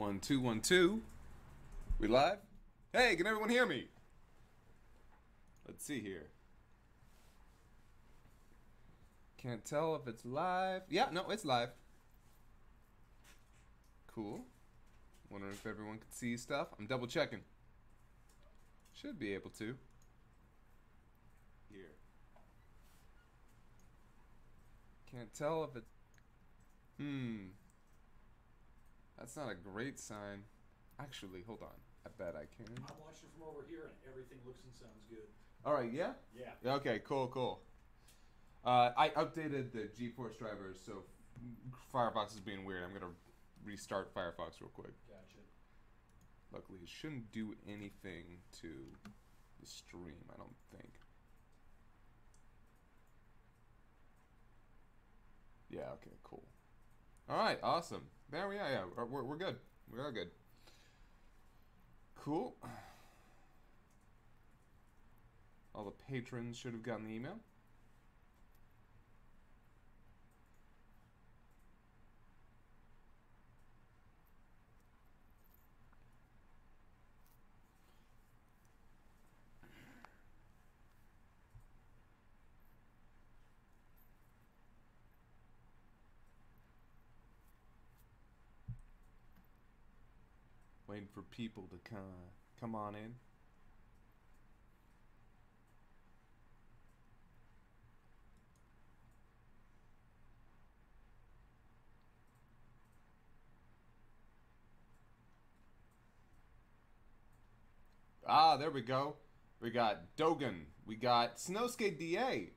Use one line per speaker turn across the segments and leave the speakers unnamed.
1, 2, 1, 2. We live? Hey, can everyone hear me? Let's see here. Can't tell if it's live. Yeah, no, it's live. Cool. Wondering if everyone can see stuff. I'm double checking. Should be able to. Here. Can't tell if it's... That's not a great sign. Actually, hold on. I bet I can.
I'm watching from over here and everything looks and sounds good.
Alright, yeah?
Yeah.
Okay, cool. I updated the GeForce drivers, so Firefox is being weird. I'm going to restart Firefox real quick.
Gotcha.
Luckily, it shouldn't do anything to the stream, I don't think. Yeah, okay, cool. Alright, awesome. There we are, yeah, we're good. We are good. Cool. All the patrons should have gotten the email. Waiting for people to come on in. Ah, there we go. We got Dogan. We got Snowskate DA.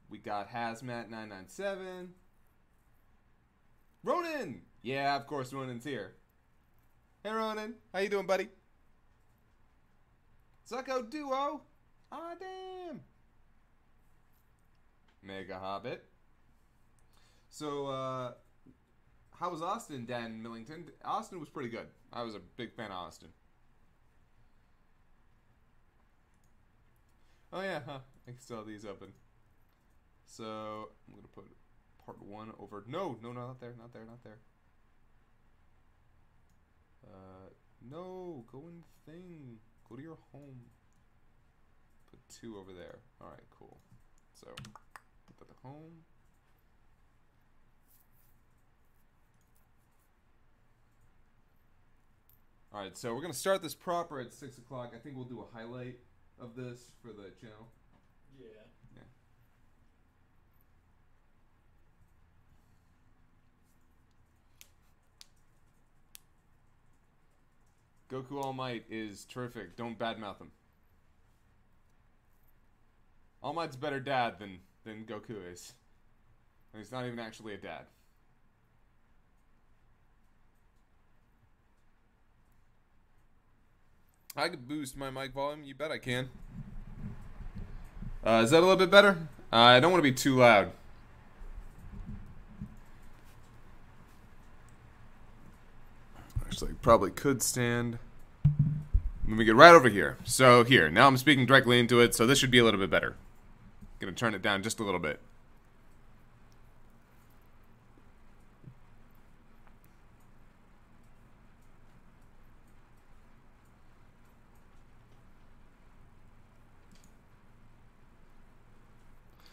We got Hazmat 997. Ronan! Yeah, of course Ronan's here. Hey Ronan, how you doing, buddy? Zucko Duo. Ah, damn. Mega Hobbit. So, how was Austin, Dan Millington? Austin was pretty good. I was a big fan of Austin. Oh yeah, huh. I can still have these open. So, I'm going to put part 1 over... No, not there. No, go in thing. Go to your home. Put 2 over there. Alright, cool. So, put that to home. Alright, so we're going to start this proper at 6 o'clock. I think we'll do a highlight of this for the channel.
Yeah.
Goku All Might is terrific. Don't badmouth him. All Might's a better dad than Goku is. And he's not even actually a dad. I could boost my mic volume. You bet I can. Is that a little bit better? I don't want to be too loud. Actually, probably could stand. Let me get right over here. So here, now I'm speaking directly into it, so this should be a little bit better. Gonna turn it down just a little bit.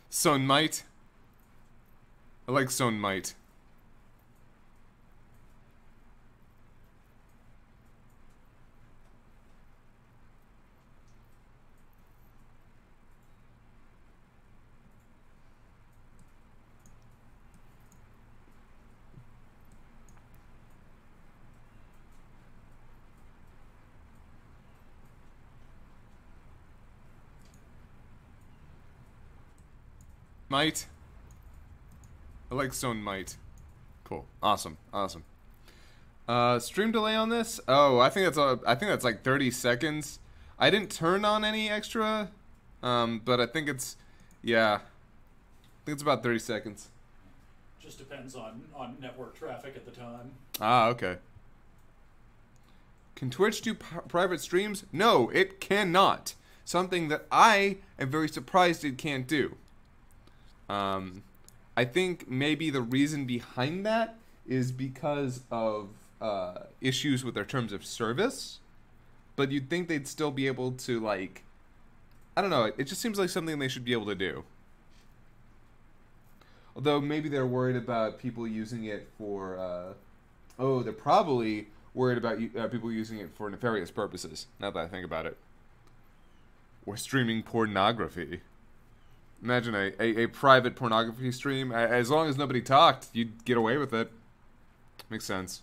Sun Might. I like Sun Might. Might. I like Stone Might. Cool. Awesome. Stream delay on this? Oh, I think that's like 30 seconds. I didn't turn on any extra, but I think it's, yeah. I think it's about 30 seconds.
Just depends on network traffic at the time.
Ah, okay. Can Twitch do private streams? No, it cannot. Something that I am very surprised it can't do. I think maybe the reason behind that is because of issues with their terms of service. But you'd think they'd still be able to, like, I don't know. It just seems like something they should be able to do. Although maybe they're worried about people using it for, they're probably worried about people using it for nefarious purposes, now that I think about it. Or streaming pornography. Imagine a private pornography stream. As long as nobody talked, you'd get away with it. Makes sense.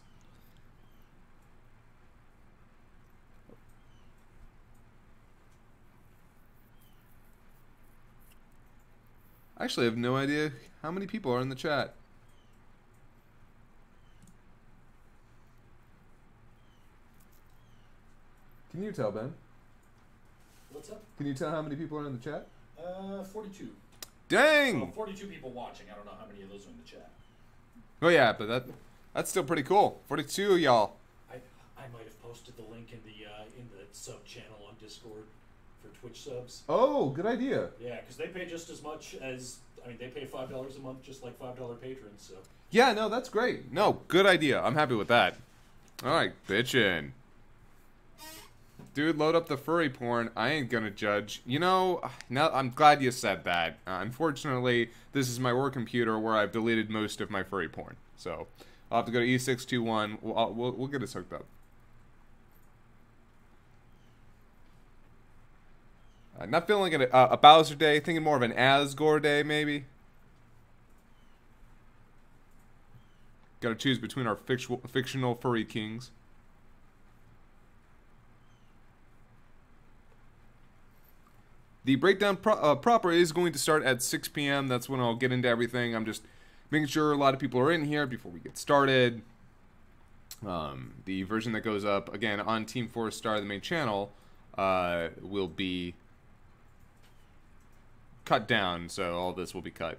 I actually have no idea how many people are in the chat. Can you tell, Ben?
What's up?
Can you tell how many people are in the chat?
42.
Dang!
Oh, 42 people watching. I don't know how many of those are in the chat.
Oh yeah, but that's still pretty cool. 42 of y'all.
I might have posted the link in the sub channel on Discord for Twitch subs.
Oh, good idea.
Yeah, because they pay just as much as, I mean, they pay $5 a month, just like $5 patrons. So.
Yeah, no, that's great. No, good idea. I'm happy with that. All right, bitchin'. Dude, load up the furry porn. I ain't gonna judge. You know, now I'm glad you said that. Unfortunately, this is my work computer where I've deleted most of my furry porn. So, I'll have to go to E621. We'll get it hooked up. Not feeling like a Bowser day. Thinking more of an Asgore day, maybe. Gotta choose between our fictional furry kings. The breakdown proper is going to start at 6 p.m. That's when I'll get into everything. I'm just making sure a lot of people are in here before we get started. The version that goes up, again, on Team 4 Star, the main channel, will be cut down, so all this will be cut.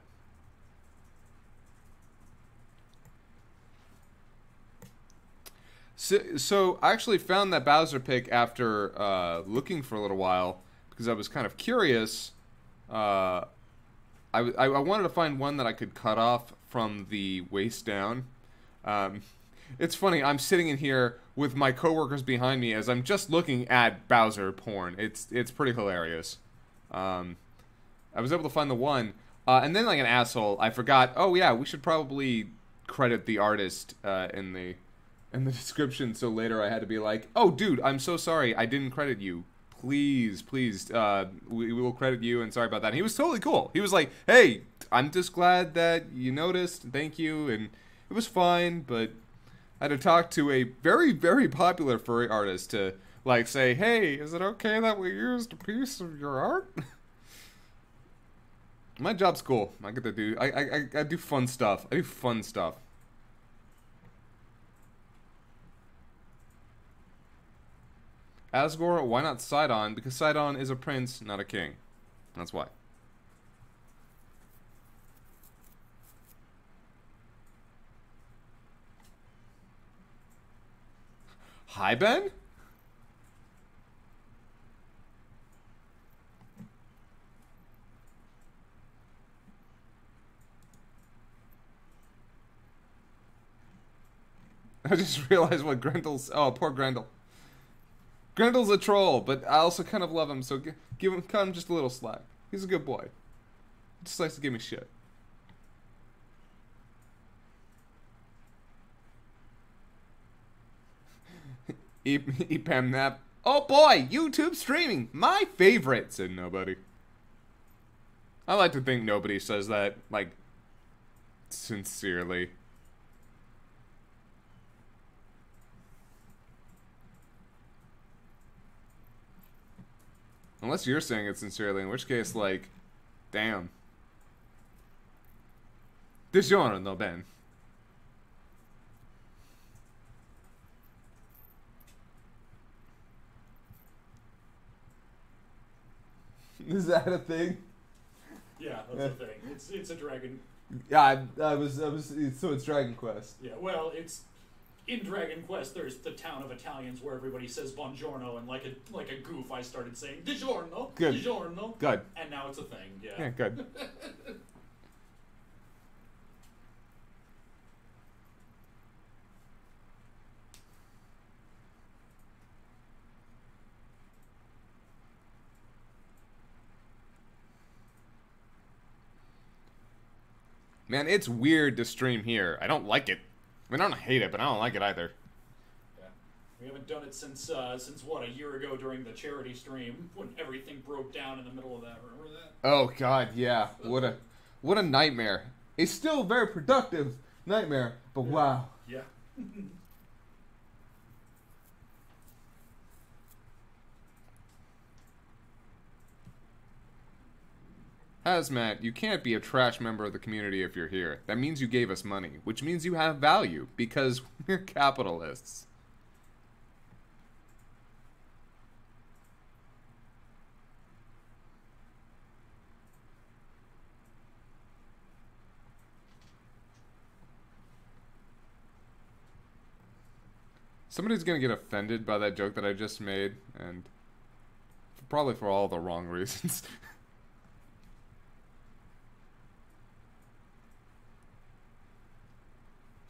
So I actually found that Bowser pick after looking for a little while, because I was kind of curious. I wanted to find one that I could cut off from the waist down. It's funny, I'm sitting in here with my coworkers behind me as I'm just looking at Bowser porn. It's pretty hilarious. I was able to find the one, and then like an asshole, I forgot, oh yeah, we should probably credit the artist in the description, so later I had to be like, oh dude, I'm so sorry, I didn't credit you. Please, we will credit you, and sorry about that. And he was totally cool. He was like, hey, I'm just glad that you noticed, thank you, and it was fine, but I had to talk to a very, very popular furry artist to, like, say, hey, is it okay that we used a piece of your art? My job's cool. I get to do, I do fun stuff. I do fun stuff. Asgore, why not Sidon? Because Sidon is a prince, not a king. That's why. Hi, Ben? I just realized what Grendel's... Oh, poor Grendel. Grendel's a troll, but I also kind of love him, so cut him just a little slack. He's a good boy. He just likes to give me shit. EPAM nap. Oh boy, YouTube streaming, my favorite, said nobody. I like to think nobody says that, like, sincerely. Unless you're saying it sincerely, in which case, like, damn. DiGiorno, Ben. Is that a thing?
Yeah, that's a thing. It's a dragon.
Yeah, so it's Dragon Quest.
Yeah, well, it's in Dragon Quest. There's the town of Italians where everybody says buongiorno, and like a goof, I started saying DiGiorno,
good,
DiGiorno.
Good.
And now it's a thing. Yeah.
Yeah, good. Man, it's weird to stream here. I don't like it. I mean, I don't hate it, but I don't like it either.
Yeah. We haven't done it since what, a year ago during the charity stream when everything broke down in the middle of that. Remember that?
Oh God, yeah. What a nightmare. It's still a very productive nightmare, but wow.
Yeah.
Hazmat, you can't be a trash member of the community if you're here. That means you gave us money, which means you have value, because we're capitalists. Somebody's gonna get offended by that joke that I just made, and probably for all the wrong reasons.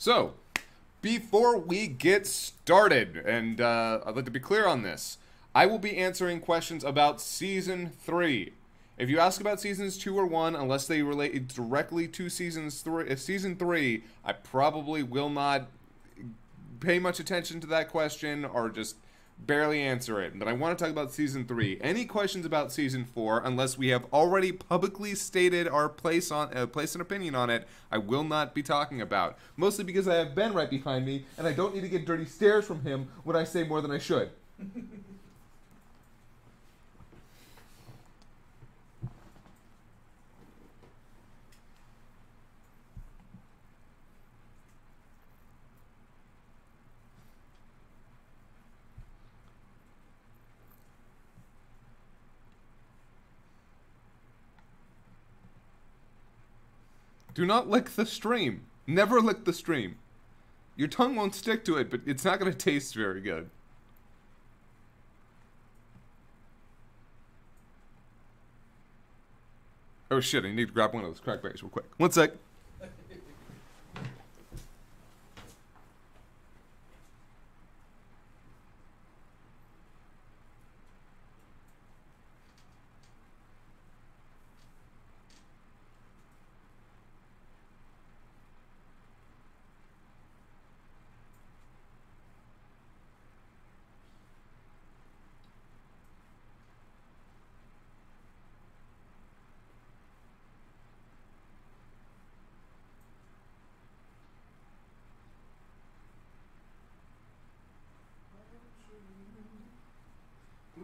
So, before we get started, and I'd like to be clear on this, I will be answering questions about Season 3. If you ask about Seasons 2 or 1, unless they relate directly to Season 3, I probably will not pay much attention to that question or just barely answer it. But I want to talk about Season 3. Any questions about Season 4, unless we have already publicly stated our place an opinion on it, I will not be talking about. Mostly because I have Ben right behind me, and I don't need to get dirty stares from him when I say more than I should. Do not lick the stream. Never lick the stream. Your tongue won't stick to it, but it's not going to taste very good. Oh shit, I need to grab one of those crackberries real quick. One sec.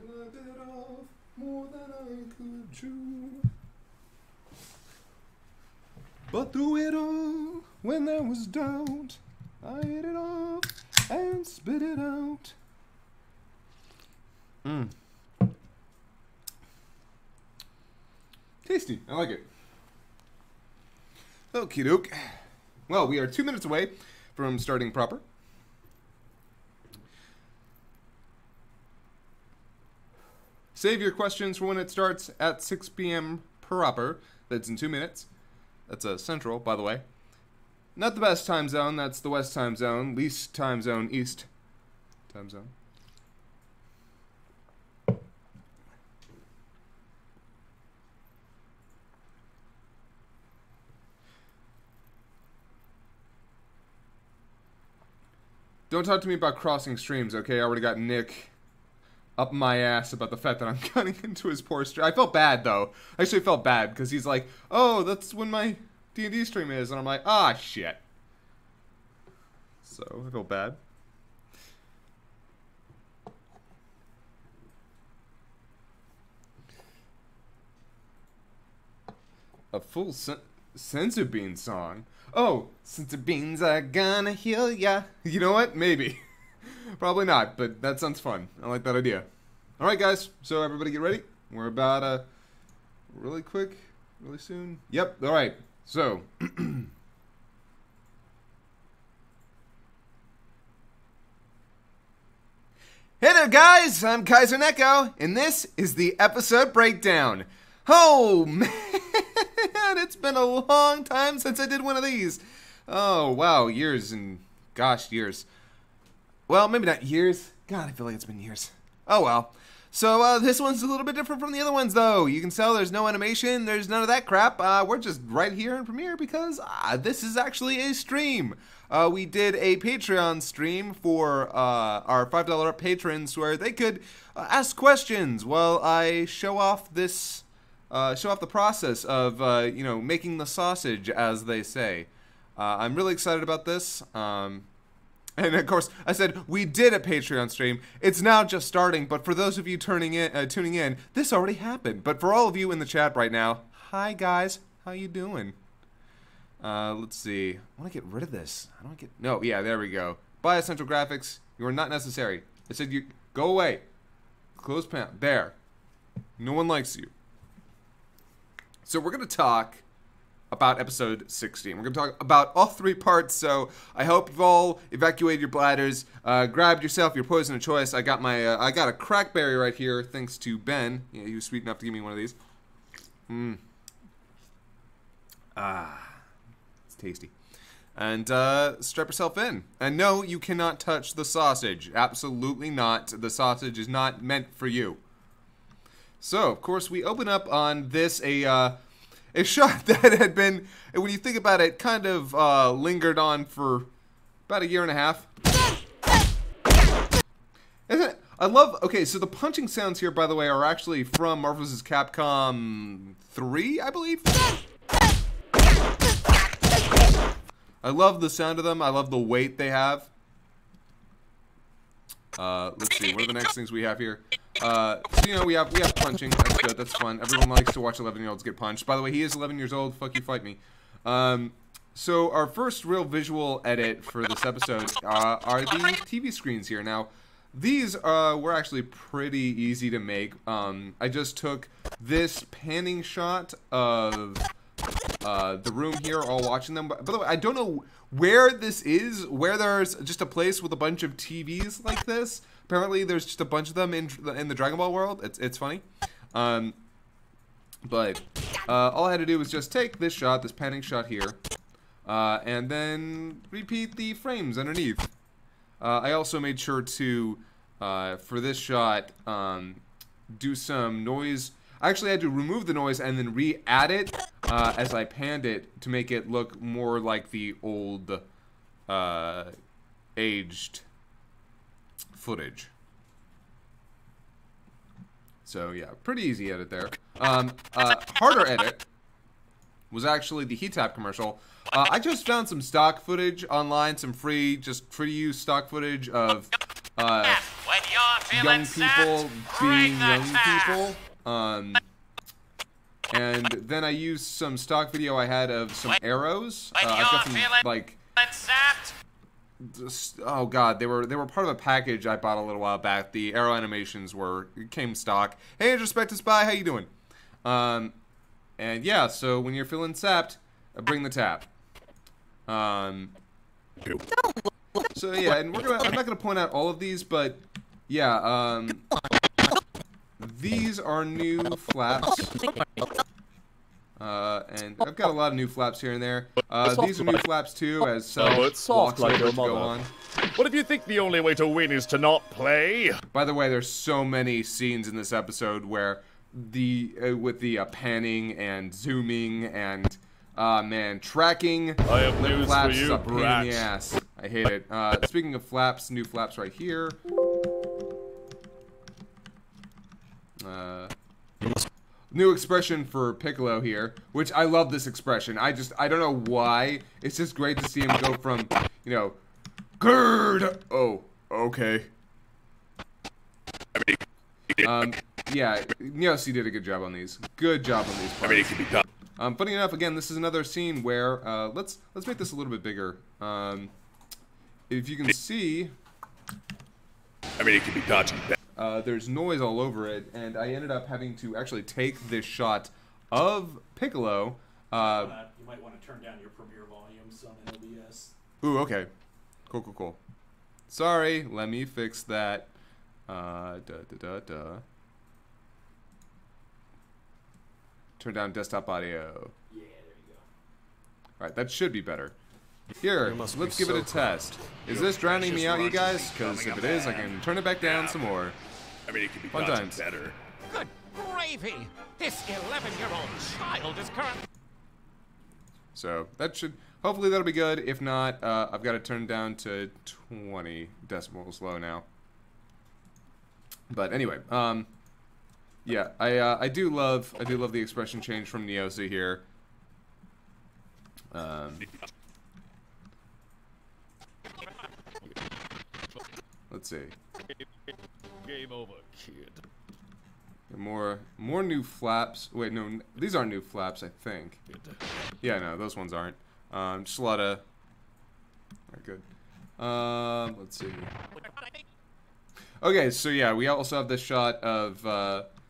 I bit off more than I could chew. But through it all, when there was doubt, I ate it all and spit it out. Tasty. I like it. Okie doke. Well, we are 2 minutes away from starting proper. Save your questions for when it starts at 6 p.m. proper. That's in 2 minutes. That's Central, by the way. Not the best time zone. That's the West time zone. Least time zone, East time zone. Don't talk to me about crossing streams, okay? I already got Nick up my ass about the fact that I'm cutting into his poor stream. I felt bad, though. I actually felt bad, because he's like, oh, that's when my D&D stream is. And I'm like, ah, shit. So, I feel bad. A full Senzu Bean song? Oh, Senzu Beans are gonna heal ya. You know what? Maybe. Probably not, but that sounds fun. I like that idea. Alright, guys. So, everybody get ready. We're about, really quick, really soon. Yep, alright. So, hey there, guys! I'm KaiserNeko, and this is the episode breakdown. Oh, man! It's been a long time since I did one of these. Oh, wow. Years and, gosh, years. Well, maybe not years. God, I feel like it's been years. Oh, well. So this one's a little bit different from the other ones, though. You can tell there's no animation, there's none of that crap. We're just right here in Premiere because this is actually a stream. We did a Patreon stream for our $5 up patrons where they could ask questions while I show off this, show off the process of you know, making the sausage, as they say. I'm really excited about this. And of course, I said we did a Patreon stream. It's now just starting, but for those of you tuning in, this already happened. But for all of you in the chat right now, hi guys, how you doing? Let's see. I want to get rid of this. I don't get. No, yeah, there we go. Buy Essential Graphics. You are not necessary. I said you go away. Close panel. There. No one likes you. So we're gonna talk about episode 16. We're going to talk about all 3 parts, so I hope you've all evacuated your bladders, grabbed yourself your poison of choice. I got my, I got a crackberry right here, thanks to Ben. Yeah, he was sweet enough to give me one of these. It's tasty. And strap yourself in. And no, you cannot touch the sausage. Absolutely not. The sausage is not meant for you. So, of course, we open up on this, a shot that had been, when you think about it, kind of lingered on for about a year and a half. Isn't it? I love, okay, so the punching sounds here, by the way, are actually from Marvel vs. Capcom 3, I believe? I love the sound of them. I love the weight they have. Let's see, what are the next things we have here? So, you know, we have punching. That's good. That's fun. Everyone likes to watch 11-year-olds get punched. By the way, he is 11 years old. Fuck you, fight me. So our first real visual edit for this episode are the TV screens here. Now, these were actually pretty easy to make. I just took this panning shot of the room here, all watching them. By the way, I don't know where this is, where there's just a place with a bunch of TVs like this. Apparently, there's just a bunch of them in the Dragon Ball world. It's funny. But all I had to do was just take this shot, this panning shot here, and then repeat the frames underneath. I also made sure to, for this shot, do some noise. I actually had to remove the noise and then re-add it as I panned it to make it look more like the old, aged footage. So yeah, pretty easy edit there. Harder edit was actually the Heat Tap commercial. I just found some stock footage online, some free, just free to use stock footage of young people being young people. And then I used some stock video I had of some arrows. I've got some, like, oh god, they were part of a package I bought a little while back. The arrow animations came stock. Hey, Introspective Spy, how you doing? And yeah, so when you're feeling sapped, bring the tap. So yeah, and I'm not gonna point out all of these, but yeah, these are new flaps. And I've got a lot of new flaps here and there. These are new flaps too, as walks like your mother. Go on.
What if you think the only way to win is to not play?
By the way, there's so many scenes in this episode where with the panning and zooming and man, tracking.
I have news
flaps
for you,
is a pain
brat.
in the ass. I hate it. Speaking of flaps, new flaps right here. New expression for Piccolo here, which I love this expression. I don't know why. It's just great to see him go from, you know, GERD! Oh, okay. Yeah, Nyosi did a good job on these. Good job on these parts.
it can be done.
Funny enough, again, this is another scene where, let's make this a little bit bigger. If you can see...
it can be dodgy.
There's noise all over it, and I ended up having to actually take this shot of Piccolo.
You might want to turn down your Premiere volume some in OBS.
Ooh, okay. Cool. Sorry, let me fix that. Turn down desktop audio.
Yeah, there you go.
Alright, that should be better. Here, let's give it a test. Is this drowning me out, you guys? Because if it is, I can turn it back down some more.
I mean, it could be
Fun
gotten
times.
better.
Good gravy! This 11-year-old child is currently...
So that should, hopefully that'll be good. If not, I've got to turn down to 20 decibels low now. But anyway, yeah, I do love the expression change from Neosi here. Let's see.
Game over, kid.
More new flaps. Wait, no, these aren't new flaps, I think. Yeah, no, those ones aren't. Just a lot of... Alright, good. Let's see. Okay, so yeah, we also have this shot of,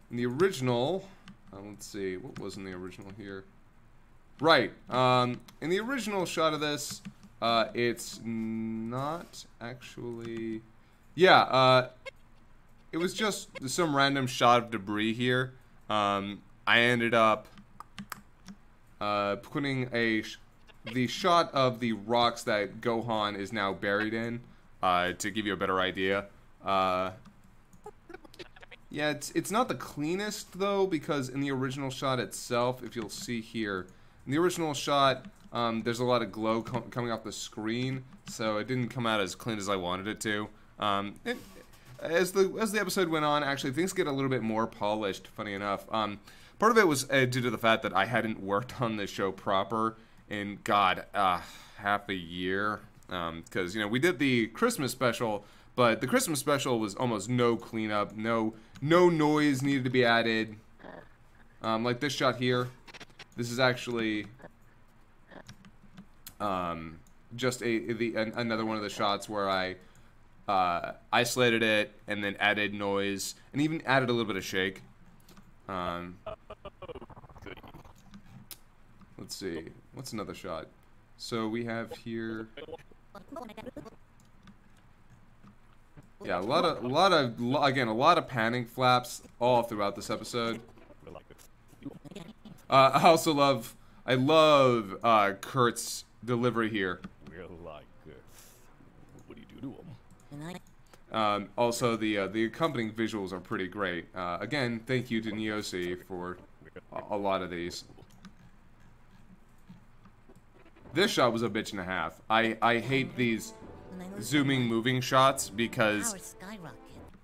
in the original... let's see, what was in the original here? Right, in the original shot of this, it's not actually... Yeah, it was just some random shot of debris here. I ended up putting the shot of the rocks that Gohan is now buried in to give you a better idea. Yeah, it's not the cleanest though, because in the original shot itself, if you'll see here, in the original shot, there's a lot of glow coming off the screen, so it didn't come out as clean as I wanted it to. As the episode went on, actually things get a little bit more polished. Funny enough, part of it was due to the fact that I hadn't worked on this show proper in half a year, because you know we did the Christmas special, but the Christmas special was almost no cleanup, no noise needed to be added. Like this shot here, this is actually just another one of the shots where I isolated it and then added noise and even added a little bit of shake. Let's see, what's another shot? So we have here, yeah, a lot of panning flaps all throughout this episode. I love Kurt's delivery here.
What do you do to him?
Also, the accompanying visuals are pretty great. Again, thank you to Neosi for a lot of these. This shot was a bitch and a half. I hate these zooming, moving shots because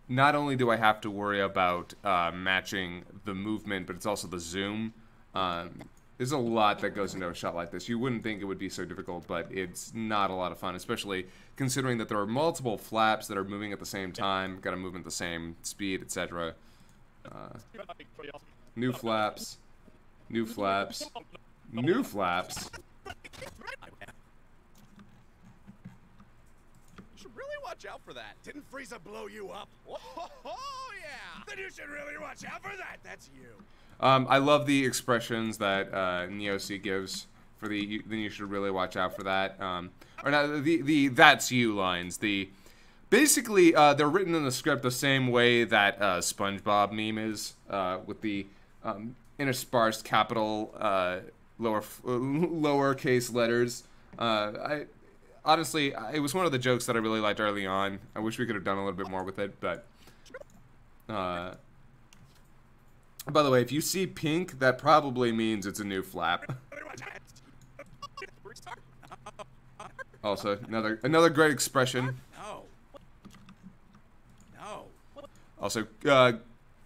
not only do I have to worry about matching the movement, but it's also the zoom. There's a lot that goes into a shot like this. You wouldn't think it would be so difficult, but it's not a lot of fun, especially considering that there are multiple flaps that are moving at the same time, got to move at the same speed, etc. New flaps. New flaps. New flaps.
You should really watch out for that. Didn't Frieza blow you up? Oh, yeah! Then you should really watch out for that. That's you.
I love the expressions that Neosi gives for then you should really watch out for that. Or not, the that's you lines. Basically, they're written in the script the same way that SpongeBob meme is, with the interspersed capital lowercase letters. Honestly, it was one of the jokes that I really liked early on. I wish we could have done a little bit more with it, but... by the way, if you see pink, that probably means it's a new flap. Also, another great expression.
No. No.
Also,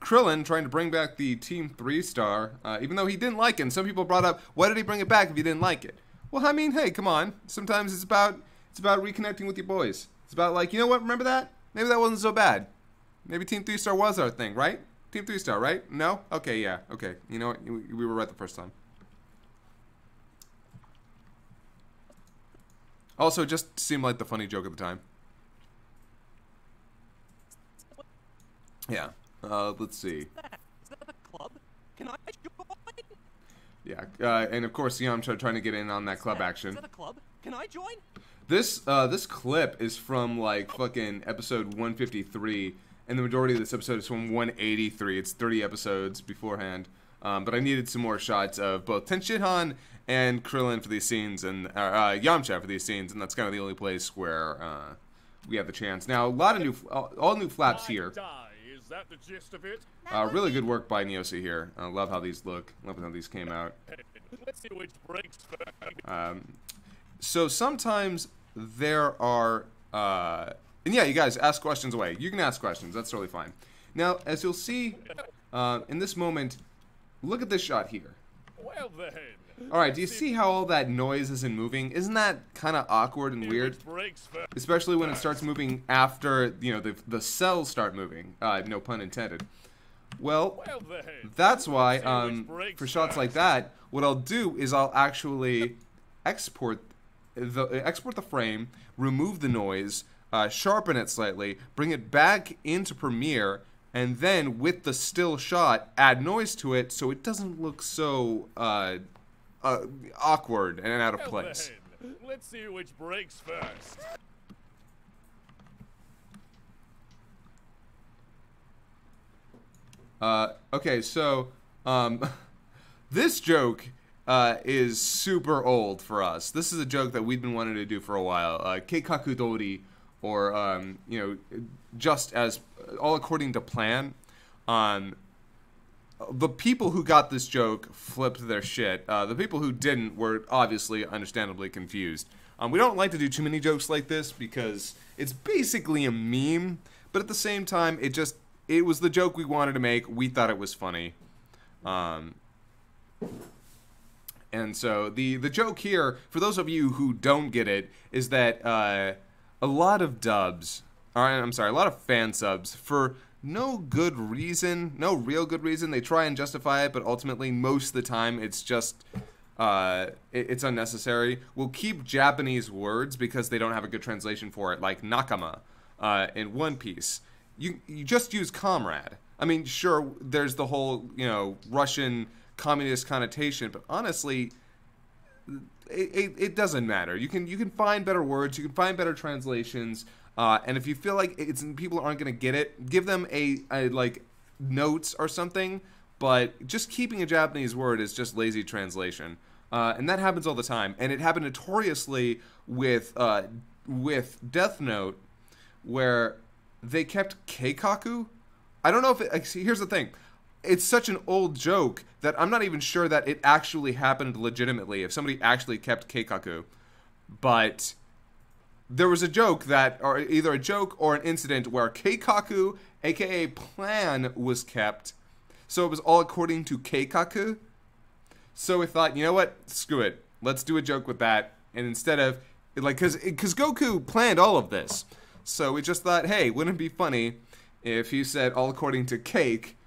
Krillin trying to bring back the Team 3-star, even though he didn't like it. And some people brought up, why did he bring it back if he didn't like it? Well, I mean, hey, come on. Sometimes it's about reconnecting with your boys. It's about like, you know what? Remember that? Maybe that wasn't so bad. Maybe Team 3-star was our thing, right? Team 3-star, right? No? Okay, yeah. Okay. You know what? We were right the first time. Also, it just seemed like the funny joke at the time. Yeah. Let's see.
Is that the club? Can I join?
Yeah. And of course, Yamcha trying to get in on that club action.
Is that a club? Can I join?
This clip is from like fucking episode 153. And the majority of this episode is from 183. It's 30 episodes beforehand. But I needed some more shots of both Tenshinhan and Krillin for these scenes, and Yamcha for these scenes, and that's kind of the only place where we have the chance. Now, a lot of all new flaps here.
Die is Is that the gist of it?
Really good work by Neosi here. I love how these look. Love how these came out.
Let's see which breaks first.
So sometimes there are, and yeah, you guys ask questions away. You can ask questions. That's totally fine. Now, as you'll see in this moment, look at this shot here.
Well then.
All right, do you see how all that noise isn't moving? Isn't that kind of awkward and weird? Especially when it starts moving after, you know, the cells start moving. No pun intended. Well, that's why, for shots like that, what I'll do is I'll actually export the frame, remove the noise, sharpen it slightly, bring it back into Premiere, and then with the still shot, add noise to it so it doesn't look so awkward and out of place.
Let's see which breaks first.
Okay, so this joke is super old for us. This is a joke that we've been wanting to do for a while. Keikaku dori, or you know, just as all according to plan. The people who got this joke flipped their shit. The people who didn't were obviously, understandably confused. We don't like to do too many jokes like this because it's basically a meme, but at the same time, it was the joke we wanted to make. We thought it was funny. And so the joke here, for those of you who don't get it, is that a lot of dubs, a lot of fan subs, for no good reason, no real good reason, they try and justify it, but ultimately most of the time it's just it's unnecessary. We'll keep Japanese words because they don't have a good translation for it, like nakama in One Piece. You just use comrade. I mean, sure, there's the whole, you know, Russian communist connotation, but honestly, it doesn't matter. You can find better words, you can find better translations, and if you feel like people aren't gonna get it, give them a like notes or something. But just keeping a Japanese word is just lazy translation, and that happens all the time. And it happened notoriously with Death Note, where they kept keikaku. I don't know if it, here's the thing. It's such an old joke that I'm not even sure that it actually happened legitimately, if somebody actually kept keikaku. But there was a joke that, or either a joke or an incident where keikaku, aka plan, was kept. So it was all according to keikaku. So we thought, you know what? Screw it. Let's do a joke with that. And instead of, like, because Goku planned all of this. So we just thought, hey, wouldn't it be funny if he said all according to cake,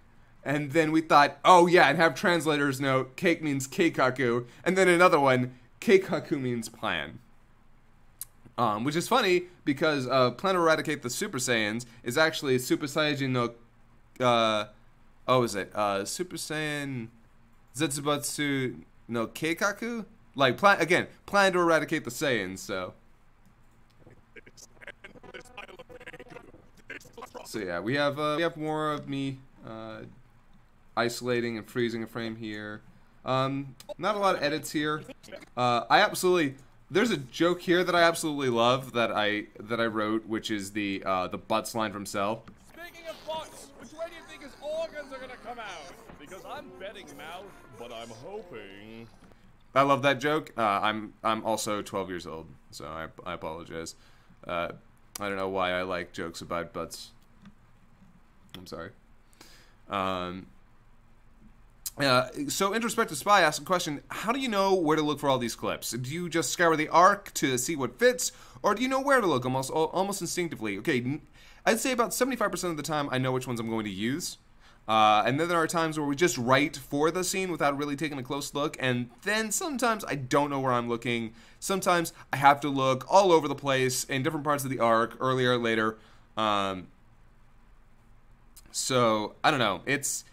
and then we thought, oh yeah, and have translators note, cake means keikaku, and then another one, keikaku means plan. Which is funny, because Plan to Eradicate the Super Saiyans is actually Super Saiyajin no, Super Saiyan Zetsubatsu no Keikaku? Like, plan to eradicate the Saiyans, so. So yeah, we have more of me isolating and freezing a frame here. Not a lot of edits here. There's a joke here that I absolutely love that I wrote, which is the butts line from Cell.
Speaking of butts, which way do you think his organs are gonna come out? Because I'm betting mouth, but I'm hoping.
I love that joke. I'm also 12 years old, so I apologize. I don't know why I like jokes about butts. I'm sorry. So Introspective Spy asked a question: how do you know where to look for all these clips? Do you just scour the arc to see what fits, or do you know where to look almost instinctively? Okay, I'd say about 75% of the time I know which ones I'm going to use. And then there are times where we just write for the scene without really taking a close look, and then sometimes I don't know where I'm looking. Sometimes I have to look all over the place in different parts of the arc, earlier, later. So I don't know. It's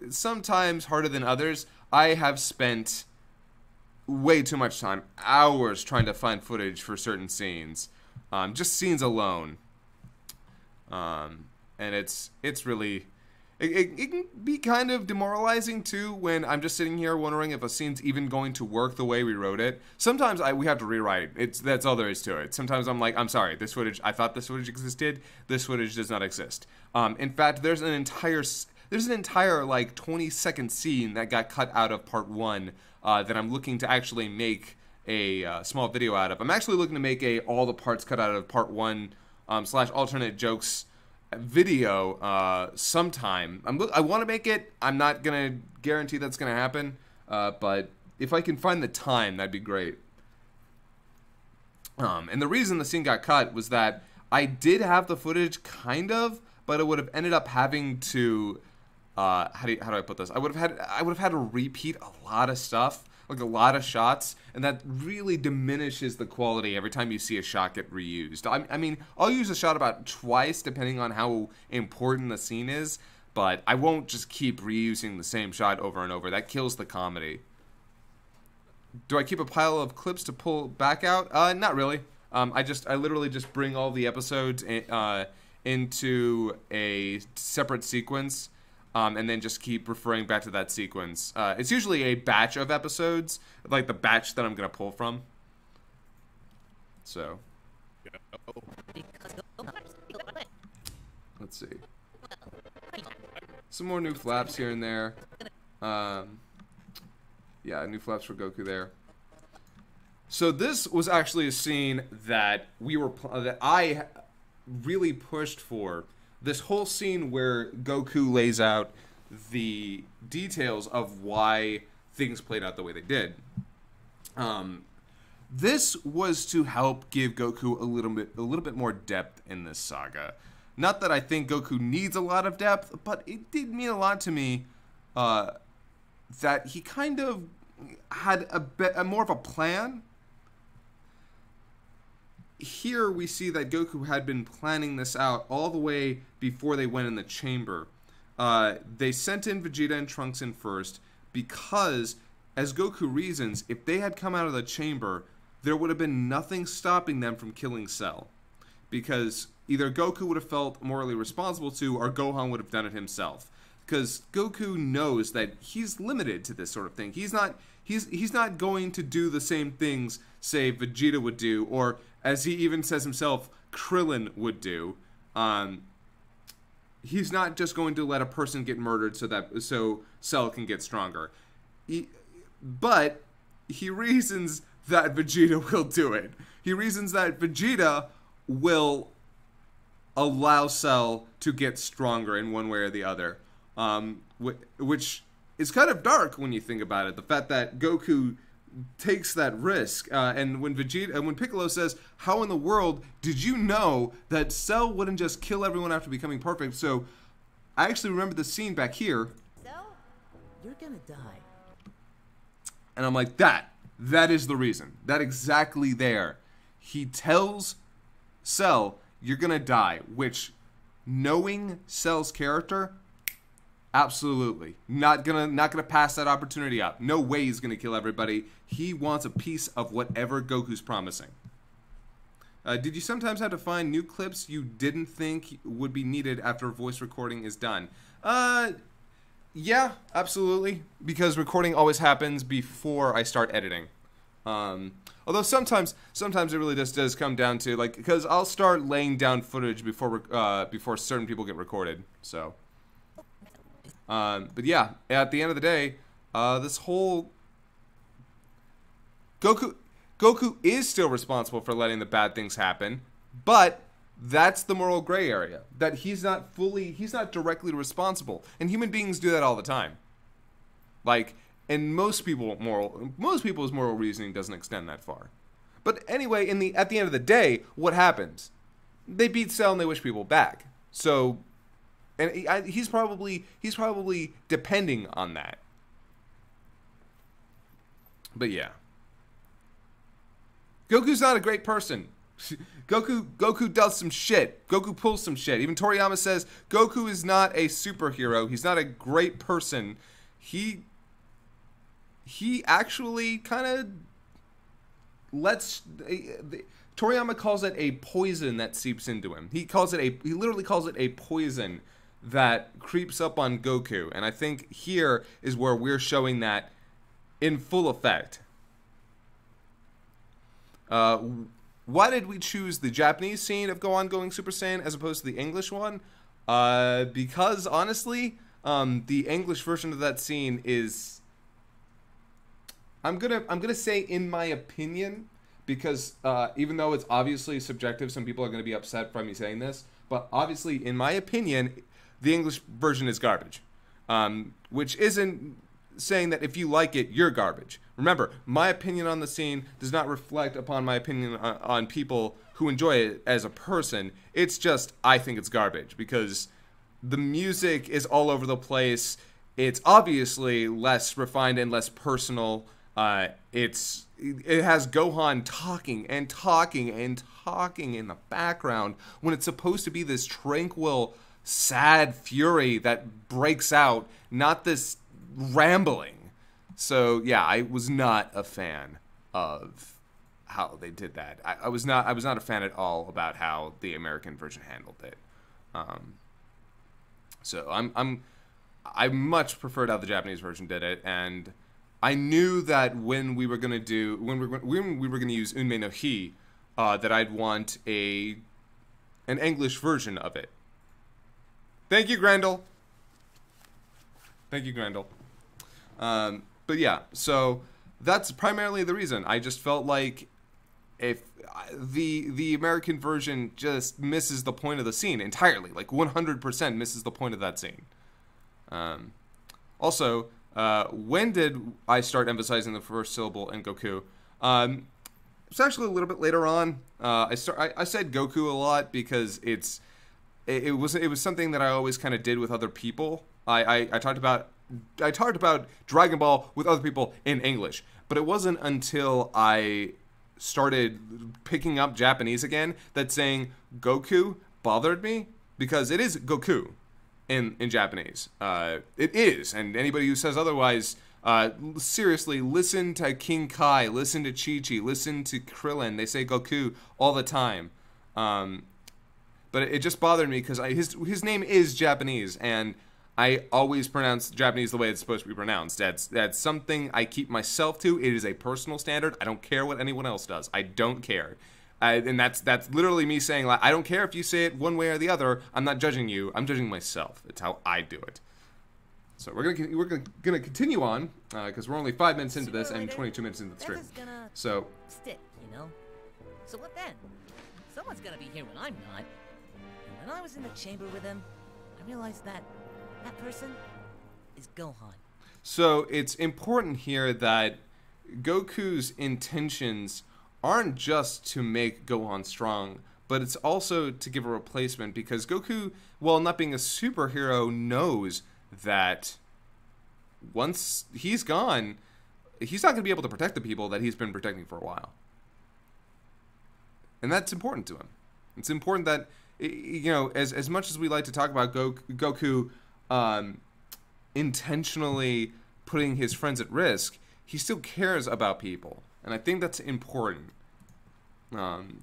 sometimes harder than others. I have spent way too much time, hours, trying to find footage for certain scenes, just scenes alone. And it's It can be kind of demoralizing too when I'm just sitting here wondering if a scene's even going to work the way we wrote it. Sometimes we have to rewrite. That's all there is to it. Sometimes I'm like, I'm sorry, this footage, I thought this footage existed. This footage does not exist. In fact, there's an entire like 20-second scene that got cut out of part 1 that I'm looking to actually make a small video out of. I'm actually looking to make all the parts cut out of part 1 / alternate jokes video sometime. I want to make it. I'm not gonna guarantee that's gonna happen, but if I can find the time, that'd be great. And the reason the scene got cut was that I did have the footage, kind of, but it would have ended up having to how do I put this? I would have had to repeat a lot of stuff, like a lot of shots, and that really diminishes the quality every time you see a shot get reused. I mean, I'll use a shot about twice depending on how important the scene is, but I won't just keep reusing the same shot over and over. That kills the comedy. Do I keep a pile of clips to pull back out? Not really. I literally just bring all the episodes into a separate sequence, and then just keep referring back to that sequence. It's usually a batch of episodes, like the batch that I'm going to pull from. So. Let's see. Some more new flaps here and there. Yeah, new flaps for Goku there. So this was actually a scene that that I really pushed for. This whole scene where Goku lays out the details of why things played out the way they did. This was to help give Goku a little bit more depth in this saga. Not that I think Goku needs a lot of depth, but it did mean a lot to me that he kind of had more of a plan. Here we see that Goku had been planning this out all the way before they went in the chamber. They sent in Vegeta and Trunks in first because, as Goku reasons, if they had come out of the chamber, there would have been nothing stopping them from killing Cell. Because either Goku would have felt morally responsible to, or Gohan would have done it himself. Because Goku knows that he's limited to this sort of thing. He's not going to do the same things, say, Vegeta would do, or, as he even says himself, Krillin would do. He's not just going to let a person get murdered so Cell can get stronger. But he reasons that Vegeta will do it. He reasons that Vegeta will allow Cell to get stronger in one way or the other. Which is kind of dark when you think about it. The fact that Goku takes that risk, and when Piccolo says, "How in the world did you know that Cell wouldn't just kill everyone after becoming perfect?" So I actually remember the scene back here.
So, you're gonna die.
And I'm like, that is the reason. That exactly there. He tells Cell, "You're gonna die," which, knowing Cell's character, absolutely not gonna pass that opportunity up. No way he's gonna kill everybody. He wants a piece of whatever Goku's promising. Did you sometimes have to find new clips you didn't think would be needed after a voice recording is done? Yeah, absolutely. Because recording always happens before I start editing. Although sometimes it really just does come down to, like, because I'll start laying down footage before certain people get recorded. So. But yeah, at the end of the day, this whole Goku is still responsible for letting the bad things happen, but that's the moral gray area. That he's not directly responsible, and human beings do that all the time. Like, and most people's moral reasoning doesn't extend that far. But anyway, at the end of the day, what happens? They beat Cell and they wish people back. So. And he's probably depending on that. But yeah. Goku's not a great person. Goku does some shit. Goku pulls some shit. Even Toriyama says Goku is not a superhero. He's not a great person. He actually kind of Toriyama calls it a poison that seeps into him. He literally calls it a poison that creeps up on Goku. And I think here is where we're showing that in full effect. Why did we choose the Japanese scene of Gohan going Super Saiyan as opposed to the English one? Because honestly, the English version of that scene is, I'm gonna say, in my opinion, because even though it's obviously subjective, some people are gonna be upset by me saying this, but obviously, in my opinion, the English version is garbage, which isn't saying that if you like it, you're garbage. Remember, my opinion on the scene does not reflect upon my opinion on people who enjoy it as a person. It's just, I think it's garbage, because the music is all over the place. It's obviously less refined and less personal. It has Gohan talking and talking and talking in the background when it's supposed to be this tranquil, sad fury that breaks out, not this rambling. So yeah, I was not a fan of how they did that. I was not a fan at all about how the American version handled it. So I much preferred how the Japanese version did it, and I knew that when we were gonna use Unmei no Hi, that I'd want an English version of it. Thank you, Grendel. Thank you, Grendel. But yeah, so that's primarily the reason. I just felt like if the American version just misses the point of the scene entirely, like 100% misses the point of that scene. Also, when did I start emphasizing the first syllable in Goku? It's actually a little bit later on. I said Goku a lot because it was something that I always kind of did with other people. I talked about Dragon Ball with other people in English, but it wasn't until I started picking up Japanese again that saying Goku bothered me, because it is Goku in Japanese. It is, and anybody who says otherwise, seriously, listen to King Kai, listen to Chi-Chi, listen to Krillin. They say Goku all the time. But it just bothered me because his name is Japanese, and I always pronounce Japanese the way it's supposed to be pronounced. That's something I keep myself to. It is a personal standard. I don't care what anyone else does. I don't care. And that's literally me saying, like, I don't care if you say it one way or the other. I'm not judging you. I'm judging myself. It's how I do it. So we're gonna continue on because we're only 5 minutes into this and 22 minutes into the stream. So
stick, you know. So what then? Someone's gonna be here when I'm not. And when I was in the chamber with him, I realized that person is Gohan.
So it's important here that Goku's intentions aren't just to make Gohan strong, but it's also to give a replacement, because Goku, while not being a superhero, knows that once he's gone, he's not going to be able to protect the people that he's been protecting for a while. And that's important to him. It's important that, you know, as much as we like to talk about Goku intentionally putting his friends at risk, he still cares about people. And I think that's important.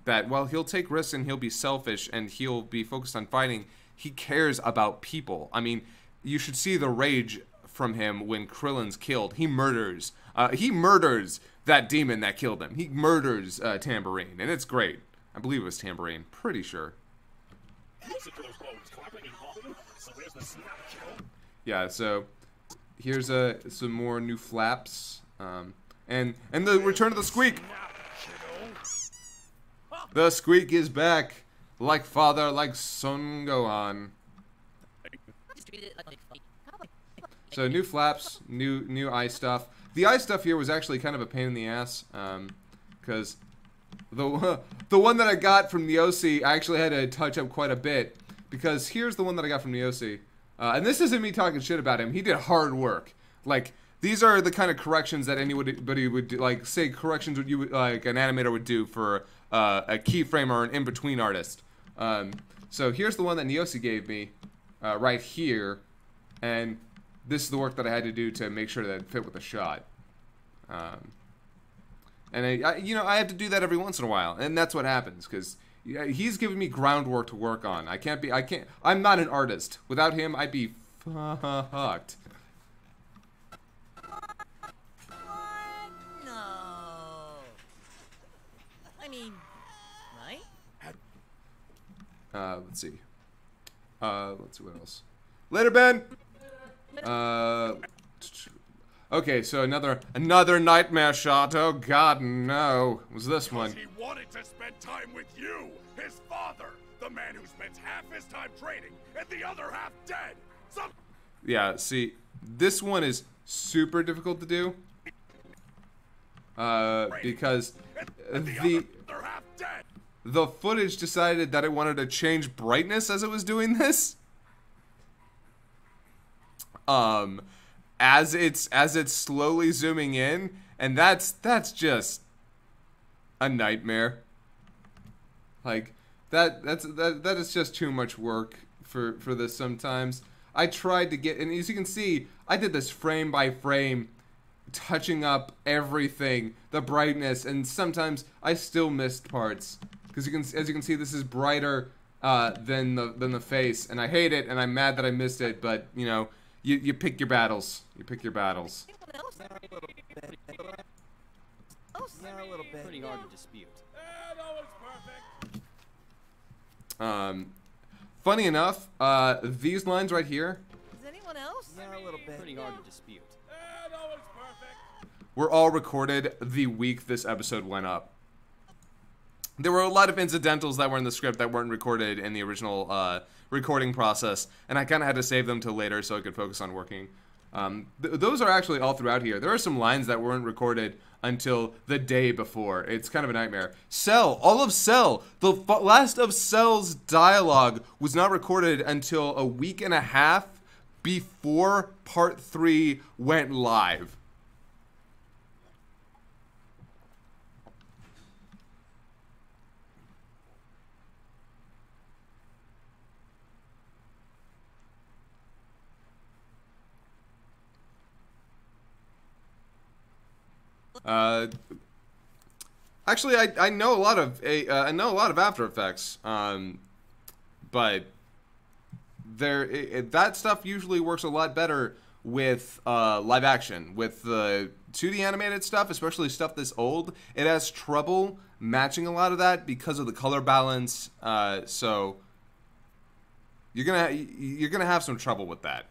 That while he'll take risks and he'll be selfish and he'll be focused on fighting, he cares about people. I mean, you should see the rage from him when Krillin's killed. He murders that demon that killed him. He murders Tambourine, and it's great. I believe it was Tambourine. Pretty sure. Yeah, so here's some more new flaps, and the return of the squeak. The squeak is back, like father, like son Gohan. So new flaps, new eye stuff. The eye stuff here was actually kind of a pain in the ass, because the one that I got from Neosi, I actually had to touch up quite a bit, because here's the one that I got from Neosi. And this isn't me talking shit about him. He did hard work. Like, these are the kind of corrections that anybody would do, like, say corrections what you would, like an animator would do for a keyframe or an in-between artist. So here's the one that Neosi gave me right here, and this is the work that I had to do to make sure that it fit with the shot. And I you know, I have to do that every once in a while, and that's what happens, because yeah, he's giving me groundwork to work on. I'm not an artist. Without him, I'd be fucked.
No. I mean, right?
Let's see. Let's see what else. Later, Ben. Okay, so another nightmare shot. Oh God, no. It was this one?
He wanted to spend time with you, his father, the man who spends half his time training and the other half dead.
Yeah, see, this one is super difficult to do. Because the footage decided that it wanted to change brightness as it was doing this. As it's slowly zooming in, and that's just a nightmare. Like that is just too much work for this sometimes. I tried to get, and as you can see, I did this frame by frame, touching up everything, the brightness, and sometimes I still missed parts because as you can see, this is brighter than the face, and I hate it, and I'm mad that I missed it, but you know. You pick your battles. You pick your battles.
Yeah, a little bit. Pretty hard to dispute.
No, it's perfect.
Funny enough, these lines right here.
Is anyone else?
Yeah, a little bit. Pretty hard to dispute.
No, it's perfect.
Were all recorded the week this episode went up. There were a lot of incidentals that were in the script that weren't recorded in the original recording process, and I kind of had to save them till later so I could focus on working. Those are actually all throughout here. There are some lines that weren't recorded until the day before. It's kind of a nightmare. Cell, all of Cell, the last of Cell's dialogue was not recorded until a week and a half before Part 3 went live. Actually, I know a lot of After Effects, but that stuff usually works a lot better with live action. With the 2D animated stuff, especially stuff this old, it has trouble matching a lot of that because of the color balance. So you're gonna have some trouble with that.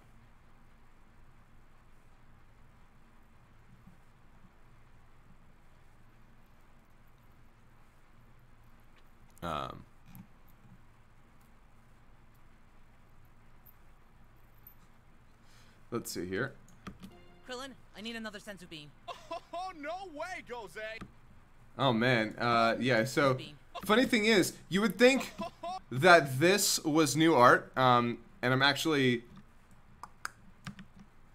Let's see here.
Krillin, I need another sensu beam.
Oh, no way, Goze!
Oh man, yeah, so funny thing is, you would think that this was new art, and I'm actually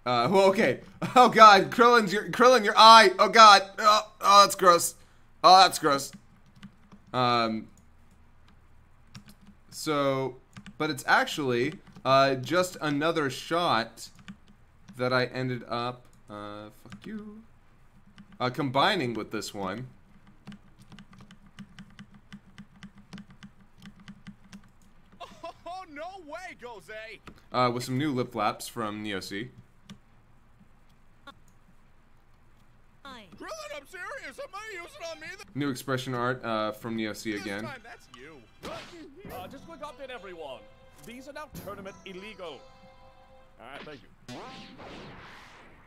well, okay. Oh god, Krillin, your eye! Oh god! Oh, that's gross. Oh, that's gross. So, but it's actually just another shot that I ended up fuck you, combining with this one.
Oh, no way, Goze!
With some new lip flaps from NeoC.
Krillin, I'm serious. Somebody use it on me.
New expression art from NeoC again.
This time, that's you.
Just quick update, everyone. These are now tournament illegal. Thank you.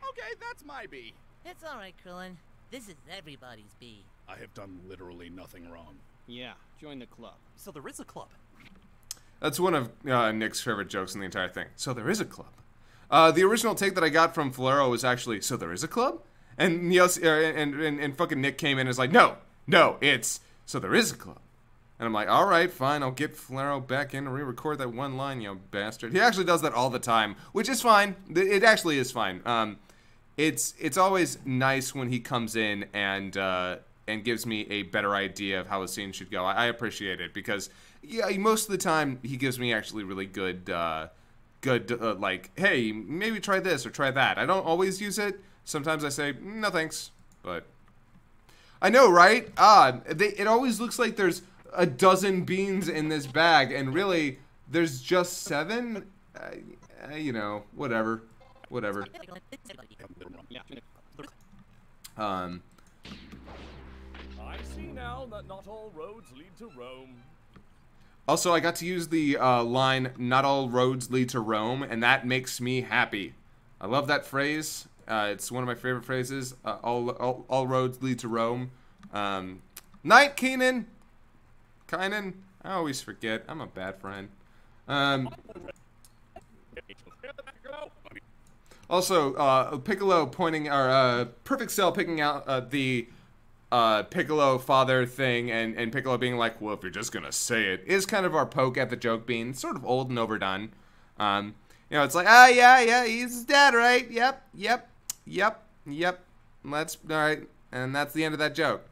Okay, that's my B.
It's alright, Krillin. This is everybody's B.
I have done literally nothing wrong.
Yeah, join the club.
So there is a club.
That's one of Nick's favorite jokes in the entire thing. So there is a club. The original take that I got from Flero was actually, so there is a club? And and fucking Nick came in and was like, no, it's, so there is a club. And I'm like, alright, fine, I'll get Flero back in and re-record that one line, you bastard. He actually does that all the time, which is fine. It actually is fine. It's always nice when he comes in and gives me a better idea of how a scene should go. I appreciate it because, yeah, most of the time he gives me actually really good, like, hey, maybe try this or try that. I don't always use it. Sometimes I say, no thanks, but I know, right? It always looks like there's a dozen beans in this bag, and really, there's just 7. You know, whatever.
I see now that not all roads lead to Rome.
Also, I got to use the line, "Not all roads lead to Rome," and that makes me happy. I love that phrase. It's one of my favorite phrases. All roads lead to Rome. Night, Keenan. Kynan. I always forget. I'm a bad friend. Also, Piccolo pointing, or Perfect Cell picking out the Piccolo father thing, and Piccolo being like, well, if you're just gonna say it, is kind of our poke at the joke being sort of old and overdone. You know, it's like, yeah, he's his dad, right? Yep. Alright, and that's the end of that joke.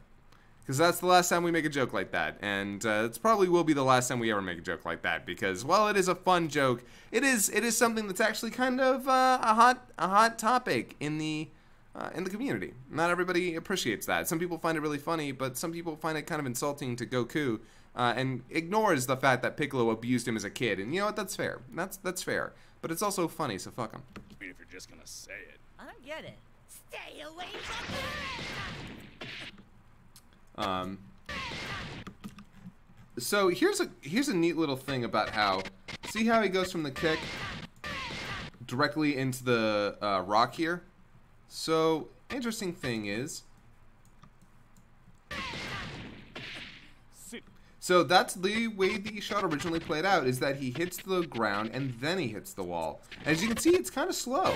Because that's the last time we make a joke like that, and it's probably will be the last time we ever make a joke like that. Because while it is a fun joke, it is something that's actually kind of a hot topic in the community. Not everybody appreciates that. Some people find it really funny, but some people find it kind of insulting to Goku, and ignores the fact that Piccolo abused him as a kid. And you know what? That's fair. That's fair. But it's also funny, so fuck him.
I mean, if you're just gonna say it.
I don't get it. Stay away from
So here's a neat little thing about how, see how he goes from the kick directly into the rock here? So, interesting thing is, so that's the way the shot originally played out, is that he hits the ground and then he hits the wall. As you can see, it's kind of slow.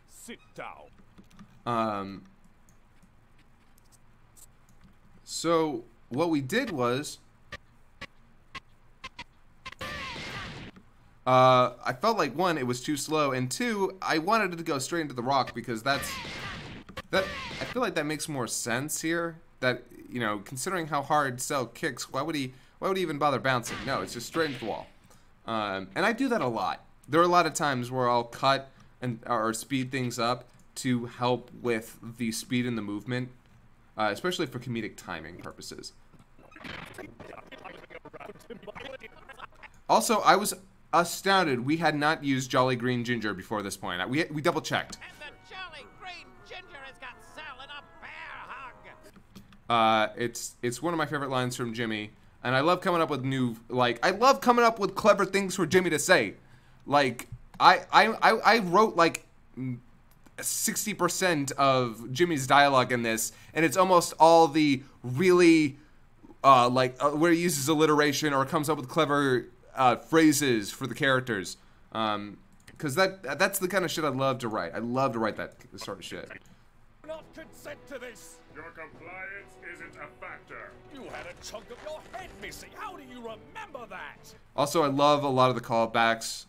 Sit down.
So what we did was, I felt like, 1, it was too slow, and 2, I wanted it to go straight into the rock, because I feel like that makes more sense here. That, you know, considering how hard Cell kicks, why would he even bother bouncing? No, it's just straight into the wall. And I do that a lot. There are a lot of times where I'll cut or speed things up to help with the speed in the movement, especially for comedic timing purposes. Also, I was astounded we had not used Jolly Green Ginger before this point. We double checked.
And the Jolly Green Ginger has got Cell in a bear hug.
It's one of my favorite lines from Jimmy, and I love coming up with I love coming up with clever things for Jimmy to say. Like, I wrote like 60% of Jimmy's dialogue in this, and it's almost all the really where he uses alliteration or comes up with clever phrases for the characters, because that's the kind of shit I love to write. I love to write that sort of shit.
Not consent to this.
Your compliance isn't a factor.
You had a chunk of your head missing. How do you remember that?
Also, I love a lot of the callbacks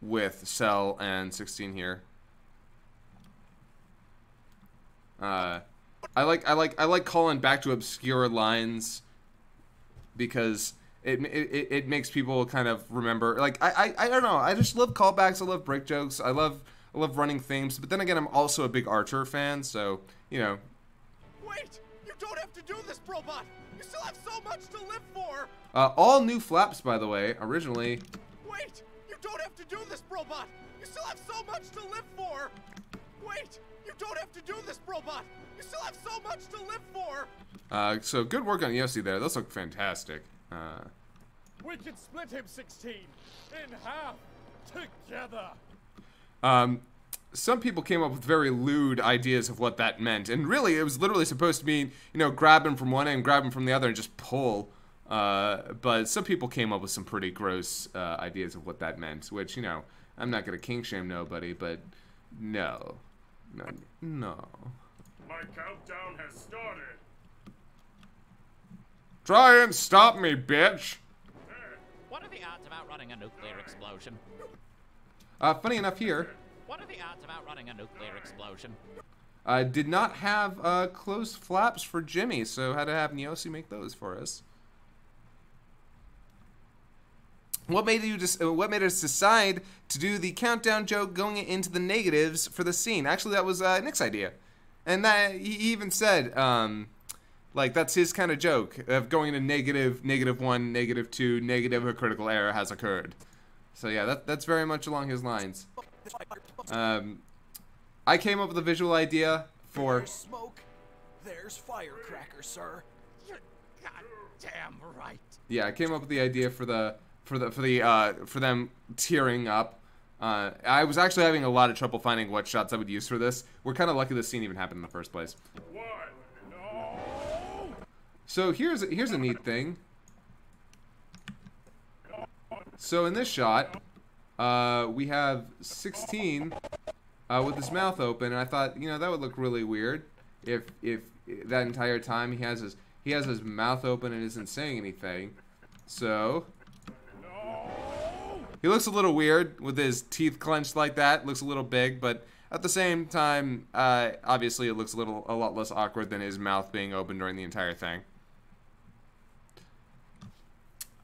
with Cell and 16 here. I like calling back to obscure lines because it makes people kind of remember. Like, I don't know. I just love callbacks. I love break jokes. I love running themes. But then again, I'm also a big Archer fan, so you know.
Wait! You don't have to do this, Brobot! You still have so much to live for!
All new flaps, by the way. Originally.
Wait! You don't have to do this, Brobot! You still have so much to live for! Wait! You don't have to do this, Brobot! You still have so much to live for!
So good work on Yossi there. Those look fantastic.
We can split him 16 in half together.
Some people came up with very lewd ideas of what that meant, and really, it was literally supposed to mean, you know, grab him from one end, grab him from the other, and just pull. But some people came up with some pretty gross ideas of what that meant, which, you know, I'm not gonna kink shame nobody, but no.
My countdown has started.
Try and stop me, bitch!
What are the odds of outrunning a nuclear explosion?
Funny enough here,
What are the odds of outrunning a nuclear explosion?
did not have closed flaps for Jimmy, so had to have Nyosi make those for us. What made us decide to do the countdown joke going into the negatives for the scene? Actually, that was Nick's idea. And that he even said, like, that's his kind of joke of going to -1, -2, negative a critical error has occurred. So yeah, that's very much along his lines. I came up with a visual idea for.
There's smoke. There's firecrackers, sir.
You're goddamn right.
Yeah, I came up with the idea for them tearing up. I was actually having a lot of trouble finding what shots I would use for this. We're kind of lucky this scene even happened in the first place.
What? No!
So here's a neat thing. So in this shot, we have 16 with his mouth open, and I thought, you know, that would look really weird if that entire time he has his mouth open and isn't saying anything. So he looks a little weird with his teeth clenched like that. Looks a little big, but at the same time, obviously it looks a lot less awkward than his mouth being open during the entire thing.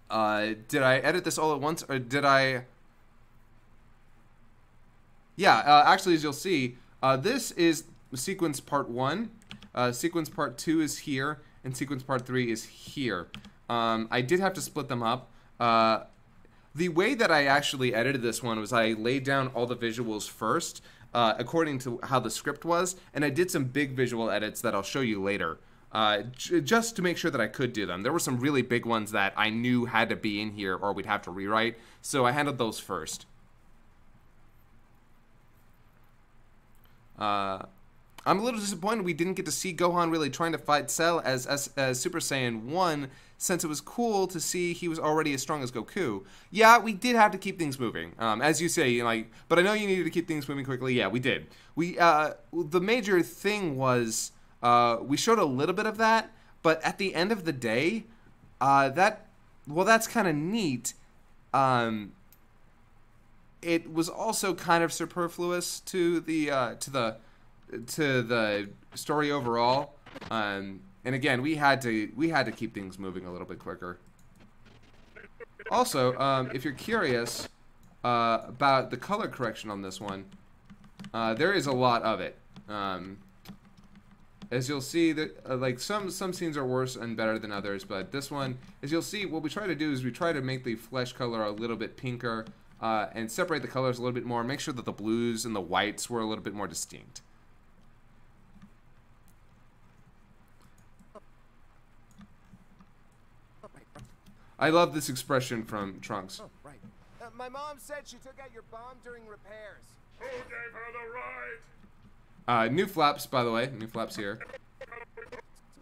Did I edit this all at once, or did I? Yeah, actually, as you'll see, this is sequence part 1. Sequence part 2 is here, and sequence part 3 is here. I did have to split them up. The way that I actually edited this one was I laid down all the visuals first, according to how the script was, and I did some big visual edits that I'll show you later, just to make sure that I could do them. There were some really big ones that I knew had to be in here or we'd have to rewrite, so I handled those first. I'm a little disappointed we didn't get to see Gohan really trying to fight Cell as Super Saiyan 1, since it was cool to see he was already as strong as Goku. Yeah, we did have to keep things moving, as you say, like, but I know you needed to keep things moving quickly. Yeah, we did. The major thing was, we showed a little bit of that, but at the end of the day, that's kind of neat. It was also kind of superfluous to the story overall, and again, we had to keep things moving a little bit quicker. Also, if you're curious about the color correction on this one, there is a lot of it. As you'll see, that like some scenes are worse and better than others, but this one, as you'll see, what we try to do is we try to make the flesh color a little bit pinker, and separate the colors a little bit more, make sure that the blues and the whites were a little bit more distinct. I love this expression from Trunks.
Oh, right. My mom said she took out your bomb during repairs.
Who gave her the right?
New flaps, by the way. New flaps here.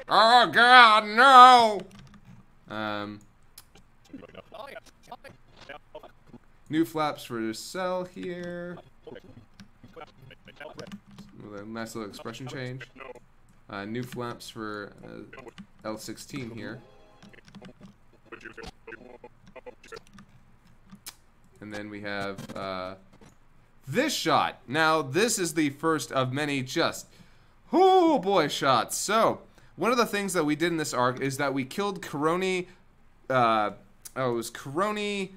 Oh, God, no! New flaps for Cell here. With a nice little expression change. New flaps for L16 here. And then we have this shot. Now, this is the first of many just, oh boy, shots. So, one of the things that we did in this arc is that we killed Karoni, it was Karoni,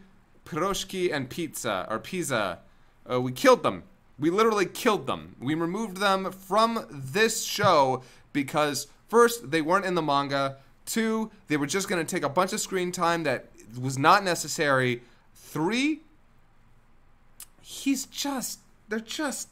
Piroshki, and Pizza. We killed them. We literally killed them. We removed them from this show because, first, they weren't in the manga. 2, they were just going to take a bunch of screen time that was not necessary. 3, they're just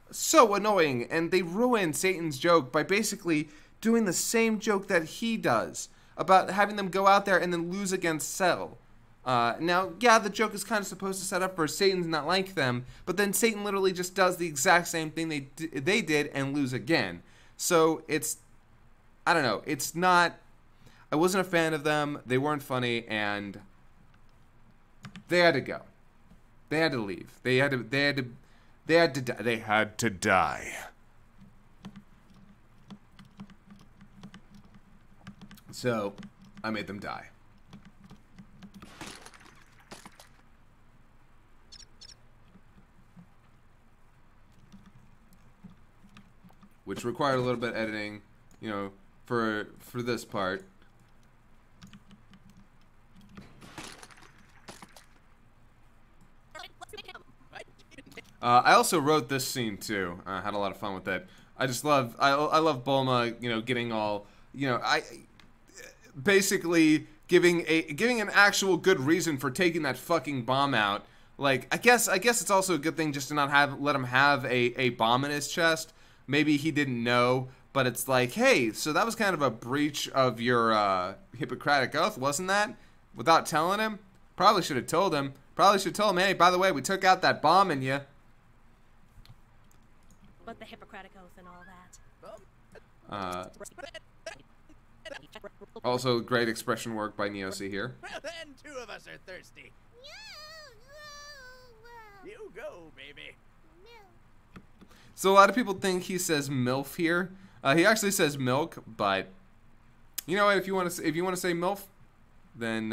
so annoying, and they ruin Satan's joke by basically doing the same joke that he does about having them go out there and then lose against Cell. Now, yeah, the joke is kind of supposed to set up for Satan to not like them, but then Satan literally just does the exact same thing they did and lose again. So it's, I don't know, it's not, I wasn't a fan of them, they weren't funny, and they had to go. They had to leave. They had to die. So, I made them die. Which required a little bit of editing, you know, for this part. I also wrote this scene too. I had a lot of fun with it. I just love, I love Bulma, you know, getting all, you know, basically giving an actual good reason for taking that fucking bomb out. Like, I guess it's also a good thing just to not let him have a bomb in his chest. Maybe he didn't know, but it's like, hey, so that was kind of a breach of your Hippocratic Oath, wasn't that? Without telling him? Probably should have told him. Probably should have told him, hey, by the way, we took out that bomb in you.
But the Hippocratic Oath and all that.
Also, great expression work by Neosi here.
Well, then 2 of us are thirsty. You go, baby.
So a lot of people think he says MILF here. He actually says milk, but you know what? If you want to say MILF, then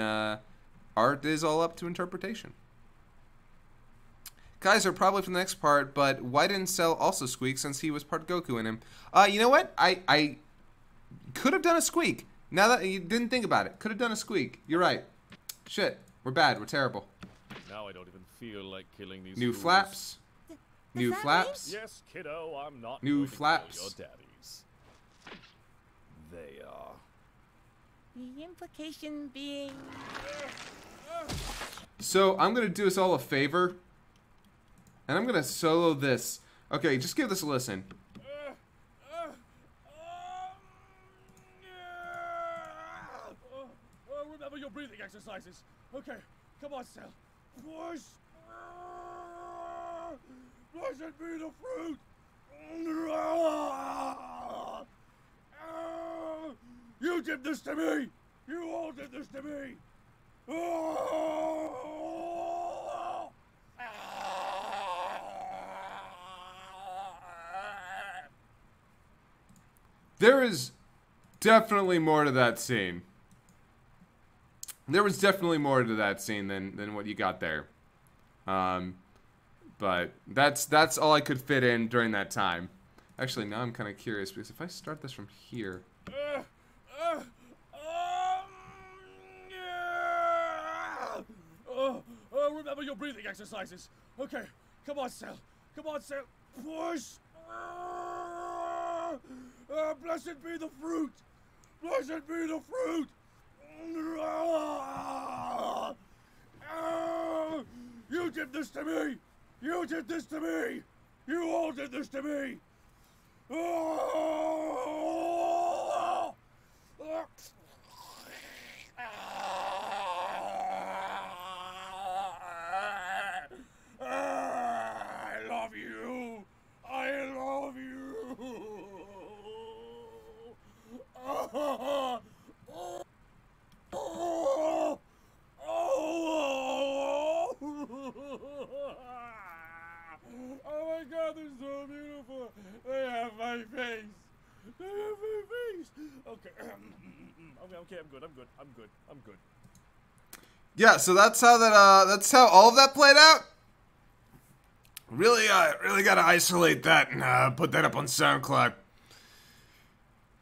art is all up to interpretation. Kaiser probably for the next part, but why didn't Cell also squeak since he was part Goku in him? You know what? I could have done a squeak. Now that you didn't think about it, could have done a squeak. You're right. Shit, we're bad. We're terrible.
Now I don't even feel like killing these
New
fools.
flaps. New flaps.
Yes, kiddo, I'm not
New
going to
flaps.
kill your daddies. They are.
The implication being...
So I'm gonna do us all a favor, and I'm gonna solo this. Okay, just give this a listen.
Remember your breathing exercises. Okay, come on, Cell. Push. Blessed be the fruit. You did this to me. You all did this to me.
There is definitely more to that scene. There was definitely more to that scene than what you got there. But that's all I could fit in during that time. Actually, now I'm kind of curious because if I start this from here.
Remember your breathing exercises. Okay, come on, Cell. Come on, Cell. Push. Blessed be the fruit. Blessed be the fruit. You did this to me. You did this to me. You all did this to me. I love you. I love you. Oh my God, they're so beautiful. They have my face. They have my face. Okay. Okay, I'm good.
Yeah, so that's how all of that played out. Really gotta isolate that and put that up on SoundCloud.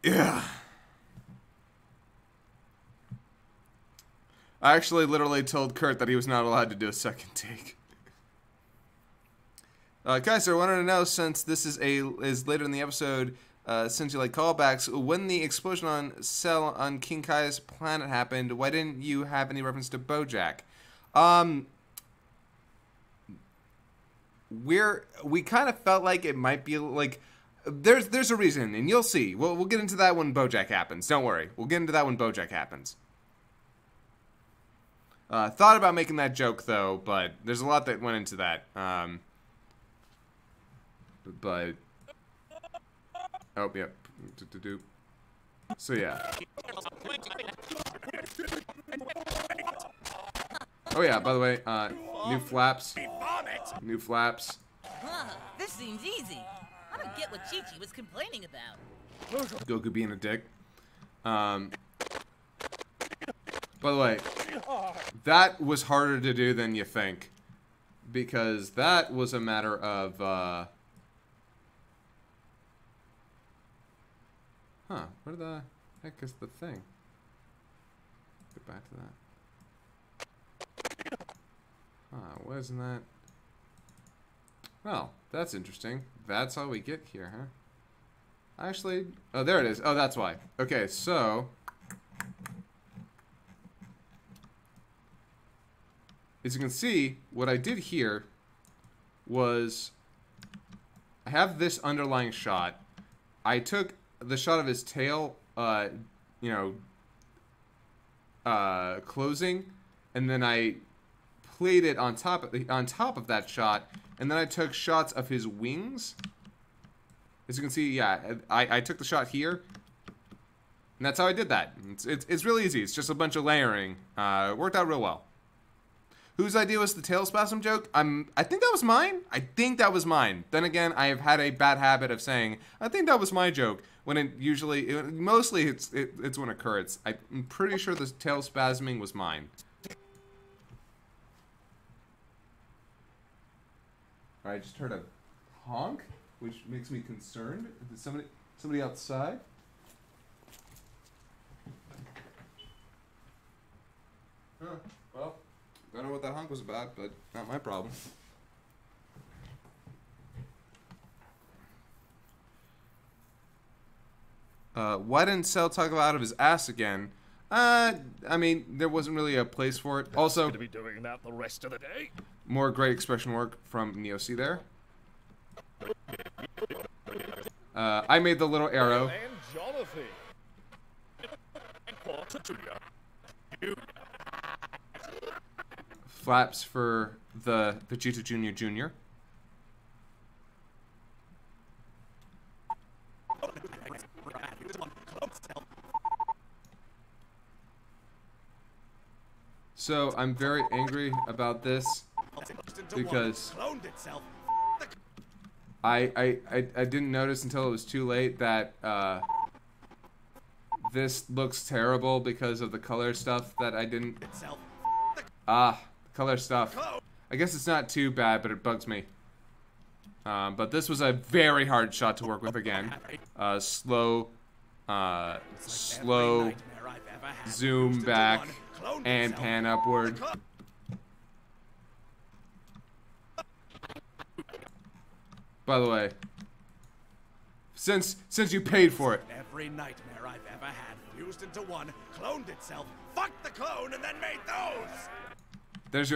Yeah. I actually literally told Kurt that he was not allowed to do a second take. Kaiser, I wanted to know, since this is later in the episode, since you like callbacks, when the explosion on Cell on King Kai's planet happened, why didn't you have any reference to BoJack? We kind of felt like it might be like there's a reason, and you'll see. We'll get into that when BoJack happens. Don't worry, we'll get into that when BoJack happens. Thought about making that joke though, but there's a lot that went into that. But oh yep. So yeah. Oh yeah. By the way, new flaps. New flaps.
This seems easy. I don't get what Chi-Chi was complaining about.
Goku being a dick. By the way, that was harder to do than you think, because that was a matter of, where the heck is the thing? Get back to that. Wasn't that? Well, that's interesting. That's all we get here, huh? Actually, oh, there it is. Oh, that's why. Okay, so as you can see, what I did here was I have this underlying shot. I took the shot of his tail, closing, and then I played it on top of that shot, and then I took shots of his wings. As you can see, yeah, I took the shot here, and that's how I did that. It's really easy. It's just a bunch of layering. It worked out real well. Whose idea was the tail spasm joke? I think that was mine. I think that was mine. Then again, I have had a bad habit of saying, I think that was my joke, when mostly it's when it occurs. I'm pretty sure the tail spasming was mine. I just heard a honk, which makes me concerned. Is somebody outside? Huh, well. Don't know what that honk was about, but not my problem. Why didn't Cell talk out of his ass again? I mean, there wasn't really a place for it. Also,
going to be doing that the rest of the day.
More great expression work from NeoC there. I made the little arrow.
And Jonathan.
Flaps for the Vegeta Jr. Jr. So I'm very angry about this because I didn't notice until it was too late that this looks terrible because of the color stuff that I didn't. Color stuff. I guess it's not too bad, but it bugs me. But this was a very hard shot to work with again. Slow zoom back and pan upward. By the way, since you paid for it.
Every nightmare I've ever had fused into one, cloned itself, fucked the clone, and then made those.
There's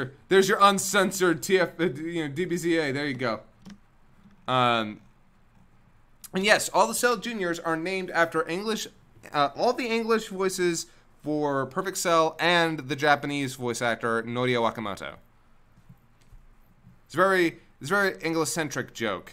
your uncensored DBZA. There you go. And yes, all the Cell Juniors are named after English. All the English voices for Perfect Cell and the Japanese voice actor Noria Wakamoto. It's a very English-centric joke.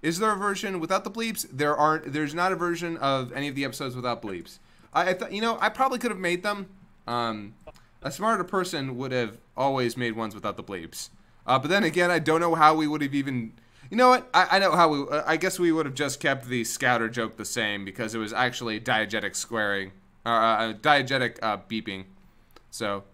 Is there a version without the bleeps? There's not a version of any of the episodes without bleeps. I thought, I probably could have made them. A smarter person would have always made ones without the bleeps. But then again, I don't know how we would have even. You know what? I know how we. I guess we would have just kept the scouter joke the same because it was actually diegetic squaring, diegetic beeping. So,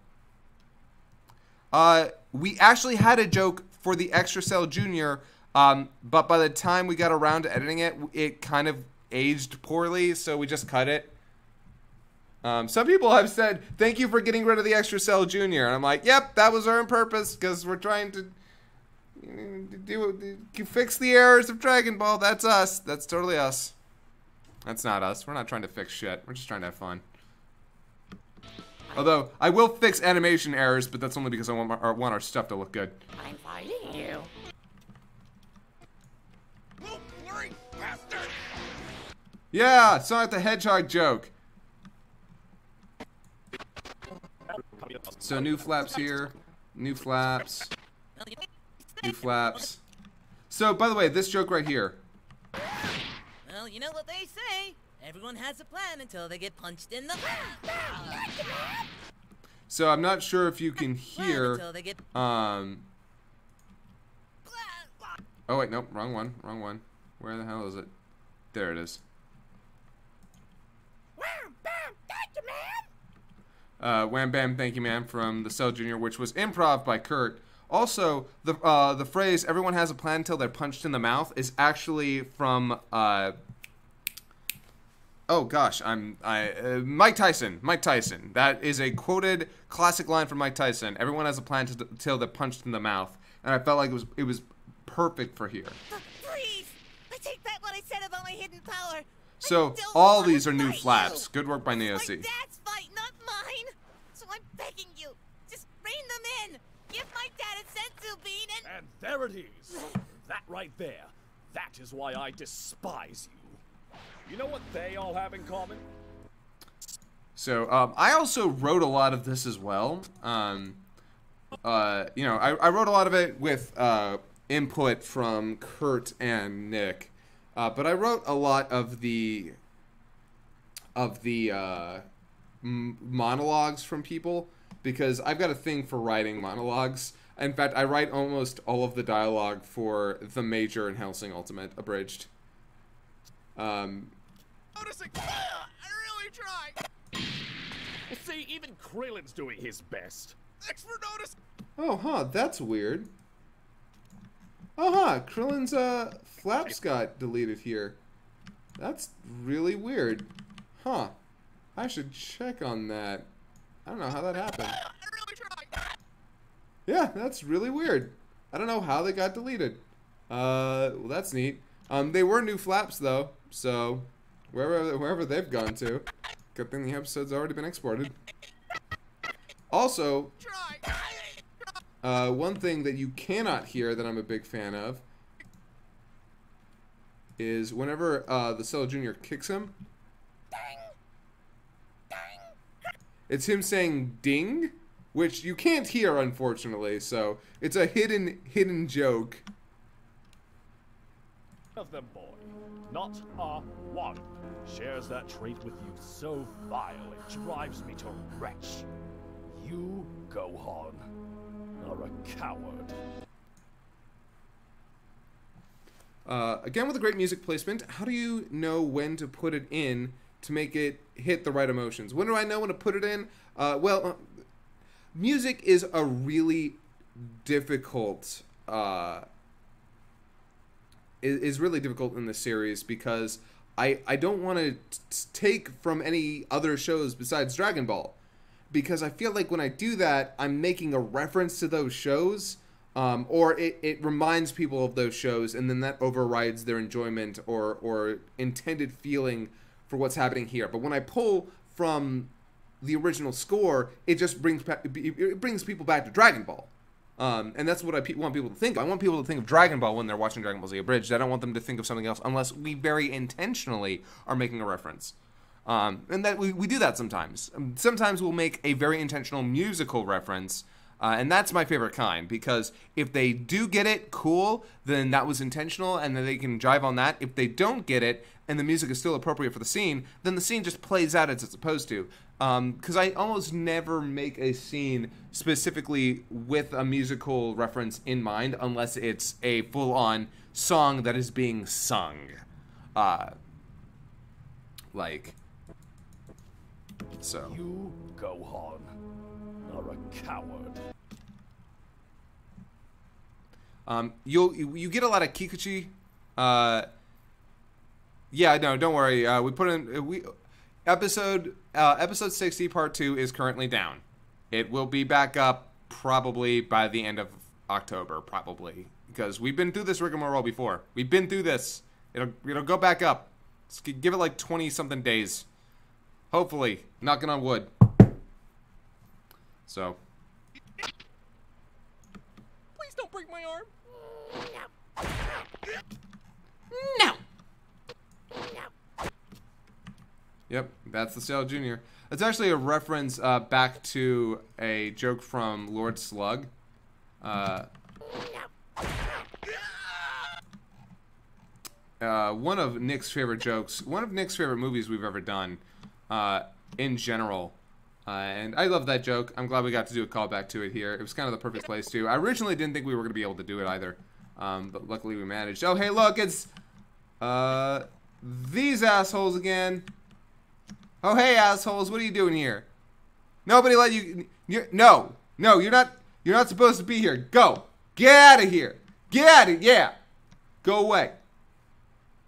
we actually had a joke for the Extra Cell Junior, but by the time we got around to editing it, it kind of aged poorly, so we just cut it. Some people have said, thank you for getting rid of the Extra Cell Junior. And I'm like, yep, that was our own purpose, because we're trying to fix the errors of Dragon Ball. That's us. That's totally us. That's not us. We're not trying to fix shit. We're just trying to have fun. Although, I will fix animation errors, but that's only because I want our stuff to look good.
I'm fighting you.
Little blurry bastard!
Yeah, Sonic the Hedgehog joke. So new flaps here, new flaps, new flaps. So, by the way, this joke right here.
Well, you know what they say. Everyone has a plan until they get punched in the...
So I'm not sure if you can hear, oh wait, nope, wrong one. Where the hell is it? There it is. Wham Bam, thank you, man, from the Cell Jr., which was improv by Kurt. Also, the phrase "everyone has a plan until they're punched in the mouth" is actually from oh gosh, Mike Tyson. Mike Tyson. That is a quoted classic line from Mike Tyson. Everyone has a plan until they're punched in the mouth, and I felt like it was perfect for here.
Freeze! about my hidden power.
So all these are new flaps. Good work by
My
Neoc.
dad's fight, not mine. So I'm begging you, just rein them in. Give my dad a senzu bean
And there it is. That right there. That is why I despise you. You know what they all have in common?
So I also wrote a lot of this as well. You know, I wrote a lot of it with input from Kurt and Nick, but I wrote a lot of the monologues from people because I've got a thing for writing monologues. In fact, I write almost all of the dialogue for The Major and Hellsing Ultimate abridged.
Noticing. I really tried.
Well, see, even Krillin's doing his best.
Thanks for noticing.
Oh, huh, that's weird. Oh, huh, Krillin's flaps got deleted here. That's really weird. Huh. I should check on that. I don't know how that happened.
I really tried.
Yeah, that's really weird. I don't know how they got deleted. Well, that's neat. They were new flaps, though, so wherever they've gone to. Good thing the episode's already been exported. Also, one thing that you cannot hear that I'm a big fan of is whenever the Cell Jr. kicks him, it's him saying "ding," which you can't hear, unfortunately. So it's a hidden joke.
Of them, boy, not a one shares that trait with you so vile it drives me to retch. You, Gohan, are a coward.
Again, with a great music placement, how do you know when to put it in to make it hit the right emotions? When do I know when to put it in? Music is a really difficult is really difficult in this series because I don't want to take from any other shows besides Dragon Ball, because I feel like when I do that, I'm making a reference to those shows, or it reminds people of those shows, and then that overrides their enjoyment or intended feeling for what's happening here. But when I pull from the original score, it just brings people back to Dragon Ball. And that's what I want people to think of. I want people to think of Dragon Ball when they're watching Dragon Ball Z Abridged. I don't want them to think of something else unless we very intentionally are making a reference. And that we do that sometimes. Sometimes we'll make a very intentional musical reference, and that's my favorite kind, because if they do get it, cool, then that was intentional, and then they can drive on that. If they don't get it, and the music is still appropriate for the scene, then the scene just plays out as it's supposed to. Because I almost never make a scene specifically with a musical reference in mind unless it's a full-on song that is being sung. So.
You, Gohan, are a coward.
You get a lot of Kikuchi. Yeah, no, don't worry. We put in episode 60 part 2 is currently down. It will be back up probably by the end of October, probably, because we've been through this rigmarole before. We've been through this. It'll go back up. Let's give it like 20 something days. Hopefully, knocking on wood. So.
Please don't break my arm.
No.
Yep, that's the Cell Jr. It's actually a reference back to a joke from Lord Slug. One of Nick's favorite jokes, one of Nick's favorite movies we've ever done, in general. And I love that joke. I'm glad we got to do a callback to it here. It was kind of the perfect place to. I originally didn't think we were going to be able to do it either. But luckily we managed. Oh, hey, look, it's these assholes again. Oh, hey, assholes, what are you doing here? Nobody let you... No, you're not supposed to be here. Go. Get out of here. Get out of here. Yeah. Go away.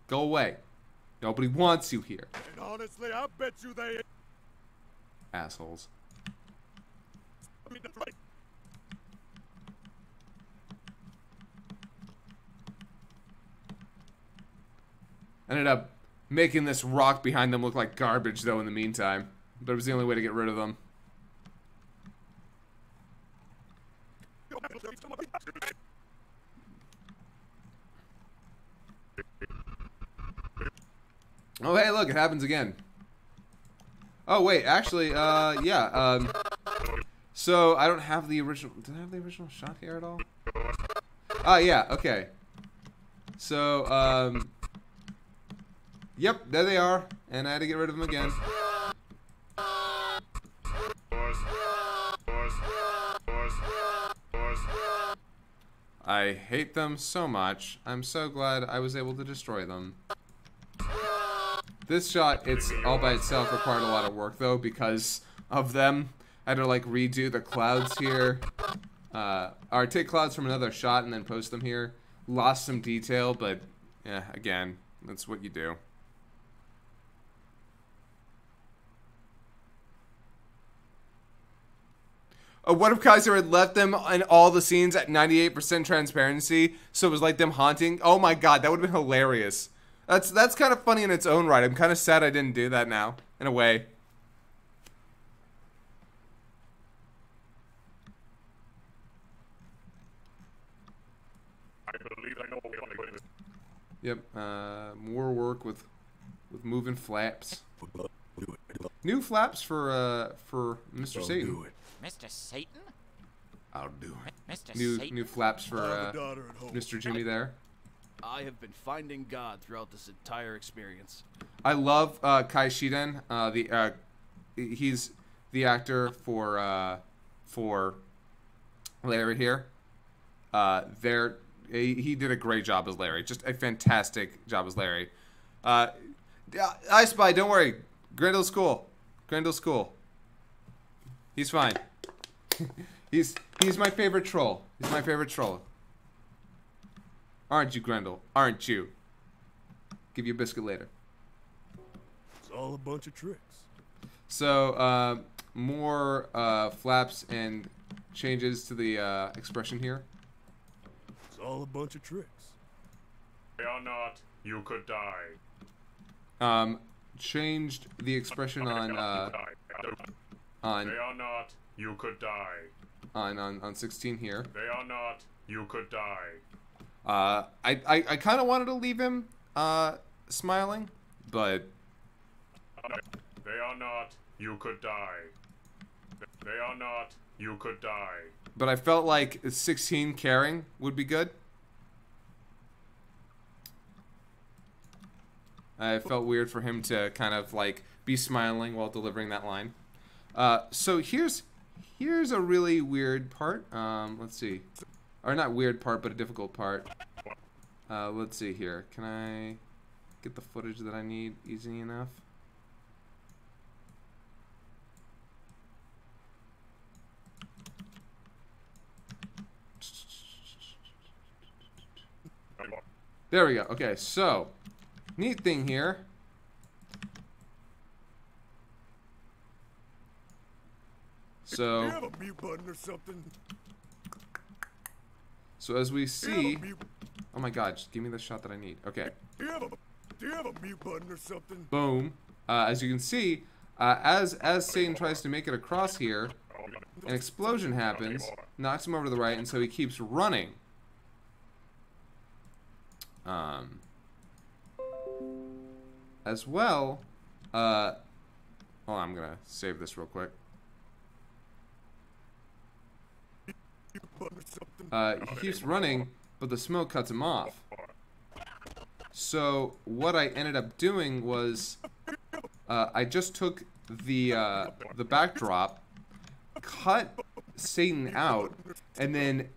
Go away. Nobody wants you here.
And honestly, I bet you they...
Assholes.
I mean, that's right.
Ended up making this rock behind them look like garbage, though, in the meantime. But it was the only way to get rid of them. Oh, hey, look, it happens again. Oh, wait, actually, yeah, so I don't have the original... Did I have the original shot here at all? Oh, yeah, okay. So, yep, there they are, and I had to get rid of them again. I hate them so much. I'm so glad I was able to destroy them. This shot, it's all by itself, required a lot of work, though, because of them. I had to, like, redo the clouds here. Or take clouds from another shot and then post them here. Lost some detail, but, yeah, again, that's what you do. What if Kaiser had left them in all the scenes at 98% transparency, so it was like them haunting? Oh my god, that would have been hilarious. That's kind of funny in its own right. I'm kind of sad I didn't do that now, in a way.
I believe I know what we're doing.
Yep, more work with moving flaps. New flaps for Mr. Satan.
Mr. Satan?
I'll do it.
Mr. Satan?
New flaps for Mr. Jimmy there.
I have been finding God throughout this entire experience.
I love Kai Shiden. He's the actor for Larry here. He did a great job as Larry. Just a fantastic job as Larry. I Spy, don't worry. Grendel's cool. Grendel's cool. He's fine. He's my favorite troll. He's my favorite troll. Aren't you, Grendel? Aren't you? Give you a biscuit later.
It's all a bunch of tricks.
So, more flaps and changes to the expression here.
It's all a bunch of tricks. They are not. You could die.
Changed the expression on
They are not. You could die.
on 16 here.
They are not. You could die.
I kind of wanted to leave him smiling, but
They are not. You could die. They are not. You could die.
But I felt like 16 caring would be good. I felt weird for him to kind of like be smiling while delivering that line. So here's a really weird part. Let's see. Or not weird part, but a difficult part. Let's see here. Can I get the footage that I need easy enough? There we go. Okay, so neat thing here. So
Do you have a mute button or something?
So as we see, oh my god, just give me the shot that I need. Okay.
Do you have a mute button or something?
Boom. As you can see, as Satan tries to make it across here, an explosion happens, knocks him over to the right, and so he keeps running. As well, hold on, I'm gonna save this real quick. He keeps running, but the smoke cuts him off. So what I ended up doing was, I just took the backdrop, cut Satan out, and then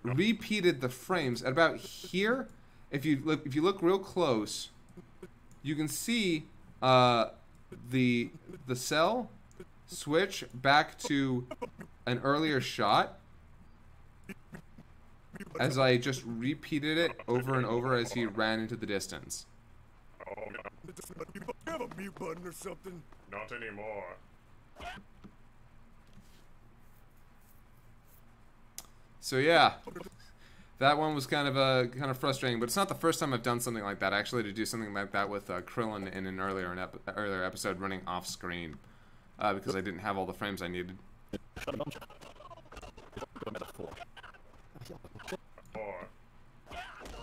repeated the frames at about here. If you look real close, you can see the cell switch back to an earlier shot as I just repeated it over and over as he ran into the distance.
Do you have a mute button or something? Not anymore.
So yeah, that one was kind of frustrating, but it's not the first time I've done something like that. Actually, to do something like that with Krillin in an earlier episode running off screen because I didn't have all the frames I needed.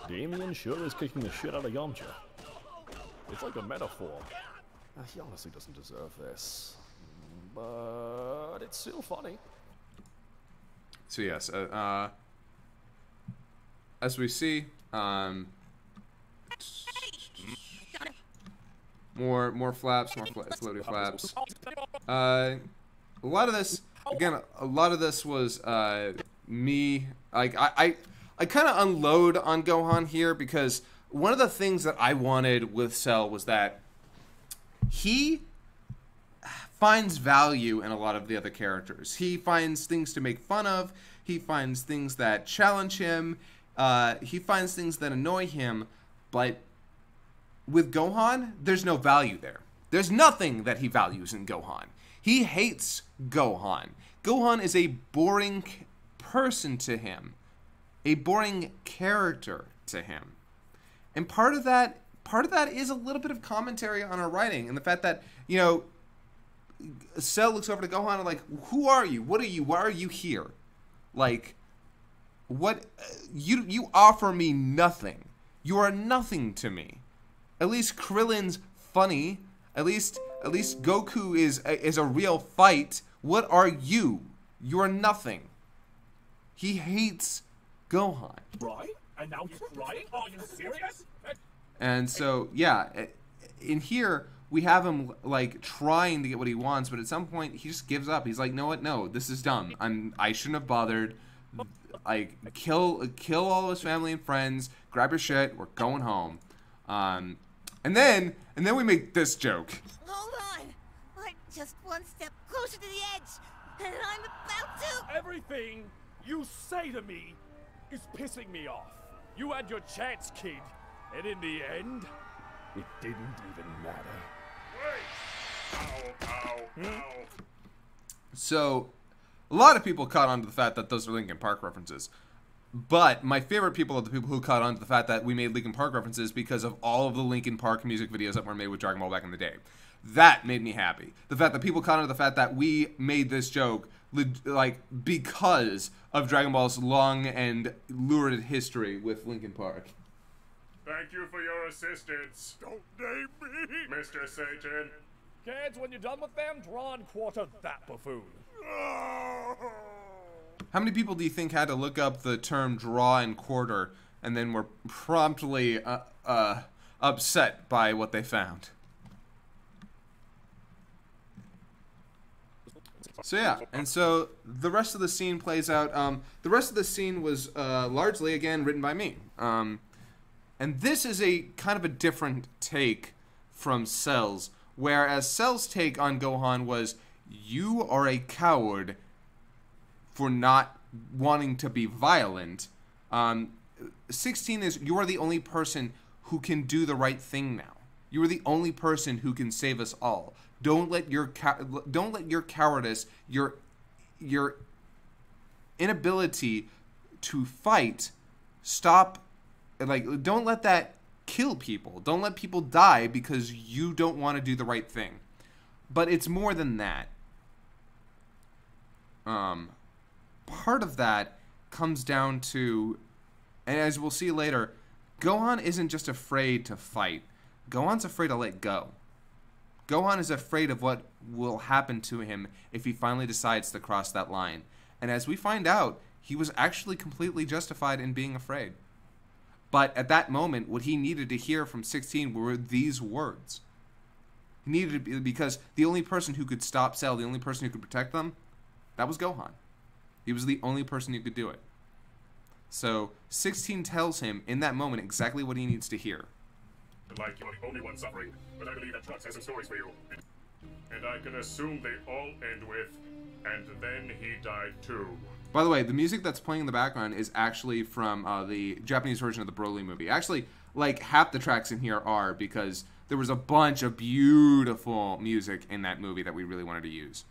Damien sure is kicking the shit out of Yamcha. It's like a metaphor. He honestly doesn't deserve this. But it's still funny.
So yes, as we see, more flaps, floaty flaps. A lot of this, again, was me. Like I kind of unload on Gohan here because one of the things that I wanted with Cell was that he finds value in a lot of the other characters. He finds things to make fun of. He finds things that challenge him. He finds things that annoy him. But with Gohan, there's no value there. There's nothing that he values in Gohan. He hates Gohan. Gohan is a boring person to him. A boring character to him. And part of that is a little bit of commentary on our writing and the fact that, you know, Cell looks over to Gohan and like, who are you? What are you? Why are you here? Like, what? You offer me nothing. You are nothing to me. At least Krillin's funny. At least Goku is a real fight. What are you? You are nothing. He hates Gohan.
Right? And now he's crying? Are you serious?
And so, yeah, in here, we have him, like, trying to get what he wants, but at some point, he just gives up. He's like, no, what? No, this is dumb. I shouldn't have bothered. Like, kill all of his family and friends, grab your shit, we're going home. And then we make this joke.
Hold on! I'm just one step closer to the edge, and I'm about to...
Everything you say to me is pissing me off. You had your chance, kid, and in the end, it didn't even matter.
Wait! Ow, ow, ow.
So, a lot of people caught on to the fact that those are Linkin Park references. But my favorite people are the people who caught on to the fact that we made Linkin Park references because of all of the Linkin Park music videos that were made with Dragon Ball back in the day. That made me happy. The fact that people caught on to the fact that we made this joke, like, because of Dragon Ball's long and lurid history with Linkin Park.
Thank you for your assistance. Don't name me, Mr. Satan.
Kids, when you're done with them, draw and quarter that buffoon.
How many people do you think had to look up the term draw and quarter and then were promptly upset by what they found? So yeah, and so the rest of the scene plays out. The rest of the scene was largely, again, written by me. And this is a kind of a different take from Cell's, whereas Cell's take on Gohan was, you are a coward for not wanting to be violent. 16 is, you are the only person who can do the right thing now. You are the only person who can save us all. Don't let your cowardice, your inability to fight, stop. Like, don't let that kill people. Don't let people die because you don't want to do the right thing. But it's more than that. Part of that comes down to, and as we'll see later, Gohan isn't just afraid to fight. Gohan's afraid to let go. Gohan is afraid of what will happen to him if he finally decides to cross that line. And as we find out, he was actually completely justified in being afraid. But at that moment, what he needed to hear from 16 were these words. He needed to be, because the only person who could stop Cell, the only person who could protect them, that was Gohan. He was the only person who could do it. So 16 tells him in that moment exactly what he needs to hear.
Like you're the only one suffering, but I believe that Trunks has some stories for you. And I can assume they all end with, and then he died too.
By the way, the music that's playing in the background is actually from the Japanese version of the Broly movie. Actually, like, half the tracks in here are, because there was a bunch of beautiful music in that movie that we really wanted to use.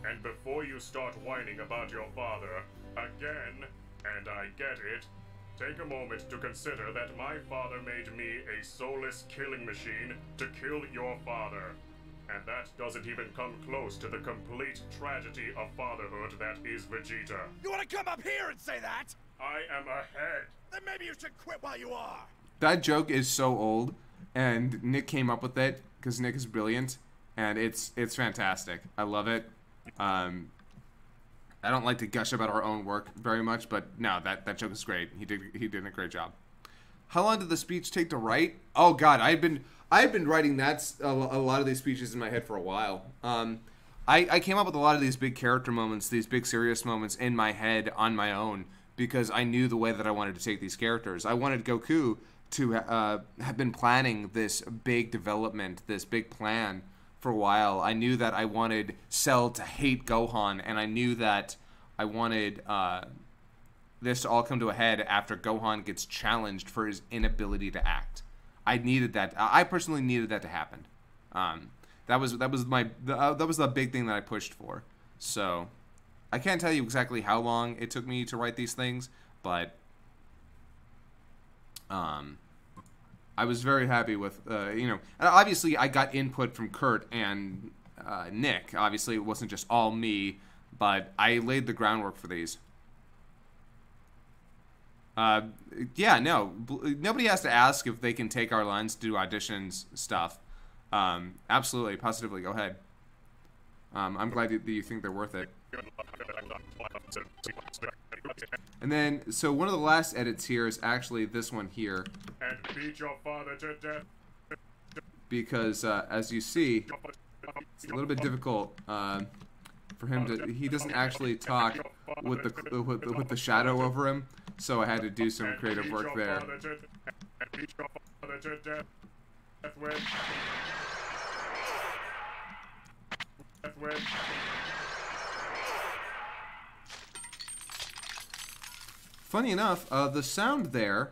And before you start whining about your father, again and I get it, take a moment to consider that my father made me a soulless killing machine to kill your father. And that doesn't even come close to the complete tragedy of fatherhood that is Vegeta.
You want to come up here and say that?
I am ahead.
Then maybe you should quit while you are.
That joke is so old, and Nick came up with it because Nick is brilliant, and it's fantastic. I love it. I don't like to gush about our own work very much, but no, that joke is great. He did a great job. How long did the speech take to write? Oh God, I've been writing a lot of these speeches in my head for a while. I came up with a lot of these big character moments, these big serious moments in my head on my own because I knew the way that I wanted to take these characters. I wanted Goku to have been planning this big development, this big plan for a while. I knew that I wanted Cell to hate Gohan, and I knew that I wanted this to all come to a head after Gohan gets challenged for his inability to act. I needed that. I personally needed that to happen. That was the big thing that I pushed for. So I can't tell you exactly how long it took me to write these things, but I was very happy with, obviously I got input from Kurt and Nick. Obviously it wasn't just all me, but I laid the groundwork for these. Nobody has to ask if they can take our lines to do auditions stuff. Absolutely, positively, go ahead. I'm glad that you think they're worth it. And then, so one of the last edits here is actually this one here.
And beat your father to death.
Because, as you see, it's a little bit difficult for him to. He doesn't actually talk with the shadow over him, so I had to do some creative work there. Funny enough, the sound there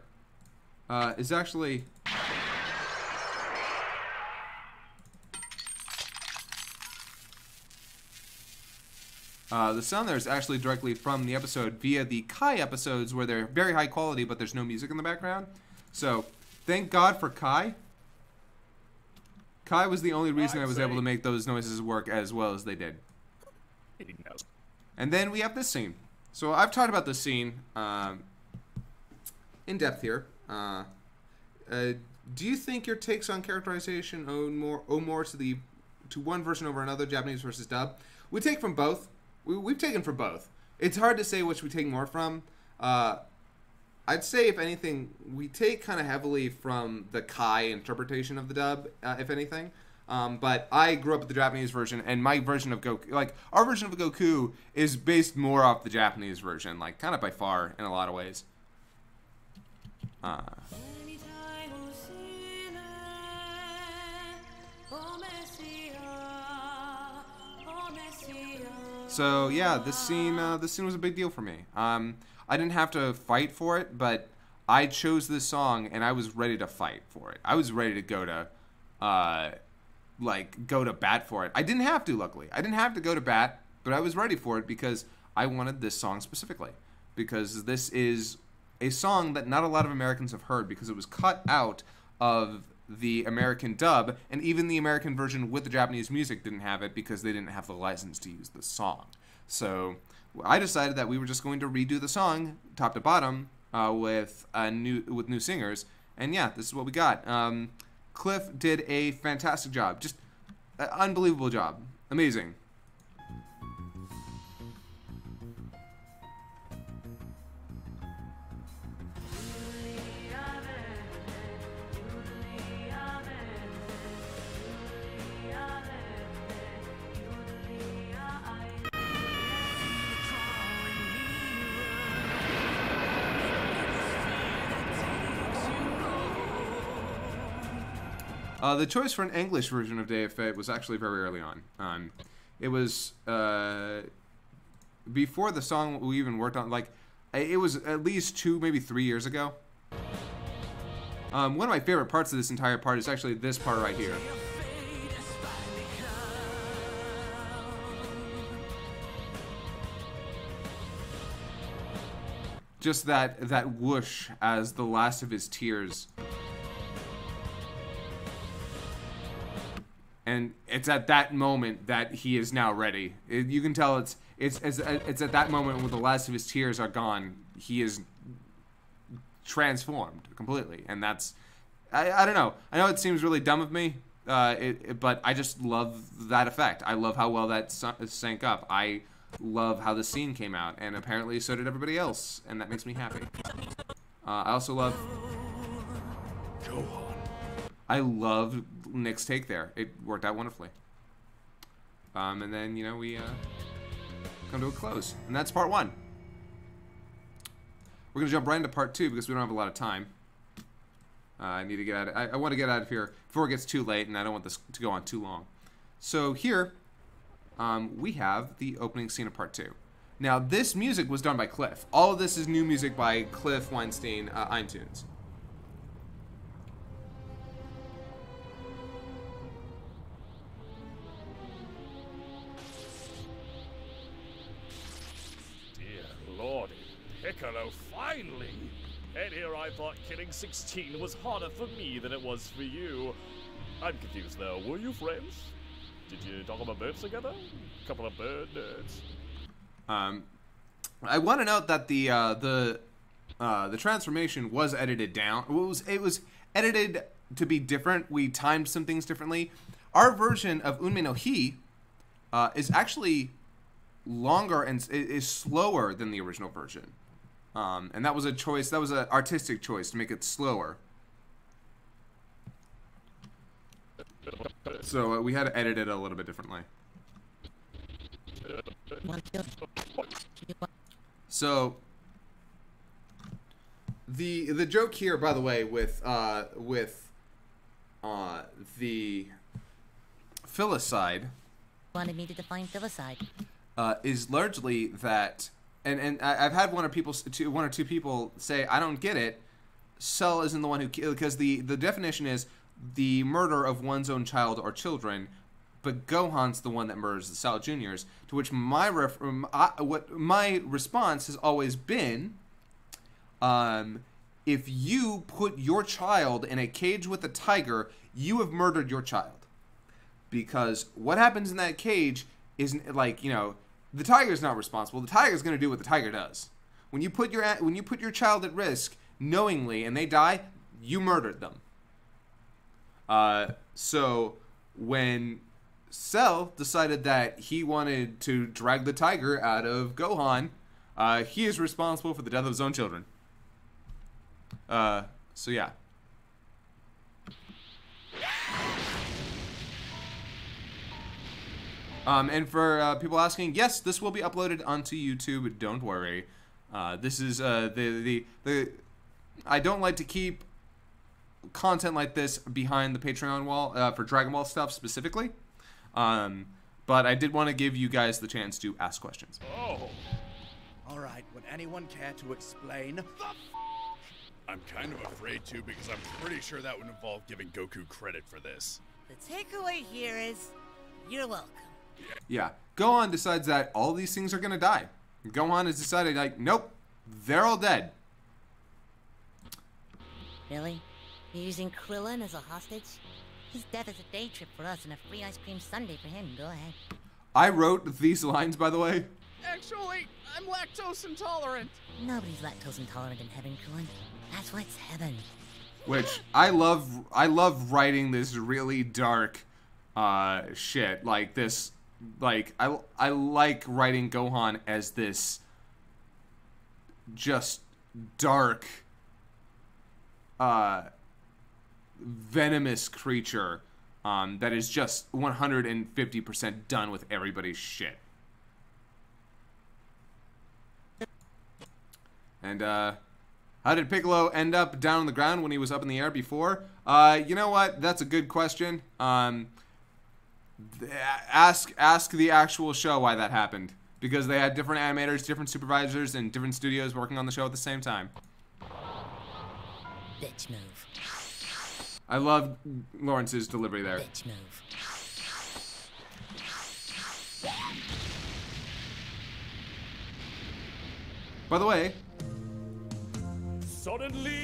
is actually directly from the episode via the Kai episodes, where they're very high quality, but there's no music in the background. So, thank God for Kai. Kai was the only reason I was able to make those noises work as well as they did. And then we have this scene. So I've talked about this scene in depth here. Do you think your takes on characterization owe more to one version over another, Japanese versus dub? We take from both. We've taken from both. It's hard to say which we take more from. I'd say, if anything, we take kind of heavily from the Kai interpretation of the dub, if anything. But I grew up with the Japanese version, and my version of Goku, like, our version of Goku is based more off the Japanese version, like, kind of by far, in a lot of ways. So, yeah, this scene was a big deal for me. I didn't have to fight for it, but I chose this song, and I was ready to fight for it. I was ready to go to bat for it. I didn't have to, luckily. I didn't have to go to bat, but I was ready for it because I wanted this song specifically. Because this is a song that not a lot of Americans have heard, because it was cut out of the American dub, and even the American version with the Japanese music didn't have it because they didn't have the license to use the song. So I decided that we were just going to redo the song top to bottom with new singers, and yeah, this is what we got. Cliff did a fantastic job, just an unbelievable job, amazing. The choice for an English version of Day of Fate was actually very early on. It was before the song we even worked on. Like, it was at least 2, maybe 3 years ago. One of my favorite parts of this entire part is actually this part right here. just that whoosh as the last of his tears. And it's at that moment that he is now ready. You can tell it's at that moment when the last of his tears are gone, he is transformed completely. And that's, I don't know. I know it seems really dumb of me, but I just love that effect. I love how well that sank up. I love how the scene came out, and apparently so did everybody else, and that makes me happy. I also love...
Go on.
I love Nick's take there. It worked out wonderfully. And then, you know, we come to a close. And that's part 1. We're going to jump right into part 2 because we don't have a lot of time. I need to get out of, I want to get out of here before it gets too late, and I don't want this to go on too long. So here, we have the opening scene of part 2. Now, this music was done by Cliff. All of this is new music by Cliff Weinstein, iTunes.
Lordy, Piccolo, finally! And here I thought killing 16 was harder for me than it was for you. I'm confused though, were you friends? Did you talk about birds together? Couple of bird nerds.
I want to note that the transformation was edited down. It was edited to be different. We timed some things differently. Our version of Unme no Hi is actually longer and is slower than the original version. And that was a choice, that was an artistic choice to make it slower. So we had to edit it a little bit differently. So the joke here, by the way, with the filicide
Wanted me to define filicide.
Is largely that, and I've had one or two people say, I don't get it. Cell isn't the one who killed, because the definition is the murder of one's own child or children, but Gohan's the one that murders the Cell Juniors. To which my response has always been, if you put your child in a cage with a tiger, you have murdered your child, because what happens in that cage isn't like, you know, the tiger's not responsible. The tiger's going to do what the tiger does. When you put your child at risk knowingly and they die, you murdered them. So when Cell decided that he wanted to drag the tiger out of Gohan, he is responsible for the death of his own children. So yeah. And for people asking, yes, this will be uploaded onto YouTube. Don't worry. This is I don't like to keep content like this behind the Patreon wall for Dragon Ball stuff specifically. But I did want to give you guys the chance to ask questions.
Oh.
All right, would anyone care to explain?
I'm kind of afraid to, because I'm pretty sure that would involve giving Goku credit for this.
The takeaway here is, you're welcome.
Yeah, Gohan decides that all these things are gonna die. Gohan has decided, like, nope, they're all dead.
Really? You're using Krillin as a hostage? His death is a day trip for us and a free ice cream sundae for him. Go ahead.
I wrote these lines, by the way.
Actually, I'm lactose intolerant.
Nobody's lactose intolerant in heaven, Krillin. That's why it's heaven.
Which I love writing this really dark shit like this. Like I like writing Gohan as this just dark venomous creature that is just 150% done with everybody's shit. And how did Piccolo end up down on the ground when he was up in the air before? You know what? That's a good question. Ask the actual show why that happened, because they had different animators, different supervisors, and different studios working on the show at the same time.
Bitch move.
I love Lawrence's delivery there.
Bitch move.
By the way,
suddenly.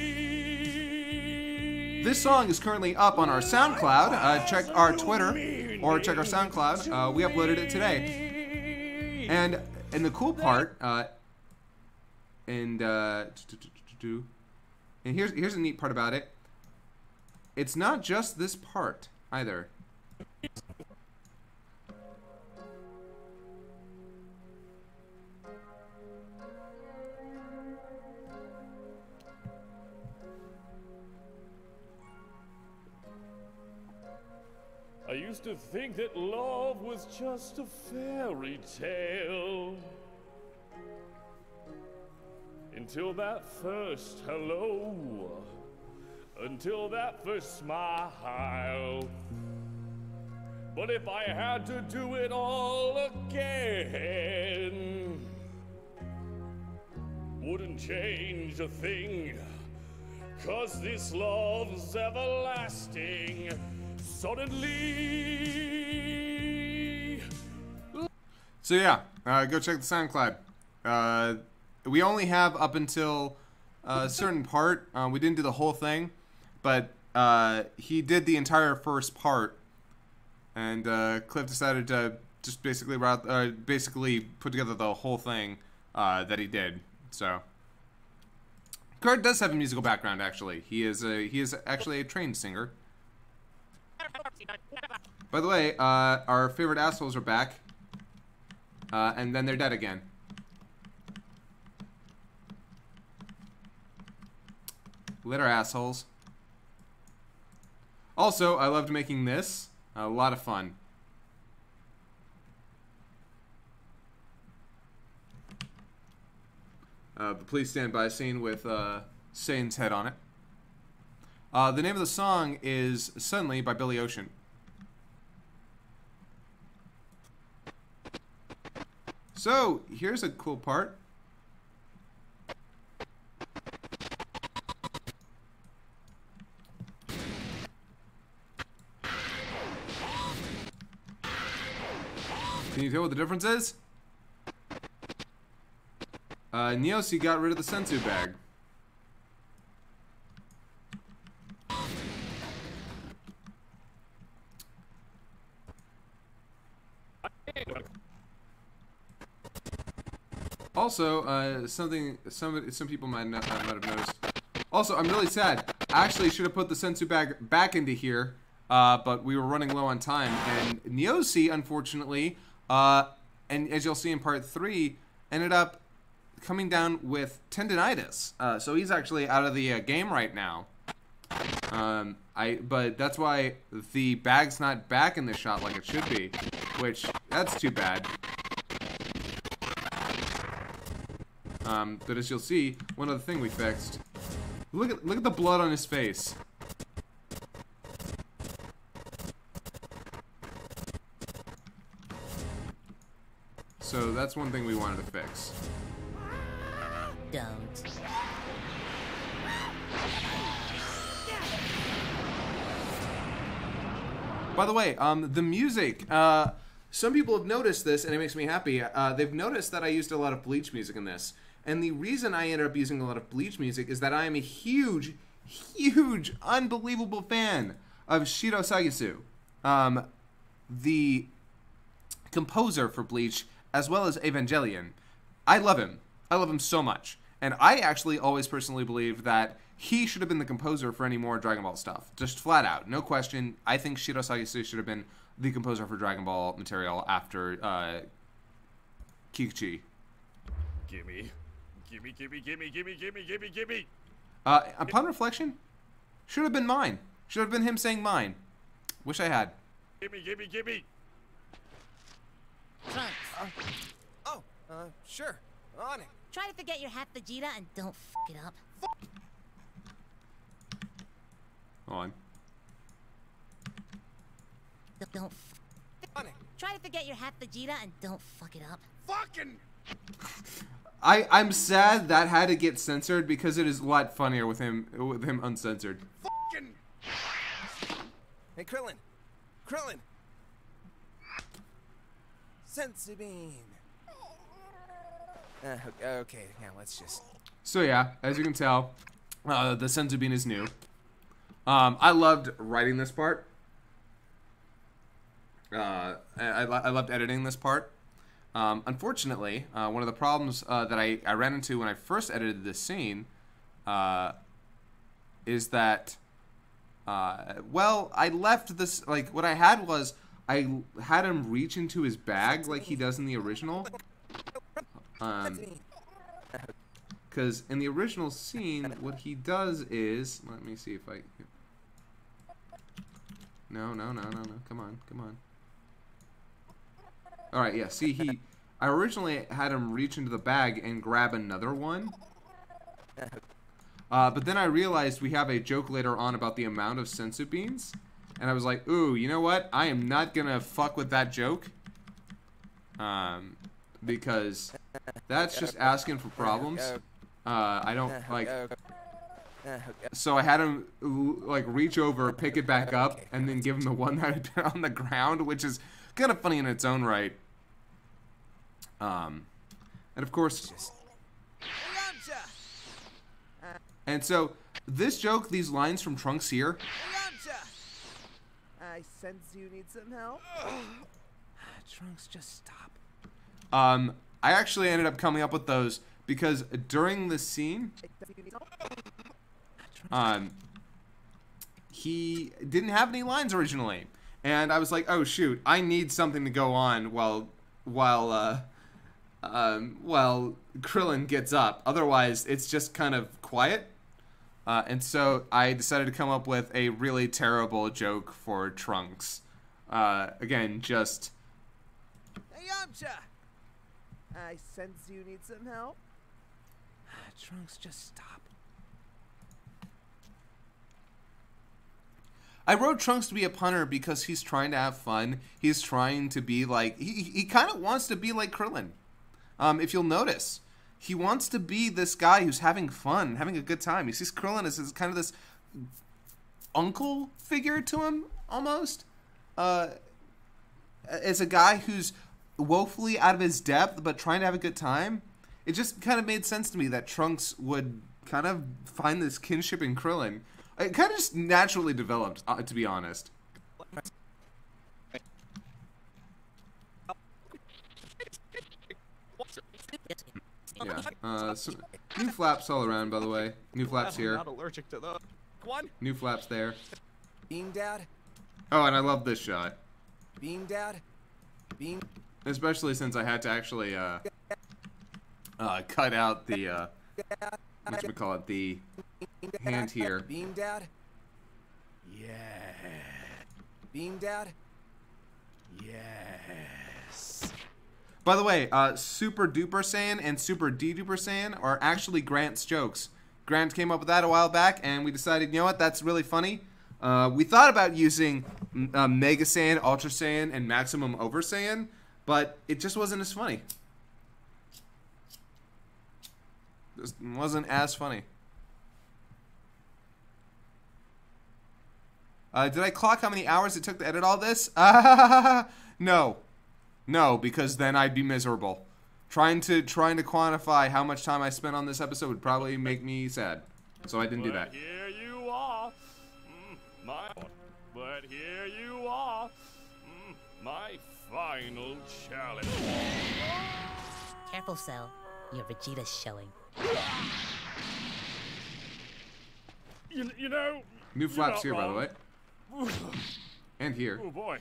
This song is currently up on our SoundCloud. Check our Twitter or check our SoundCloud. We uploaded it today. And the cool part, and here's a neat part about it. It's not just this part either.
I used to think that love was just a fairy tale. Until that first hello. Until that first smile. But if I had to do it all again, wouldn't change a thing. 'Cause this love's everlasting. Suddenly.
So yeah, go check the SoundCloud. We only have up until a certain part. We didn't do the whole thing, but he did the entire first part, and Cliff decided to just basically put together the whole thing that he did. So Kurt does have a musical background. Actually, he is actually a trained singer. By the way, our favorite assholes are back, and then they're dead again. Litter assholes. Also, I loved making this. A lot of fun. The Please Stand By scene with Sane's head on it. The name of the song is Suddenly by Billy Ocean. So, here's a cool part. Can you tell what the difference is? Neosi got rid of the sensu bag. Also, some people might have noticed. Also, I'm really sad. I actually should have put the sensu bag back into here, but we were running low on time. And Neosi, unfortunately, and as you'll see in part 3, ended up coming down with tendinitis. So he's actually out of the game right now. But that's why the bag's not back in the shot like it should be, which that's too bad. But as you'll see, one other thing we fixed. Look at the blood on his face. So that's one thing we wanted to fix.
Don't.
By the way, the music, some people have noticed this, and it makes me happy. They've noticed that I used a lot of Bleach music in this. And the reason I ended up using a lot of Bleach music is that I am a huge, unbelievable fan of Shiro Sagisu, the composer for Bleach, as well as Evangelion. I love him. I love him so much. And I actually always personally believe that he should have been the composer for any more Dragon Ball stuff. Just flat out. No question. I think Shiro Sagisu should have been the composer for Dragon Ball material after Kikuchi.
Gimme.
Upon reflection, should have been mine. Should have been him saying mine. Wish I had.
Gimme.
Sure. On it.
Try to forget your hat, Vegeta, and don't f it up.
On.
Don't f
On it.
Try to forget your hat, Vegeta, and don't fuck it up.
Fucking.
I'm sad that had to get censored because it is a lot funnier with him uncensored.
Fucking. Hey, Krillin. Sensu bean. Okay, now let's just.
So yeah, as you can tell, The senzu bean is new. I loved writing this part. I loved editing this part. Unfortunately, one of the problems that I ran into when I first edited this scene is that, well, I left this, like, what I had was, I had him reach into his bag like he does in the original. Because in the original scene, what he does is, let me see if I, no, come on. Alright, yeah, see, I originally had him reach into the bag and grab another one. But then I realized we have a joke later on about the amount of senzu beans. And I was like, ooh, you know what? I am not gonna fuck with that joke. Because that's just asking for problems. I don't, like... So I had him, like, reach over, pick it back up, and then give him the one that had been on the ground, which is kind of funny in its own right. And of course... And so, this joke, these lines from Trunks here...
I sense you need some help. Trunks, just stop.
I actually ended up coming up with those because during the scene, he didn't have any lines originally, and I was like, oh shoot, I need something to go on while Krillin gets up. Otherwise, it's just kind of quiet. And so I decided to come up with a really terrible joke for Trunks. Again, just...
Hey, Yamcha! I sense you need some help. Trunks, just stop.
I wrote Trunks to be a punter because he's trying to have fun. He's trying to be like... He kind of wants to be like Krillin. If you'll notice. He wants to be this guy who's having fun, having a good time. He sees Krillin as kind of this uncle figure to him, almost. As a guy who's woefully out of his depth, but trying to have a good time. It just kind of made sense to me that Trunks would kind of find this kinship in Krillin. It kind of just naturally developed, to be honest. Yeah. So, new flaps all around, by the way. New flaps here.
I'm not allergic to those. One.
New flaps there.
Beam Dad.
Oh, and I love this shot.
Beam Dad. Beam.
Especially since I had to actually cut out the whatchamacallit, the hand here.
Beam Dad. Yeah. Beam Dad. Yes.
By the way, Super Duper Saiyan and Super D Duper Saiyan are actually Grant's jokes. Grant came up with that a while back, and we decided, you know what, that's really funny. We thought about using Mega Saiyan, Ultra Saiyan, and Maximum Over Saiyan, but it just wasn't as funny. It wasn't as funny. Did I clock how many hours it took to edit all this? No. No, because then I'd be miserable. Trying to quantify how much time I spent on this episode would probably make me sad. So I didn't do that.
Here you are. But here you are. My final challenge.
Careful, Cell. Your Vegeta's showing.
You know...
New flaps here, by the way. And here.
Oh boy.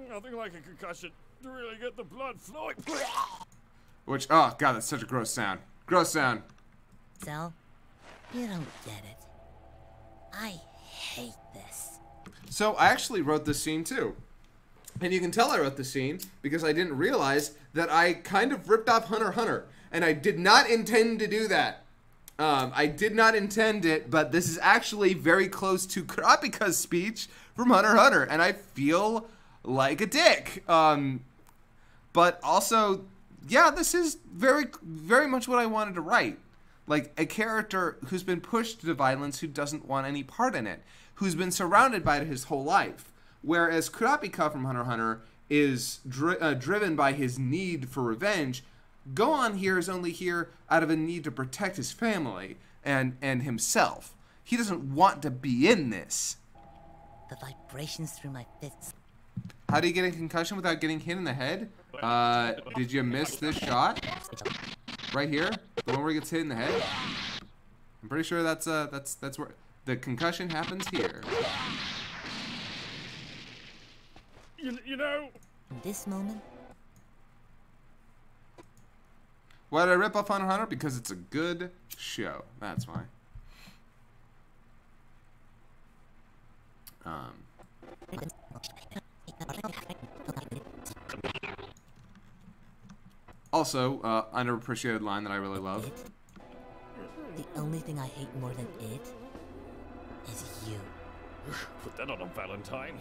Nothing like a concussion to really get the blood flowing.
Which, oh god, that's such a gross sound. Gross sound.
Cell, you don't get it. I hate this.
So I actually wrote this scene too. And you can tell I wrote the scene because I didn't realize that I kind of ripped off Hunter x Hunter. And I did not intend to do that. I did not intend it, but this is actually very close to Kurapika's speech from Hunter x Hunter. And I feel like a dick. But also, yeah, this is very, very much what I wanted to write. Like, a character who's been pushed to violence, who doesn't want any part in it. Who's been surrounded by it his whole life. Whereas Kurapika from Hunter x Hunter is driven by his need for revenge. Gohan here is only here out of a need to protect his family and himself. he doesn't want to be in this.
The vibrations through my fists.
How do you get a concussion without getting hit in the head? Did you miss this shot? Right here? The one where he gets hit in the head? I'm pretty sure that's where the concussion happens here.
You know...
In this moment,
Why did I rip off Hunter x Hunter? Because it's a good show. That's why. Also, underappreciated line that I really love.
the only thing I hate more than it is you.
Put that on a Valentine.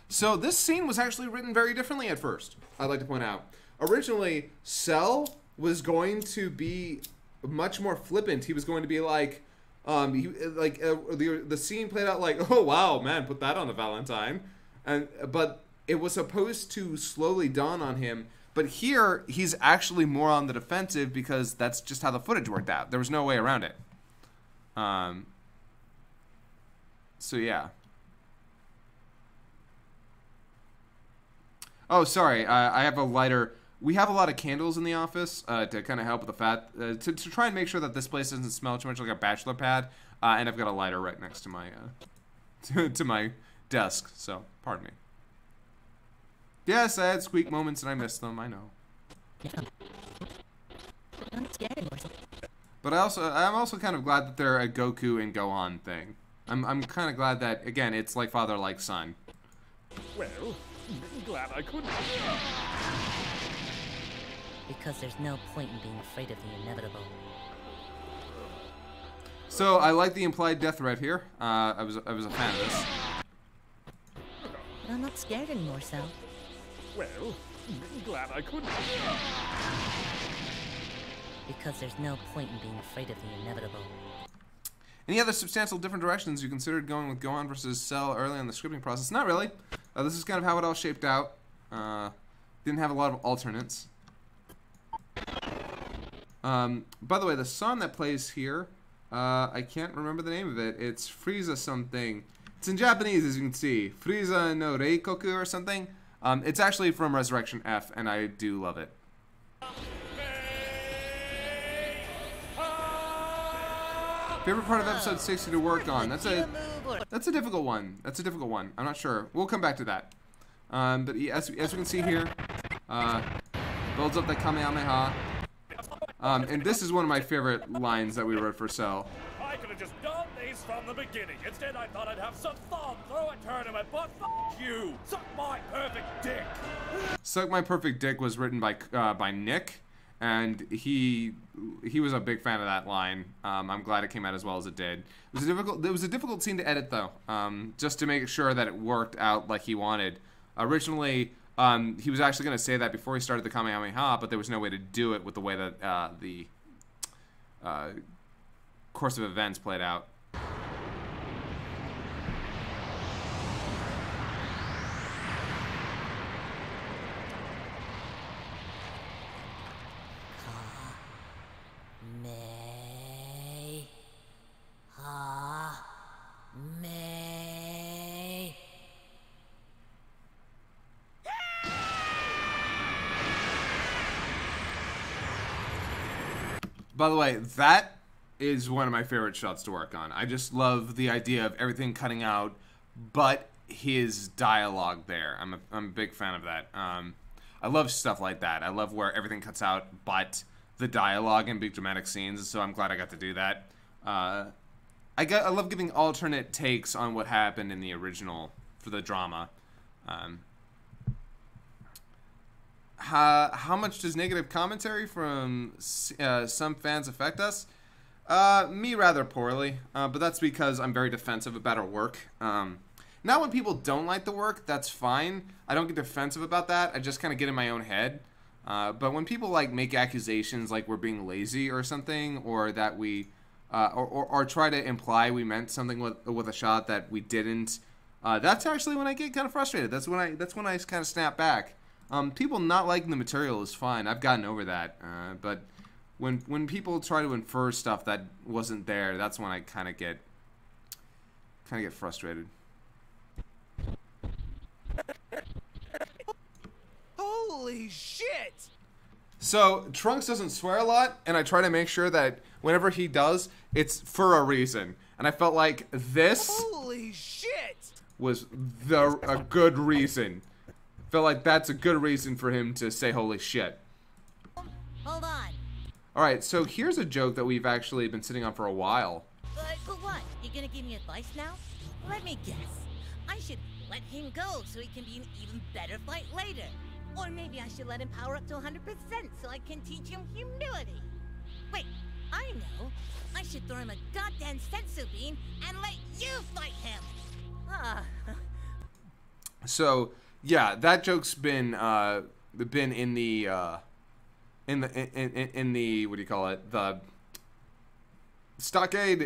So this scene was actually written very differently at first, I'd like to point out. Originally, Cell was going to be much more flippant. He was going to be like, the scene played out like, oh wow, man, put that on a Valentine. But it was supposed to slowly dawn on him. But here, he's actually more on the defensive because that's just how the footage worked out. There was no way around it. So yeah. Oh, sorry. I have a lighter. We have a lot of candles in the office to kind of help with the fat, to try and make sure that this place doesn't smell too much like a bachelor pad. And I've got a lighter right next to my to my desk. So pardon me. Yes, I had squeak moments and I missed them. I know. But I'm also kind of glad that they're a Goku and Gohan thing. I'm kind of glad that, again, it's like father, like son.
Well, glad I couldn't.
Because there's no point in being afraid of the inevitable.
So I like the implied death threat here. I was a fan of this.
But I'm not scared anymore, Sal.
Well, glad I couldn't.
Because there's no point in being afraid of the inevitable.
Any other substantial different directions you considered going with Gohan versus Cell early in the scripting process? Not really. This is kind of how it all shaped out. Didn't have a lot of alternates. By the way, the song that plays here, I can't remember the name of it. It's Frieza something. It's in Japanese, as you can see. Frieza no Reikoku or something. It's actually from Resurrection F, and I do love it. Favorite part of episode 60 to work on? That's a difficult one. That's a difficult one. I'm not sure. We'll come back to that. But as we can see here, builds up the Kamehameha. And this is one of my favorite lines that we wrote for Cell.
I could have just done these from the beginning. Instead, I thought I'd have some fun, throw a tournament, but f*** you! Suck my perfect dick!
Suck My Perfect Dick was written by Nick, and he was a big fan of that line. I'm glad it came out as well as it did. It was a difficult scene to edit though, just to make sure that it worked out like he wanted. Originally, he was actually going to say that before he started the Kamehameha, but there was no way to do it with the way that the course of events played out. By the way, that is one of my favorite shots to work on. I just love the idea of everything cutting out, but his dialogue there. I'm a big fan of that. I love stuff like that. I love where everything cuts out, but the dialogue in big dramatic scenes. So I'm glad I got to do that. I love giving alternate takes on what happened in the original for the drama. How much does negative commentary from some fans affect us? Me rather poorly, but that's because I'm very defensive about our work. Now when people don't like the work, that's fine. I don't get defensive about that. I just kind of get in my own head. But when people like make accusations like we're being lazy or something, or that we or try to imply we meant something with a shot that we didn't, that's actually when I get kind of frustrated. That's when I kind of snap back. People not liking the material is fine. I've gotten over that. But when people try to infer stuff that wasn't there, that's when I kind of get frustrated.
Holy shit!
So Trunks doesn't swear a lot, and I try to make sure that whenever he does, it's for a reason. And I felt like this
Holy shit!
was a good reason. Felt like that's a good reason for him to say holy shit.
Hold on.
Alright, so here's a joke that we've actually been sitting on for a while.
But what? You're gonna give me advice now? Let me guess. I should let him go so he can be an even better fight later. Or maybe I should let him power up to 100% so I can teach him humility. Wait, I know. I should throw him a goddamn sensu bean and let you fight him.
So yeah, that joke's been in the what do you call it, the stockade.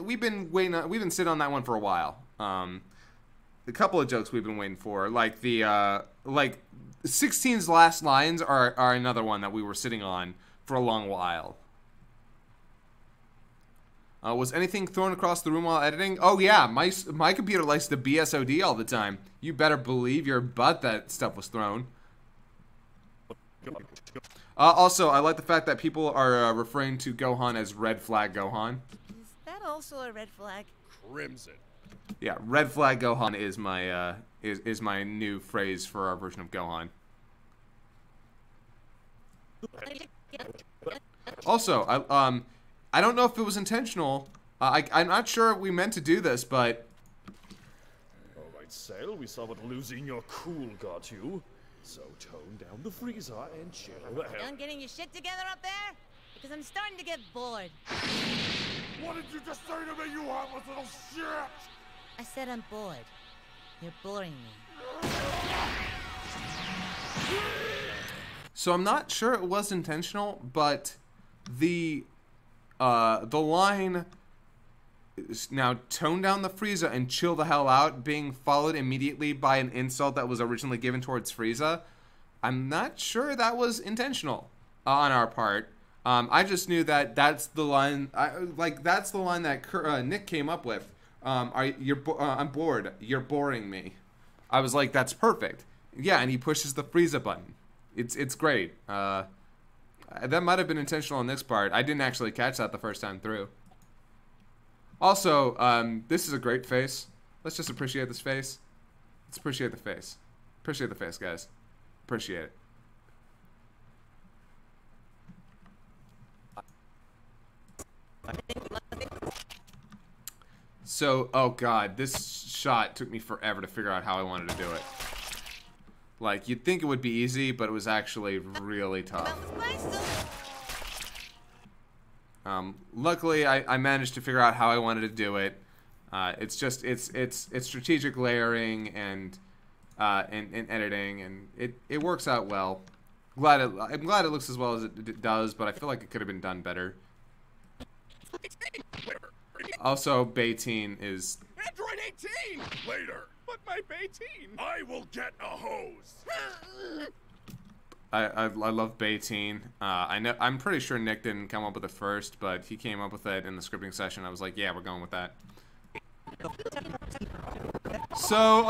We've been sitting on that one for a while. A couple of jokes we've been waiting for, like the 16's last lines are another one that we were sitting on for a long while. Was anything thrown across the room while editing? Oh yeah, my computer likes to BSOD all the time. You better believe your butt that stuff was thrown. Also, I like the fact that people are referring to Gohan as Red Flag Gohan.
Is that also a red flag?
Crimson.
Yeah, Red Flag Gohan is my is my new phrase for our version of Gohan. Also, I don't know if it was intentional. I'm not sure we meant to do this, but...
Alright, Cell, we saw what losing your cool got you. So tone down the freezer and chill the hell.
Done getting your shit together up there? Because I'm starting to get bored.
What did you just say to me, you heartless little shit?
I said I'm bored. You're boring me.
So I'm not sure it was intentional, but the line is now tone down the Frieza and chill the hell out, being followed immediately by an insult that was originally given towards Frieza. I'm not sure that was intentional on our part. I just knew that that's the line. That's the line that Nick came up with. I'm bored. You're boring me. I was like, that's perfect. Yeah, and he pushes the Frieza button. It's great. That might have been intentional on Nick's part. I didn't actually catch that the first time through. Also, this is a great face. Let's just appreciate this face. Let's appreciate the face. Appreciate the face, guys. Appreciate it. So, oh god, this shot took me forever to figure out how I wanted to do it. Like, you'd think it would be easy, but it was actually really tough. Luckily, I managed to figure out how I wanted to do it. It's just, it's strategic layering and editing, and it works out well. I'm glad it looks as well as it does, but I feel like it could have been done better. Also, Bayteen is...
Android 18!
Later.
But my Bayteen!
I will get a hose.
I love Bayteen. I'm pretty sure Nick didn't come up with it first, but he came up with it in the scripting session. I was like, yeah, we're going with that. So,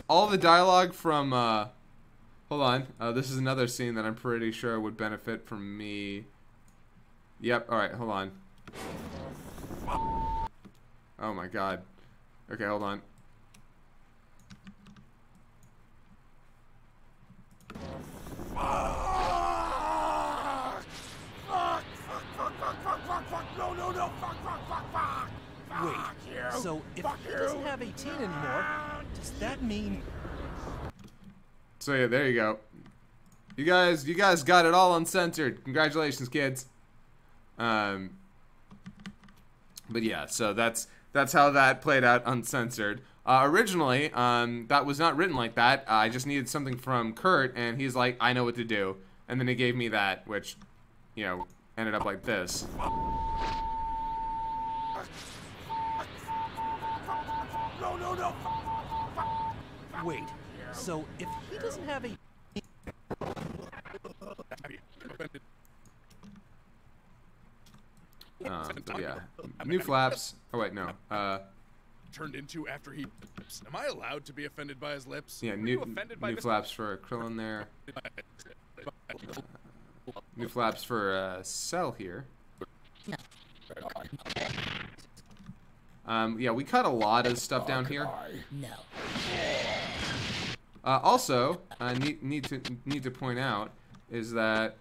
all the dialogue from, hold on. This is another scene that I'm pretty sure would benefit from me. Yep, alright, hold on. Oh my god. Okay, hold on.
Wait, so if he doesn't have 18 anymore, does that mean...
So yeah, there you go. You guys got it all uncensored. Congratulations, kids. But yeah, so that's how that played out uncensored. Originally, that was not written like that. I just needed something from Kurt, and he's like, I know what to do. And then he gave me that, which, you know, ended up like this.
No. Wait, so if he doesn't have a...
But yeah, new flaps. Oh wait, no.
Turned into after he. Am I allowed to be offended by his lips?
Yeah, new flaps for Krillin there. New flaps for Cell here. Yeah, we cut a lot of stuff down here.
No.
Also, need to point out is that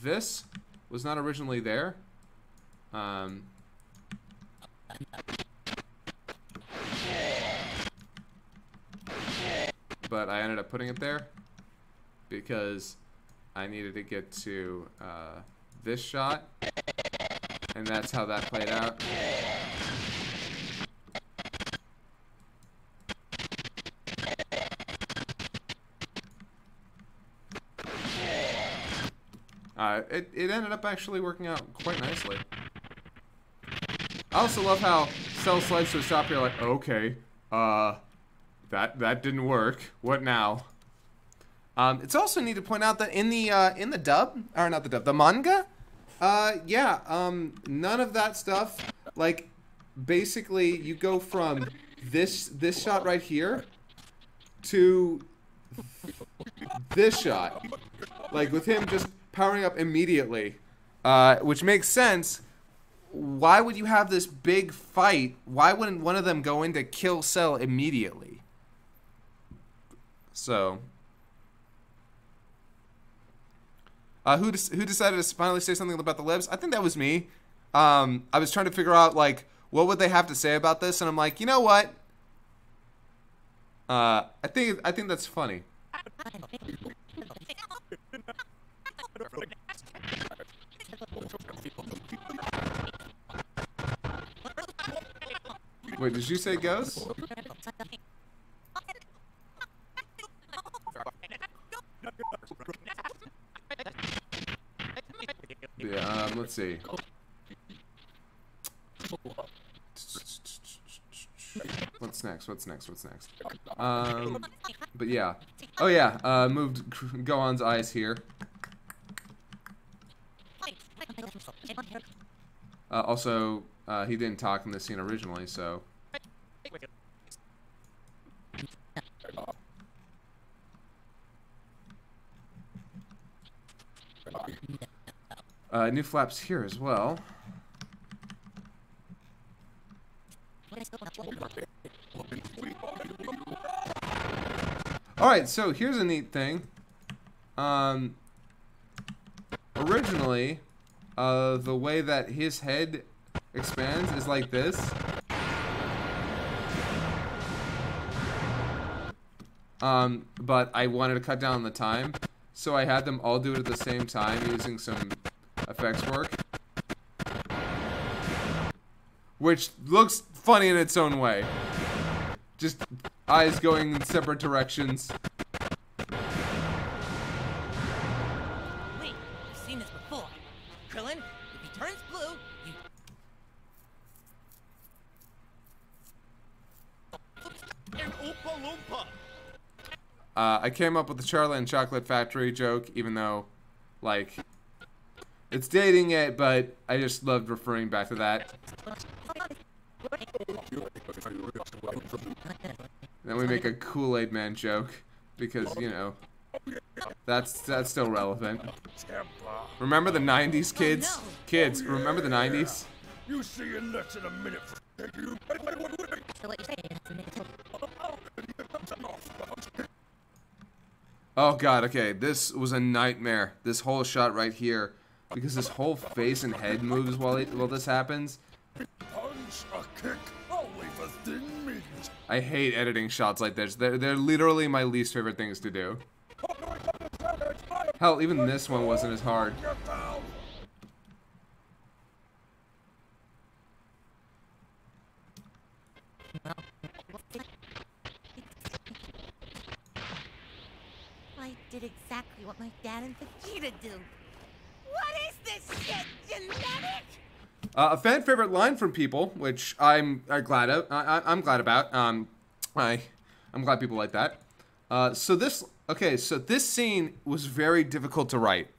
this was not originally there. But I ended up putting it there because I needed to get to this shot, and that's how that played out. It ended up actually working out quite nicely. I also love how Cell slides to the shop here like, okay, that didn't work. What now? It's also neat to point out that in the dub, or not the dub, the manga, none of that stuff. Like, basically, you go from this shot right here to this shot, like with him just powering up immediately, which makes sense. Why would you have this big fight? Why wouldn't one of them go in to kill Cell immediately? So, who decided to finally say something about the libs? I think that was me. I was trying to figure out, like, what would they have to say about this, and I'm like, you know what? I think that's funny. Wait, did you say ghost? Yeah, let's see. What's next? But yeah. Oh yeah, moved Gohan's eyes here. Also, he didn't talk in this scene originally, so. New flaps here as well. Alright, so here's a neat thing. Originally, the way that his head expands is like this. But I wanted to cut down on the time, so I had them all do it at the same time using some effects work. Which looks funny in its own way. Just eyes going in separate directions.
Wait, I've seen this before. Krillin, if he turns blue, you...
An Oompa Loompa!
I came up with the Charlie and Chocolate Factory joke, even though, like, it's dating it, but I just loved referring back to that. Then we make a Kool-Aid Man joke, because, you know, that's still relevant. Remember the 90s, kids? Kids, remember the 90s?
You see in less than a minute.
Oh god, okay, this was a nightmare. This whole shot right here, because his whole face and head moves while this happens.
Punch, a kick, only for thin meat.
I hate editing shots like this. They're literally my least favorite things to do. Hell, even this one wasn't as hard.
I did exactly what my dad and Vegeta do. What is this shit? Genetic?
A fan favorite line from people, which I'm glad of. I'm glad about. I'm glad people like that. So this scene was very difficult to write.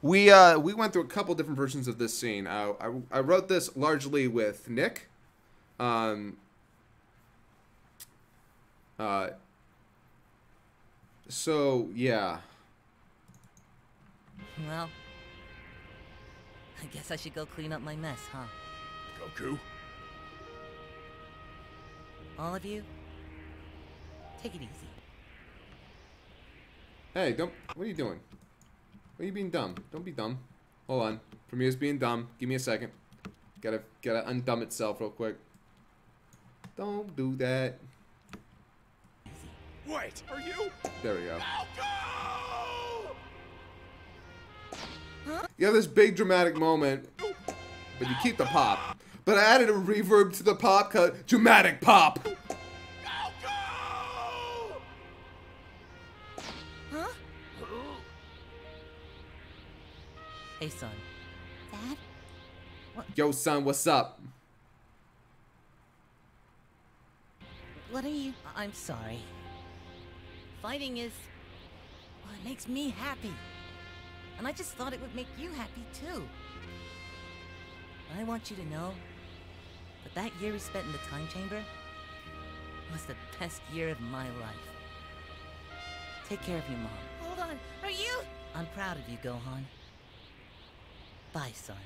We went through a couple different versions of this scene. I wrote this largely with Nick. So yeah.
Well, I guess I should go clean up my mess, huh?
Goku?
All of you, take it easy.
Hey, don't. What are you doing? Why are you being dumb? Don't be dumb. Hold on. Premiere's being dumb. Give me a second. Gotta undumb itself real quick. Don't do that.
Wait, are you?
There we go.
Huh?
You have this big dramatic moment, but you keep the pop. But I added a reverb to the pop cut. Dramatic pop.
Huh? Hey, son. Dad? What?
Yo, son, what's up?
What are you? I'm sorry. Fighting is... well, it makes me happy. And I just thought it would make you happy, too. I want you to know that that year we spent in the time chamber was the best year of my life. Take care of your mom. Hold on. Are you? I'm proud of you, Gohan. Bye, son.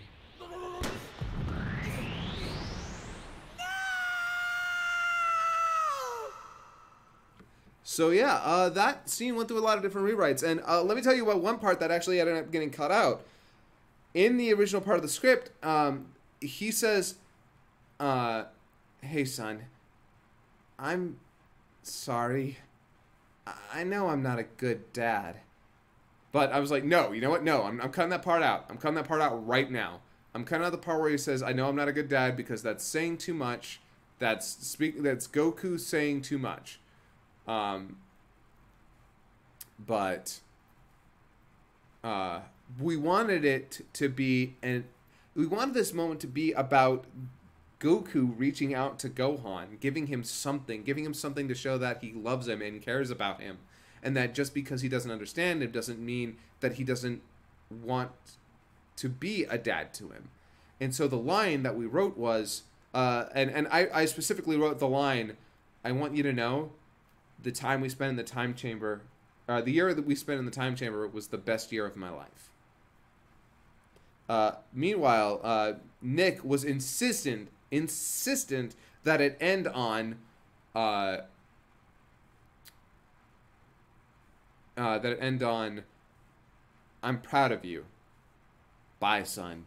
So yeah, that scene went through a lot of different rewrites, and let me tell you about one part that actually ended up getting cut out. In the original part of the script, he says, "Hey son, I'm sorry. I know I'm not a good dad." But I was like, no, you know what? No, I'm cutting that part out. I'm cutting that part out right now. I'm cutting out the part where he says, "I know I'm not a good dad," because that's saying too much. That's Goku saying too much. But we wanted it to be, and we wanted this moment to be about Goku reaching out to Gohan, giving him something to show that he loves him and cares about him, and that just because he doesn't understand him doesn't mean that he doesn't want to be a dad to him. And so the line that we wrote was, and I specifically wrote the line, "I want you to know the time we spent in the time chamber, the year that we spent in the time chamber was the best year of my life." Meanwhile, Nick was insistent that it end on, "I'm proud of you. Bye, son."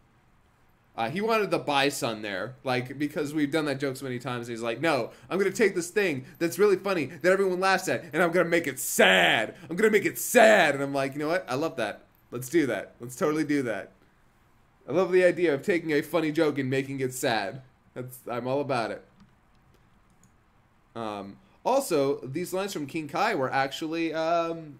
He wanted the "bye, son" there, like, because we've done that joke so many times. He's like, "No, I'm gonna take this thing that's really funny that everyone laughs at, and I'm gonna make it sad. I'm gonna make it sad." And I'm like, you know what? I love that. Let's do that. Let's totally do that. I love the idea of taking a funny joke and making it sad. I'm all about it. Also, these lines from King Kai were actually improv.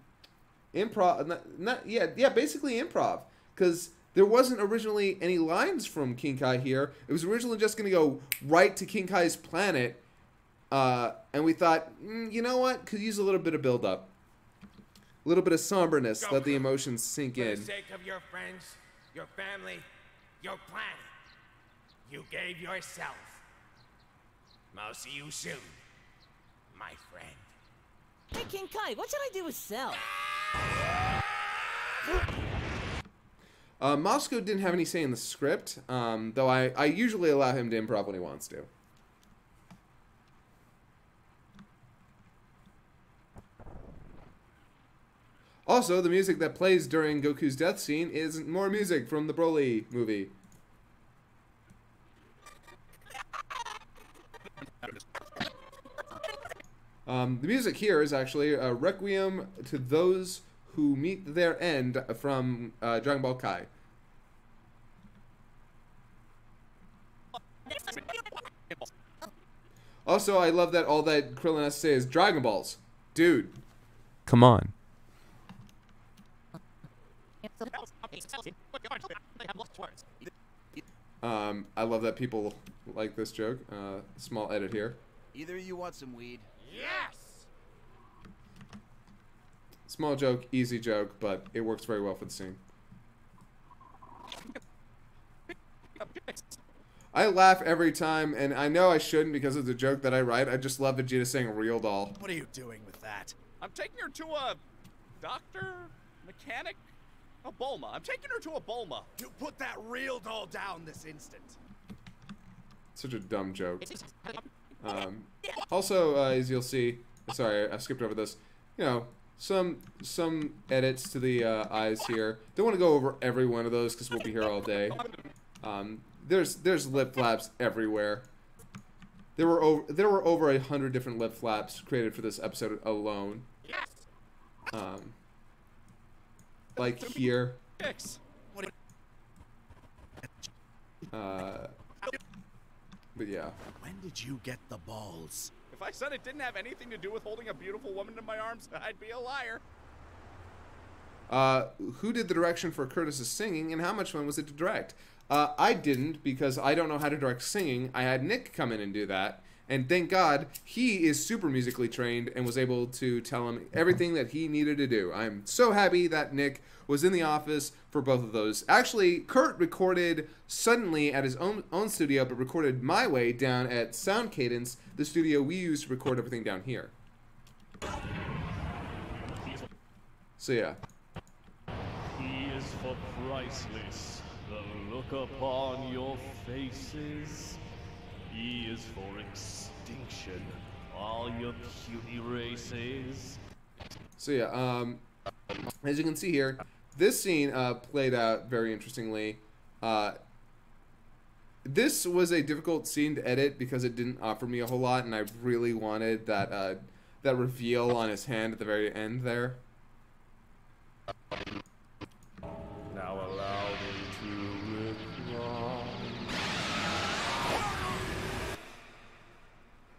Basically improv, because there wasn't originally any lines from King Kai here. It was originally just going to go right to King Kai's planet, and we thought, you know what? Could use a little bit of build-up. A little bit of somberness, let the emotions sink in.
For the sake of your friends, your family, your planet, you gave yourself. I'll see you soon, my friend.
Hey, King Kai, what should I do with Cell?
Moscow didn't have any say in the script, though I usually allow him to improv when he wants to. Also, the music that plays during Goku's death scene is more music from the Broly movie. The music here is actually a requiem to those who meet their end from Dragon Ball Kai. Also, I love that all that Krillin has to say is Dragon Balls. Dude, come on. I love that people like this joke. Small edit here.
Either you want some weed?
Yes!
Small joke, easy joke, but it works very well for the scene. I laugh every time, and I know I shouldn't because of the joke that I write. I just love Vegeta saying real doll.
What are you doing with that?
I'm taking her to a doctor, mechanic, a Bulma. I'm taking her to a Bulma.
You put that real doll down this instant.
Such a dumb joke. Also, as you'll see, sorry, I skipped over this. You know, some edits to the eyes here. Don't want to go over every one of those because we'll be here all day. There's lip flaps everywhere. There were over 100 different lip flaps created for this episode alone. Like here. But yeah.
When did you get the balls?
If I said it didn't have anything to do with holding a beautiful woman in my arms, I'd be a liar.
Who did the direction for Curtis's singing, and how much fun was it to direct? I didn't, because I don't know how to direct singing. I had Nick come in and do that, and thank God he is super musically trained and was able to tell him everything that he needed to do. I'm so happy that Nick was in the office for both of those. Actually, Kurt recorded suddenly at his own studio, but recorded my way down at Sound Cadence, the studio we use to record everything down here. So yeah.
He is for priceless, the look upon your faces. He is for extinction, all your puny races.
So yeah, as you can see here, this scene played out very interestingly. This was a difficult scene to edit because it didn't offer me a whole lot, and I really wanted that that reveal on his hand at the very end there.
Now allow me to reply.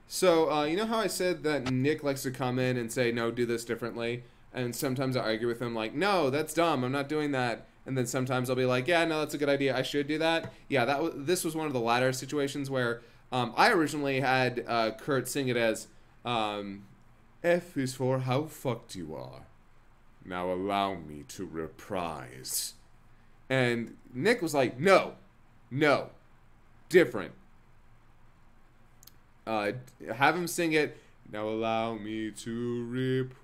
So, you know how I said that Nick likes to come in and say, no, do this differently? And sometimes I argue with him like, no, that's dumb, I'm not doing that. And then sometimes I'll be like, yeah, no, that's a good idea, I should do that. Yeah, this was one of the latter situations where I originally had Kurt sing it as, F is for how fucked you are. Now allow me to reprise. And Nick was like, no, different. Have him sing it, now allow me to reprise.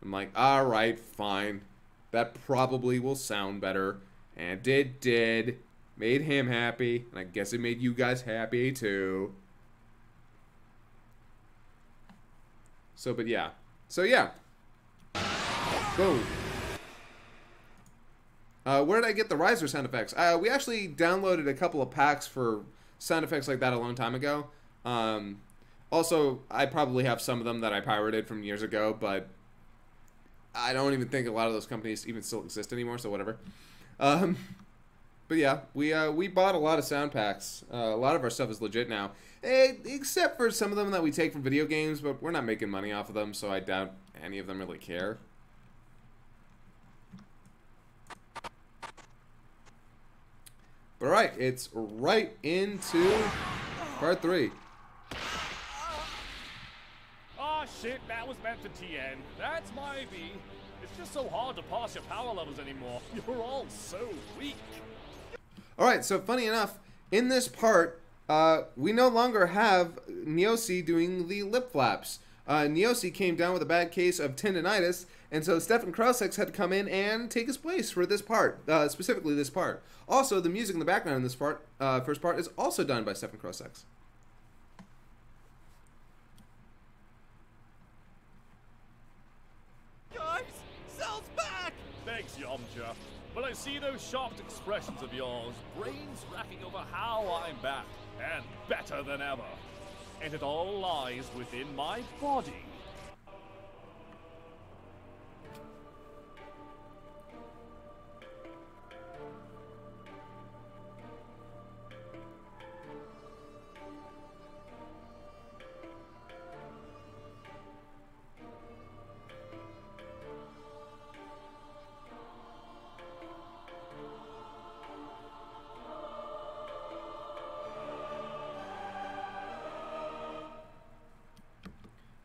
I'm like, alright, fine. That probably will sound better. And it did. Made him happy. And I guess it made you guys happy too. So, but yeah. So, yeah. Boom. Where did I get the riser sound effects? We actually downloaded a couple of packs for sound effects like that a long time ago. Also, I probably have some of them that I pirated from years ago, but I don't even think a lot of those companies even still exist anymore, so whatever. But yeah, we bought a lot of sound packs. A lot of our stuff is legit now, except for some of them that we take from video games, but we're not making money off of them, so I doubt any of them really care. But alright, it's right into part 3.
Ah, shit, that was meant for TN. That's my B. It's just so hard to pass your power levels anymore. You're all so weak.
Alright, so funny enough, in this part, we no longer have Neosi doing the lip flaps. Neosi came down with a bad case of tendinitis, and so Stefan Krausex had to come in and take his place for this part, specifically this part. Also, the music in the background in this part, first part, is also done by Stefan Krausex.
Guys, Cell's back!
Thanks, Yamcha. But I see those shocked expressions of yours, brains racking over how I'm back, and better than ever. And it all lies within my body.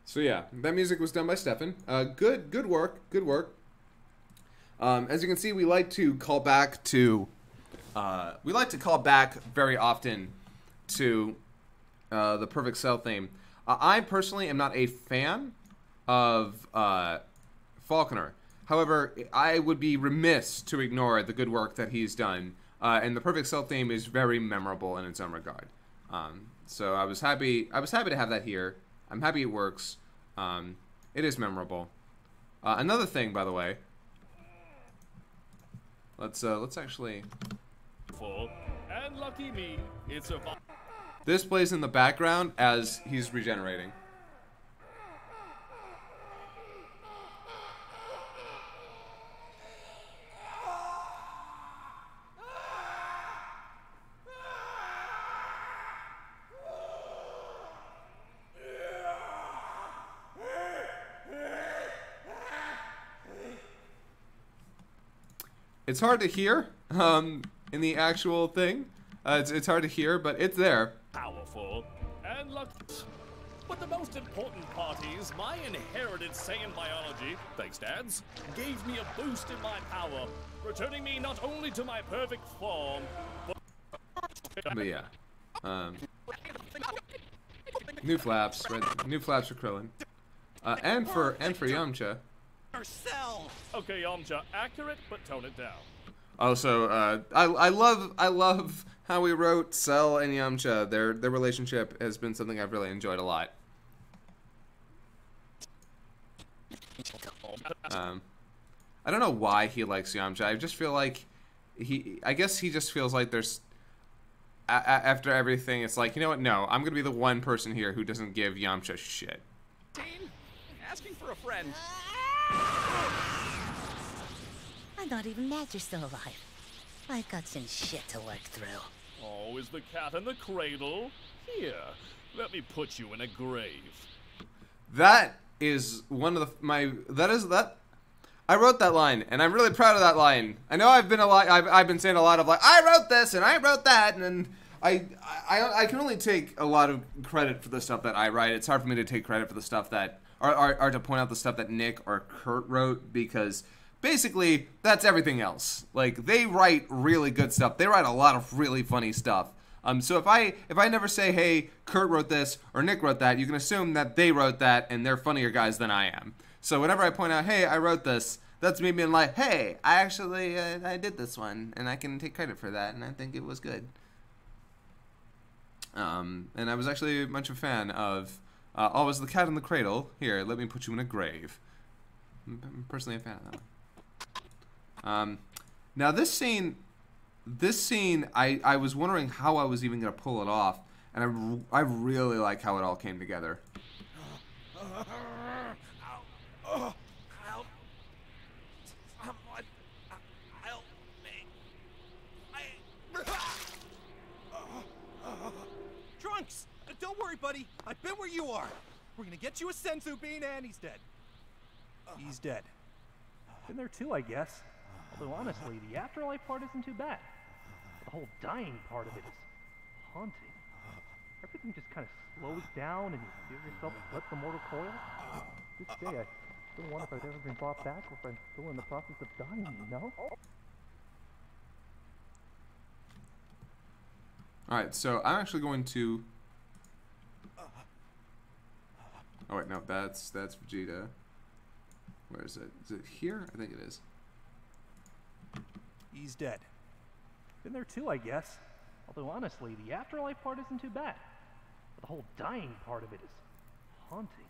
So yeah, that music was done by Stefan. Good work, good work. As you can see, we like to call back to we like to call back very often to the Perfect Cell theme. I personally am not a fan of Falconer. However, I would be remiss to ignore the good work that he's done, and the Perfect Cell theme is very memorable in its own regard. So I was happy to have that here. I'm happy it works. It is memorable. Another thing, by the way. Let's actually.
And lucky me, it's a.
This plays in the background as he's regenerating. It's hard to hear in the actual thing. It's hard to hear, but it's there.
Powerful and lucky. But the most important part is my inherited Saiyan biology, thanks dads, gave me a boost in my power, returning me not only to my perfect form,
but yeah. New flaps, right? New flaps for Krillin. And for Yamcha.
Okay, Yamcha, accurate, but tone it down.
Also, I love how we wrote Cell and Yamcha. Their relationship has been something I've really enjoyed a lot. I don't know why he likes Yamcha. I just feel like I guess he just feels like there's after everything, it's like, you know what? No, I'm gonna be the one person here who doesn't give Yamcha shit.
Asking for a friend.
I'm not even mad you're still alive. I've got some shit to work through.
Oh, is the cat in the cradle? Here, let me put you in a grave.
That is one of the I wrote that line, and I'm really proud of that line. I know I've been saying a lot of like, I wrote this and I wrote that, and I can only take a lot of credit for the stuff that I write. It's hard for me to take credit for the stuff that or to point out the stuff that Nick or Kurt wrote, because basically that's everything else. Like, they write really good stuff. They write a lot of really funny stuff. So if I never say, hey, Kurt wrote this or Nick wrote that, you can assume that they wrote that and they're funnier guys than I am. So whenever I point out, hey, I wrote this, that's me being like, hey, I actually I did this one and I can take credit for that and I think it was good. And I was actually much of a fan of always the cat in the cradle. Here, let me put you in a grave. I'm personally a fan of that one. Now this scene, I was wondering how I was even gonna pull it off, and I really like how it all came together.
Trunks, don't worry, buddy. I've been where you are. We're gonna get you a senzu bean, and he's dead. He's dead.
Been there too, I guess. Although honestly, the afterlife part isn't too bad. The whole dying part of it is haunting. Everything just kind of slows down and you feel yourself slip the mortal coil. To this day, I still wonder if I've ever been brought back or if I'm still in the process of dying, you know?
Alright, so I'm actually going to... Oh wait, no, that's Vegeta. Where is it? Is it here? I think it is.
He's dead.
Been there too, I guess. Although honestly, the afterlife part isn't too bad. The whole dying part of it is haunting.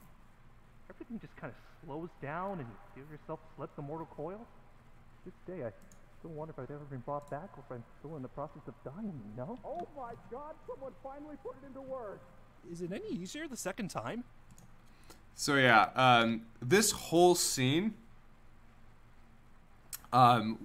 Everything just kind of slows down and you feel yourself slip the mortal coil. To this day, I still wonder if I've ever been brought back or if I'm still in the process of dying, you know?
Oh my god, someone finally put it into words. Is it any easier the second time?
So yeah, this whole scene,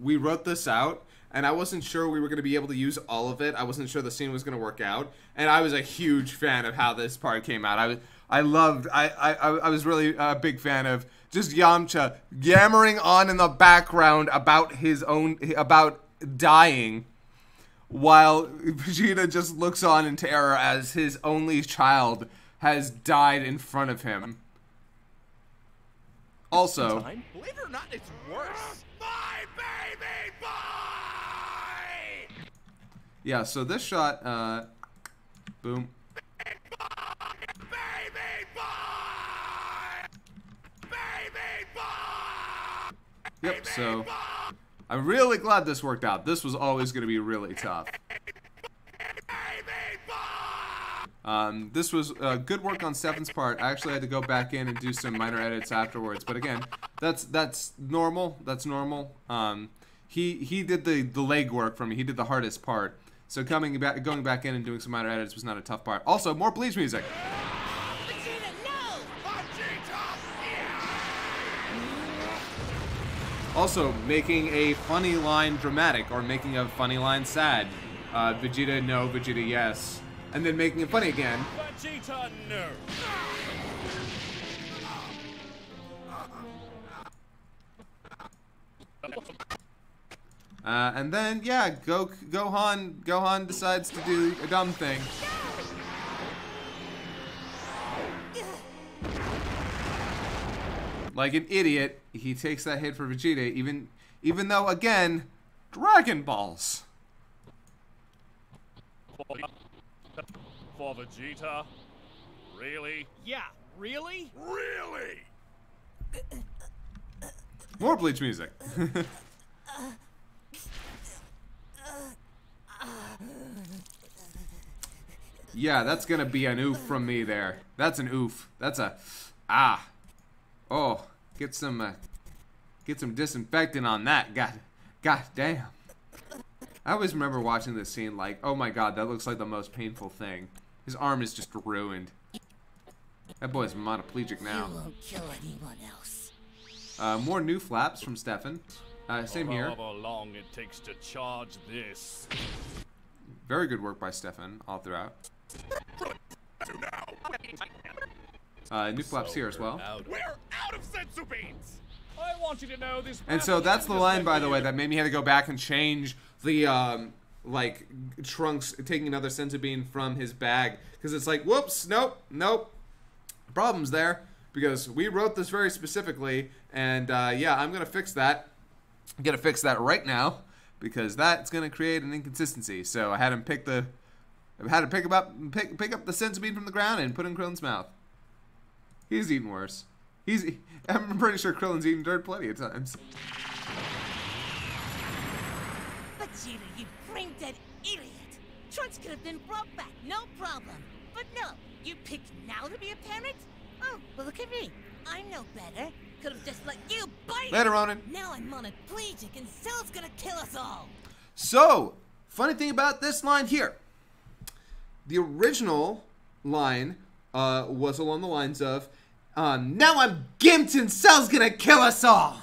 we wrote this out, and I wasn't sure we were going to be able to use all of it. I wasn't sure the scene was going to work out, and I was a huge fan of how this part came out. I was really a big fan of just Yamcha yammering on in the background about dying, while Vegeta just looks on in terror as his only child has died in front of him. Also,
believe it or not, it's worse. My baby boy!
Yeah, so this shot, boom. Yep, so I'm really glad this worked out. This was always going to be really tough. This was good work on Stefan's part. I actually had to go back in and do some minor edits afterwards. But again, that's normal. That's normal. He did the legwork for me. He did the hardest part. So going back in and doing some minor edits was not a tough part. Also, more Bleach music.
Vegeta, no!
Also, making a funny line dramatic or making a funny line sad. Vegeta, no. Vegeta, yes. And then making it funny again.
Vegeta, no.
And then, yeah, Gohan decides to do a dumb thing. Like an idiot, he takes that hit for Vegeta, even though, again, Dragon Balls.
For Vegeta? Really?
Yeah, really?
Really?
More Bleach music. Yeah, that's gonna be an oof from me there. That's an oof. That's a oh, get some disinfectant on that. God damn. I always remember watching this scene like, oh my god, that looks like the most painful thing. His arm is just ruined. That boy's monoplegic now.
You won't kill anyone else.
More new flaps from Stefan. Same here.
However long it takes to charge this.
Very good work by Stefan all throughout. New flaps here as well.
We're out of sensu beans. I want you to know this.
And so that's the line, by the way, that made me have to go back and change the like Trunks taking another sensu bean from his bag, because it's like, whoops, nope. Problems there, because we wrote this very specifically, and yeah, I'm gonna fix that. I'm gonna fix that right now, because that's gonna create an inconsistency. So I had him pick up the sensu bean from the ground and put it in Krillin's mouth. He's eaten worse. I'm pretty sure Krillin's eaten dirt plenty of times.
Vegeta, you brain-dead idiot! Trunks could have been brought back, no problem. But no, you picked now to be a parent? Oh, well look at me. I'm no better. Could have just let you bite.
Later, Ronin.
Now I'm monoplegic and Cell's gonna kill us all.
So, funny thing about this line here. The original line was along the lines of, now I'm gimped and Cell's gonna kill us all.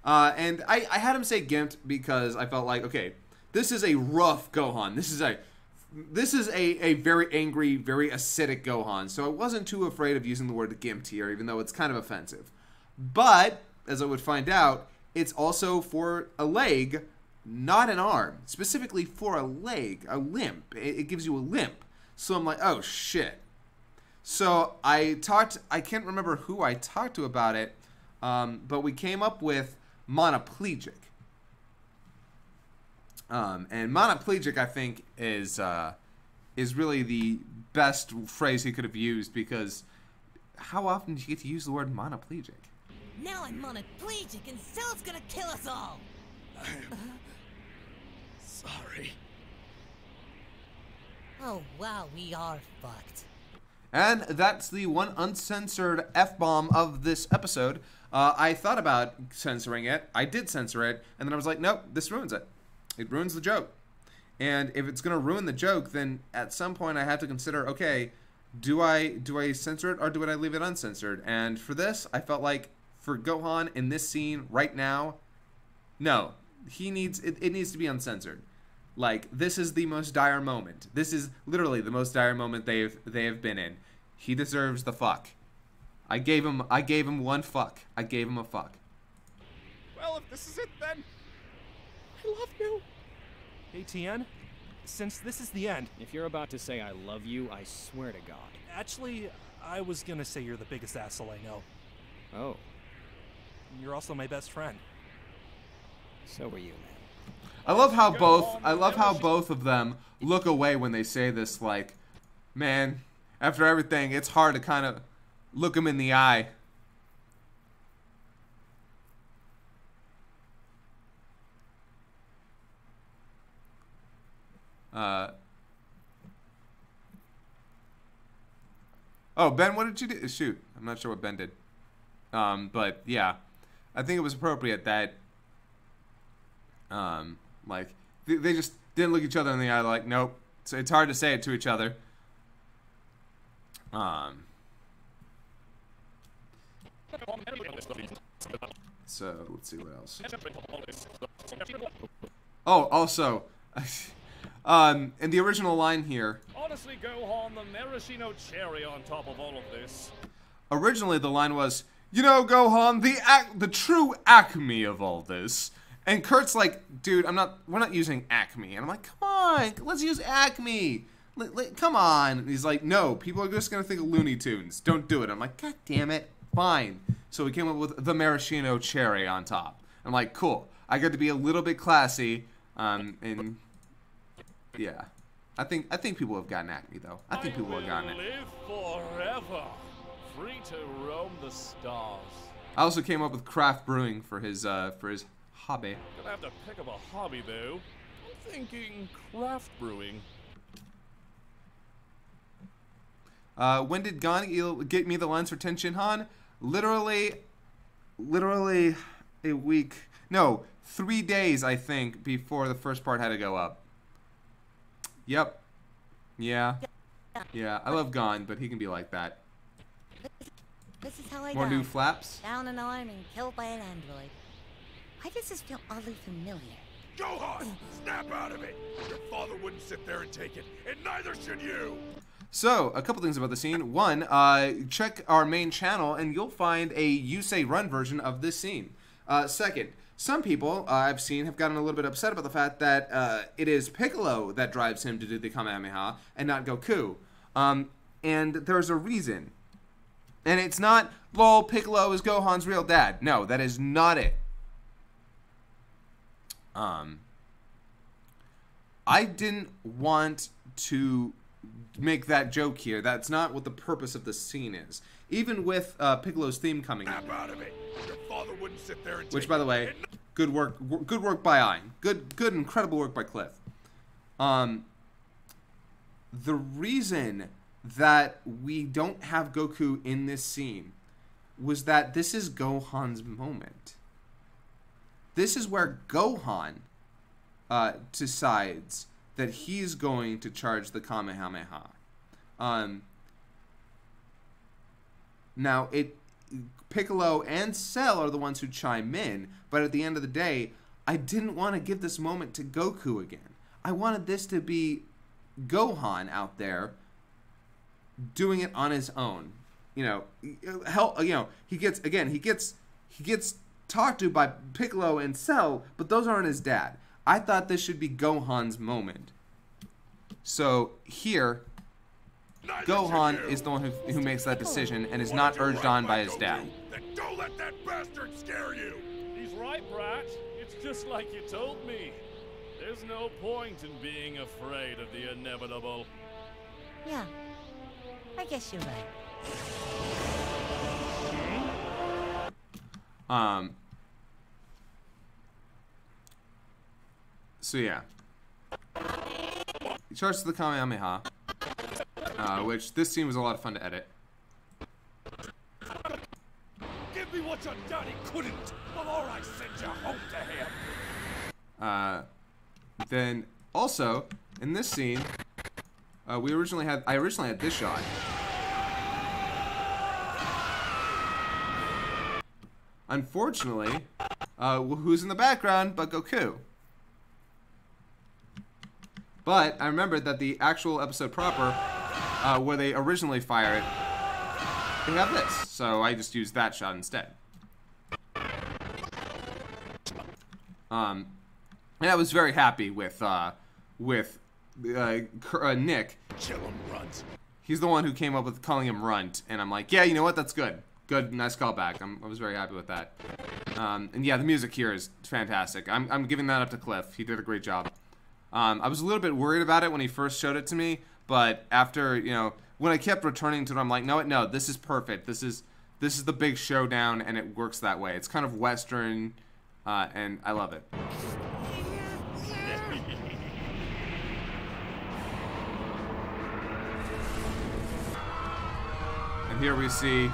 And I had him say gimped because I felt like, okay, this is a rough Gohan. This is a very angry, very acidic Gohan. So I wasn't too afraid of using the word gimped here, even though it's kind of offensive. But, as I would find out, it's also for a leg, not an arm. Specifically for a leg, a limp. It gives you a limp. So I'm like, oh shit. So I can't remember who I talked to about it, but we came up with monoplegic. And monoplegic, I think, is really the best phrase he could have used, because how often do you get to use the word monoplegic?
Now I'm monoplegic and Cell's gonna kill us all.
Sorry.
Oh wow, we are fucked.
And that's the one uncensored F-bomb of this episode. I thought about censoring it. I did censor it, and then I was like, nope, this ruins it. It ruins the joke. And if it's going to ruin the joke, then at some point I have to consider, okay, do I censor it or do I leave it uncensored? And for this, I felt like for Gohan in this scene right now, no, it needs to be uncensored. Like, this is the most dire moment. This is literally the most dire moment they have been in. He deserves the fuck. I gave him one fuck. I gave him a fuck.
Well, if this is it, then I love you.
Hey, Tien, since this is the end...
If you're about to say I love you, I swear to God.
Actually, I was gonna say you're the biggest asshole I know.
Oh.
You're also my best friend.
So were you, man.
I love how both of them look away when they say this, like, man, after everything, it's hard to kind of look them in the eye. Oh, Ben, what did you do? Shoot, I'm not sure what Ben did. But yeah, I think it was appropriate that, like, they just didn't look each other in the eye. Like, nope. So it's hard to say it to each other. So let's see what else. Oh, also, in the original line here.
Honestly, Gohan, the maraschino cherry on top of all of this.
Originally, the line was, you know, Gohan, the true acme of all this. And Kurt's like, dude, we're not using acme. And I'm like, come on, let's use acme. Come on. And he's like, no, people are just gonna think of Looney Tunes. Don't do it. I'm like, god damn it, fine. So we came up with the maraschino cherry on top. I'm like, cool. I got to be a little bit classy. And yeah, I think people have gotten acme though. I think people have gotten it.
Live forever, free to roam the stars.
I also came up with craft brewing for his hobby.
Gonna have to pick up a hobby though. I'm thinking craft brewing.
When did Gon get me the lines for Ten Shin Han? Literally a week. No, 3 days, I think, before the first part had to go up. Yep. Yeah. Yeah, I love Gon, but he can be like that.
This is how I
More
died.
new flaps?
Down an arm and killed by an android. Why does this feel oddly familiar?
Gohan, snap out of it! Your father wouldn't sit there and take it, and neither should you!
So, a couple things about the scene. One, check our main channel and you'll find a You Say Run version of this scene. Second, some people I've seen have gotten a little bit upset about the fact that it is Piccolo that drives him to do the Kamehameha and not Goku. And there's a reason. And it's not, lol, Piccolo is Gohan's real dad. No, that is not it. I didn't want to make that joke here. That's not what the purpose of the scene is. Even with Piccolo's theme coming up.
Out of it. Your father wouldn't sit there and
which, by the way, good work by Ein. Good, incredible work by Cliff. The reason that we don't have Goku in this scene was that this is Gohan's moment. This is where Gohan decides that he's going to charge the Kamehameha. Now, Piccolo and Cell are the ones who chime in, but at the end of the day, I didn't want to give this moment to Goku again. I wanted this to be Gohan out there doing it on his own. You know, he gets talked to by Piccolo and Cell, but those aren't his dad. I thought this should be Gohan's moment. So here, Gohan is the one who makes that decision and is not urged on by his dad.
Then don't let that bastard scare you!
He's right, Brat. It's just like you told me. There's no point in being afraid of the inevitable.
Yeah, I guess you're right.
So yeah. He charges the Kamehameha, which this scene was a lot of fun to edit.
Give me what your daddy couldn't, before I send you home to him!
Then, also, in this scene, I originally had this shot. Unfortunately, who's in the background but Goku? But I remembered that the actual episode proper, where they originally fire it, they have this. So I just used that shot instead. And I was very happy with Nick.
Kill him, Runt.
He's the one who came up with calling him Runt, and I'm like, yeah, you know what? That's good. Good, nice callback. I was very happy with that. And yeah, the music here is fantastic. I'm giving that up to Cliff. He did a great job. I was a little bit worried about it when he first showed it to me, but after, you know, when I kept returning to it, I'm like, no, this is perfect. This is the big showdown, and it works that way. It's kind of Western, and I love it. And here we see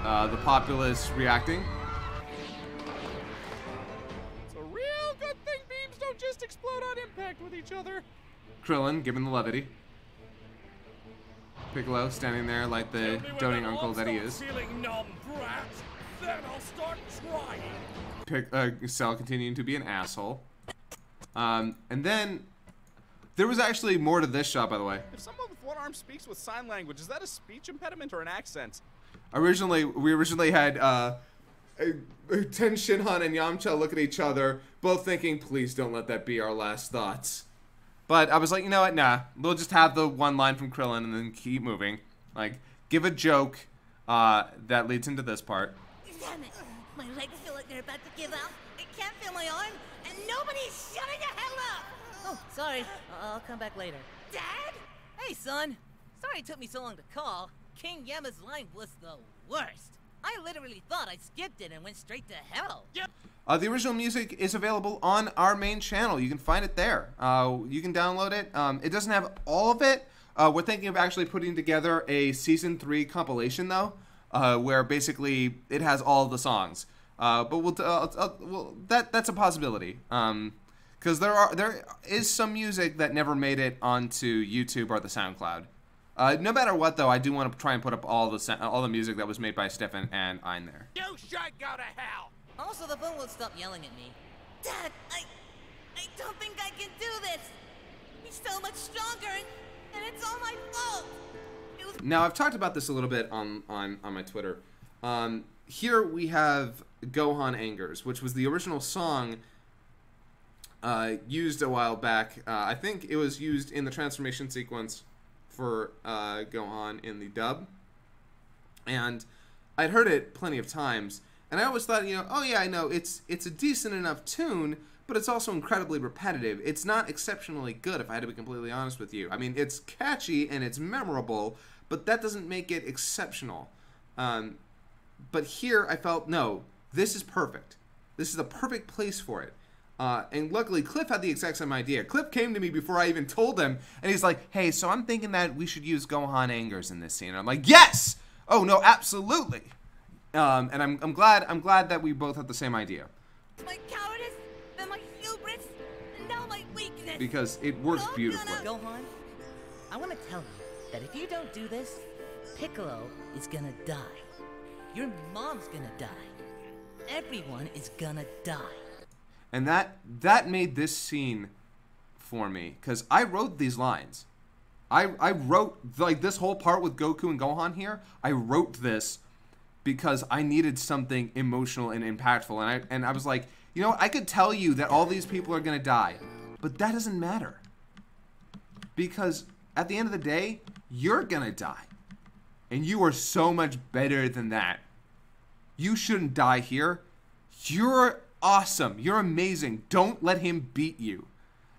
the populace reacting.
It's a real good thing beams don't just explode on impact with each other.
Krillin giving the levity. Piccolo standing there like the doting uncle that he is.
Then I'll start trying.
Cell continuing to be an asshole. And then there was actually more to this shot, by the way.
If someone with one arm speaks with sign language, is that a speech impediment or an accent?
We originally had Ten Shinhan and Yamcha look at each other, both thinking, please don't let that be our last thoughts. But I was like, you know what, nah. We'll just have the one line from Krillin and then keep moving. Like, give a joke that leads into this part.
Damn it! My legs feel like they're about to give out. I can't feel my arm, and nobody's shutting the hell up! Oh, sorry. I'll come back later. Dad? Hey, son. Sorry it took me so long to call. King Yama's line was the worst. I literally thought I skipped it and went straight to hell. Yep.
The original music is available on our main channel. You can find it there. You can download it. It doesn't have all of it. We're thinking of actually putting together a Season 3 compilation, though, where basically it has all of the songs. But that's a possibility. Because there is some music that never made it onto YouTube or the SoundCloud. No matter what, though, I do want to try and put up all the music that was made by Stefan and Ein there.
You should go to hell.
Also, the phone won't stop yelling at me. Dad, I don't think I can do this. He's so much stronger, and it's all my fault.
Now, I've talked about this a little bit on my Twitter. Here we have Gohan Angers, which was the original song used a while back. I think it was used in the transformation sequence for Gohan in the dub. And I'd heard it plenty of times. And I always thought, you know, oh yeah, I know, it's a decent enough tune, but it's also incredibly repetitive. It's not exceptionally good, if I had to be completely honest with you. I mean, it's catchy and it's memorable, but that doesn't make it exceptional. But here, I felt, no, this is perfect. This is the perfect place for it. And luckily, Cliff had the exact same idea. Cliff came to me before I even told him, and he's like, hey, so I'm thinking that we should use Gohan Angers in this scene. And I'm like, yes! Oh, no, absolutely! And I'm glad that we both had the same idea.
My cowardice, then my hubris, and now my weakness.
Because it works beautifully.
Gohan, I want to tell you that if you don't do this, Piccolo is gonna die. Your mom's gonna die. Everyone is gonna die.
And that made this scene for me, because I wrote these lines. I wrote, like, this whole part with Goku and Gohan here, I wrote this because I needed something emotional and impactful. And I was like, you know, I could tell you that all these people are going to die, but that doesn't matter. Because at the end of the day, you're going to die. And you are so much better than that. You shouldn't die here. You're awesome. You're amazing. Don't let him beat you.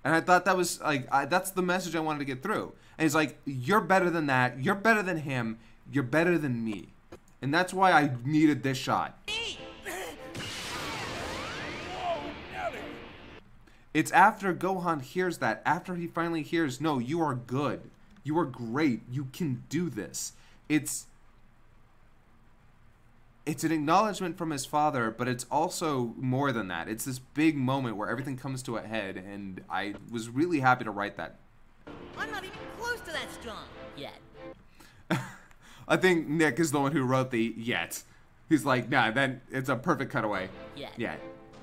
And I thought that was, like, that's the message I wanted to get through. And he's like, you're better than that. You're better than him. You're better than me. And that's why I needed this shot. It's after Gohan hears that, after he finally hears, no, you are good. You are great. You can do this. It's an acknowledgement from his father, but it's also more than that. It's this big moment where everything comes to a head, and I was really happy to write that.
I'm not even close to that strong yet.
I think Nick is the one who wrote the yet. He's like, nah, then it's a perfect cutaway. Yet.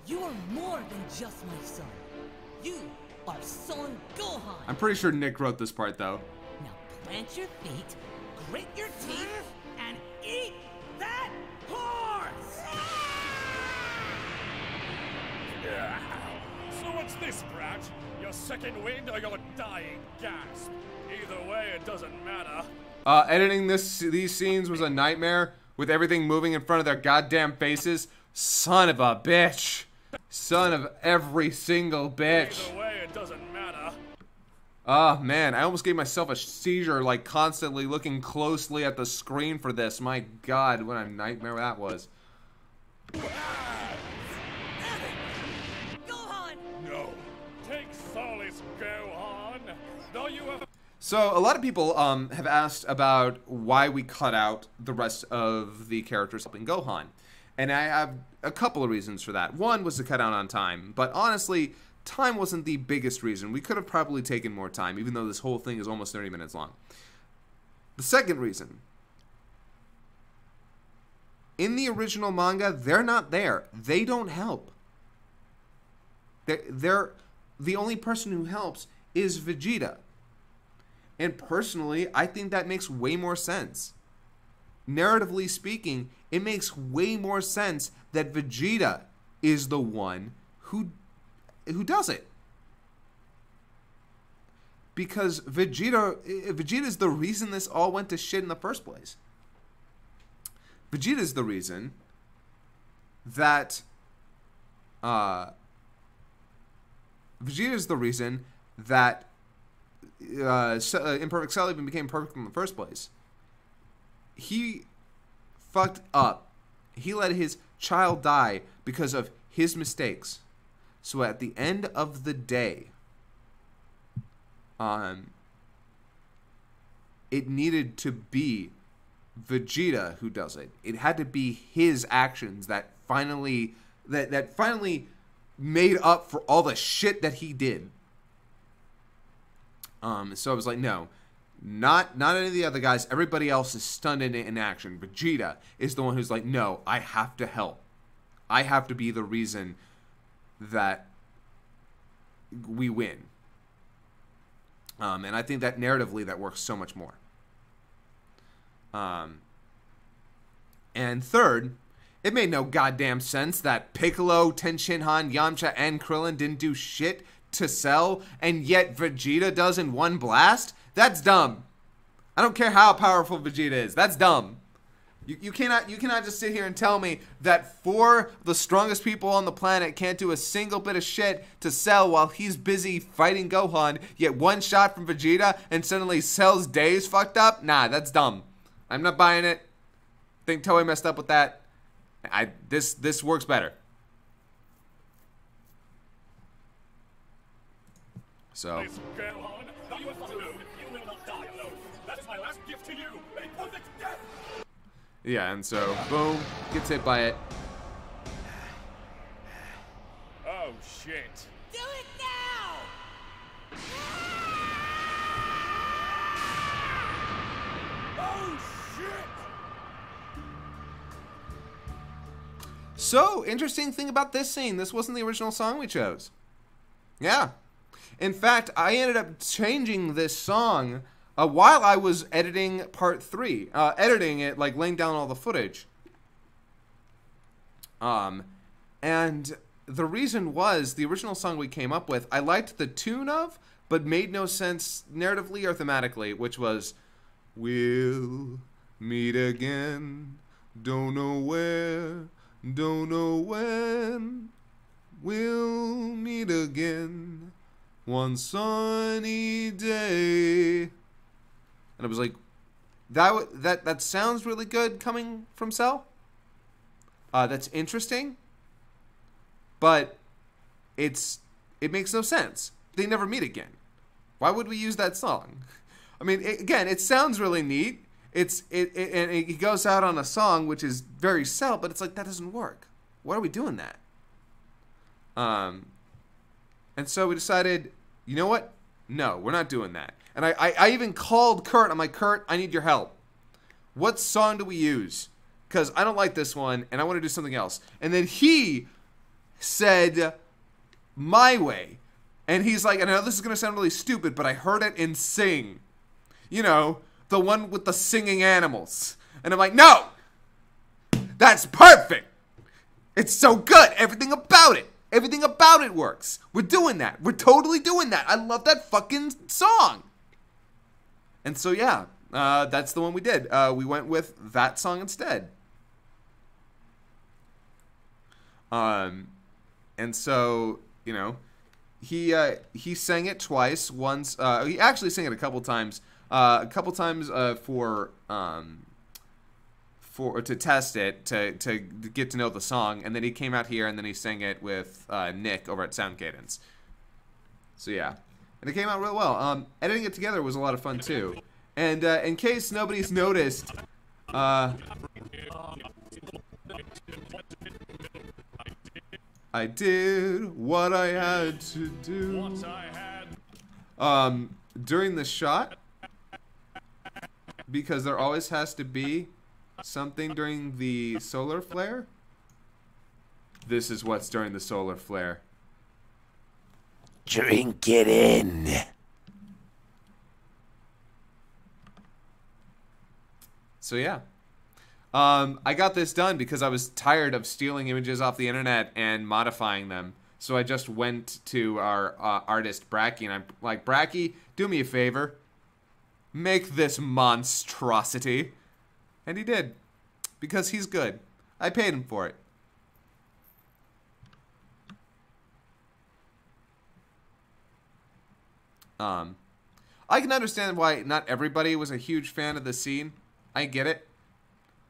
You are more than just my son. You are Son Gohan.
I'm pretty sure Nick wrote this part, though.
Now plant your feet, grit your teeth, and eat that horse!
So what's this, Brat? Your second wind or your dying gasp? Either way, it doesn't matter.
Editing these scenes was a nightmare. with everything moving in front of their goddamn faces. Son of a bitch. Son of every single bitch.
Either way, it doesn't matter.
Oh, man, I almost gave myself a seizure, like, constantly looking closely at the screen for this. My God, what a nightmare that was.
Gohan!
No. Take solace, Gohan. Though you have...
So, a lot of people have asked about why we cut out the rest of the characters helping Gohan. And I have a couple of reasons for that. One was to cut out on time, but honestly, time wasn't the biggest reason. We could have probably taken more time, even though this whole thing is almost 30 minutes long. The second reason, in the original manga, they're not there. They don't help. They're the only person who helps is Vegeta. And personally, I think that makes way more sense. Narratively speaking, it makes way more sense that Vegeta is the one who does it. Because Vegeta is the reason this all went to shit in the first place. Vegeta is the reason that Imperfect Cell even became perfect in the first place. He fucked up. He let his child die because of his mistakes. So at the end of the day, it needed to be Vegeta who does it. It had to be his actions that finally made up for all the shit that he did. So I was like, no, not any of the other guys. Everybody else is stunned in inaction. Vegeta is the one who's like, no, I have to help. I have to be the reason that we win. And I think that narratively that works so much more. And third, it made no goddamn sense that Piccolo, Tenshinhan, Yamcha, and Krillin didn't do shit to Cell, and yet Vegeta does in one blast? That's dumb. I don't care how powerful Vegeta is. That's dumb. You cannot just sit here and tell me that 4 of the strongest people on the planet can't do a single bit of shit to Cell while he's busy fighting Gohan, yet one shot from Vegeta and suddenly Cell's day is fucked up? Nah, that's dumb. I'm not buying it. I think Toei messed up with that. This works better. So. Yeah, and so, boom, gets hit by it.
Oh, shit.
Do it now!
Oh, shit!
So, interesting thing about this scene, this wasn't the original song we chose. Yeah. In fact, I ended up changing this song while I was editing part 3. Editing it, like laying down all the footage. And the reason was, the original song we came up with, I liked the tune of, but made no sense narratively or thematically, which was, we'll meet again, don't know where, don't know when, we'll meet again, one sunny day. And it was like, that sounds really good coming from Cell. That's interesting. But it makes no sense. They never meet again. Why would we use that song? I mean, again, it sounds really neat. And it goes out on a song which is very Cell, but it's like, that doesn't work. Why are we doing that? And so we decided, you know what? No, we're not doing that. And I even called Kurt. I'm like, Kurt, I need your help. What song do we use? Because I don't like this one, and I want to do something else. And then he said, My Way. And he's like, I know this is going to sound really stupid, but I heard it in Sing. You know, the one with the singing animals. And I'm like, no! That's perfect! It's so good! Everything about it! Everything about it works. We're doing that. We're totally doing that. I love that fucking song. And so, yeah, that's the one we did. We went with that song instead. And so, you know, he sang it twice. Once, he actually sang it a couple times. To test it, to get to know the song, and then he came out here and then he sang it with Nick over at Sound Cadence. So yeah, and it came out real well. Editing it together was a lot of fun too. And in case nobody's noticed, I did what I had to do. During the shot, because there always has to be something during the solar flare. This is what's during the solar flare.
Drink it in.
So yeah. I got this done because I was tired of stealing images off the internet and modifying them. So I just went to our artist Bracky and I'm like, Bracky, do me a favor. Make this monstrosity. And he did. Because he's good. I paid him for it. I can understand why not everybody was a huge fan of the scene. I get it.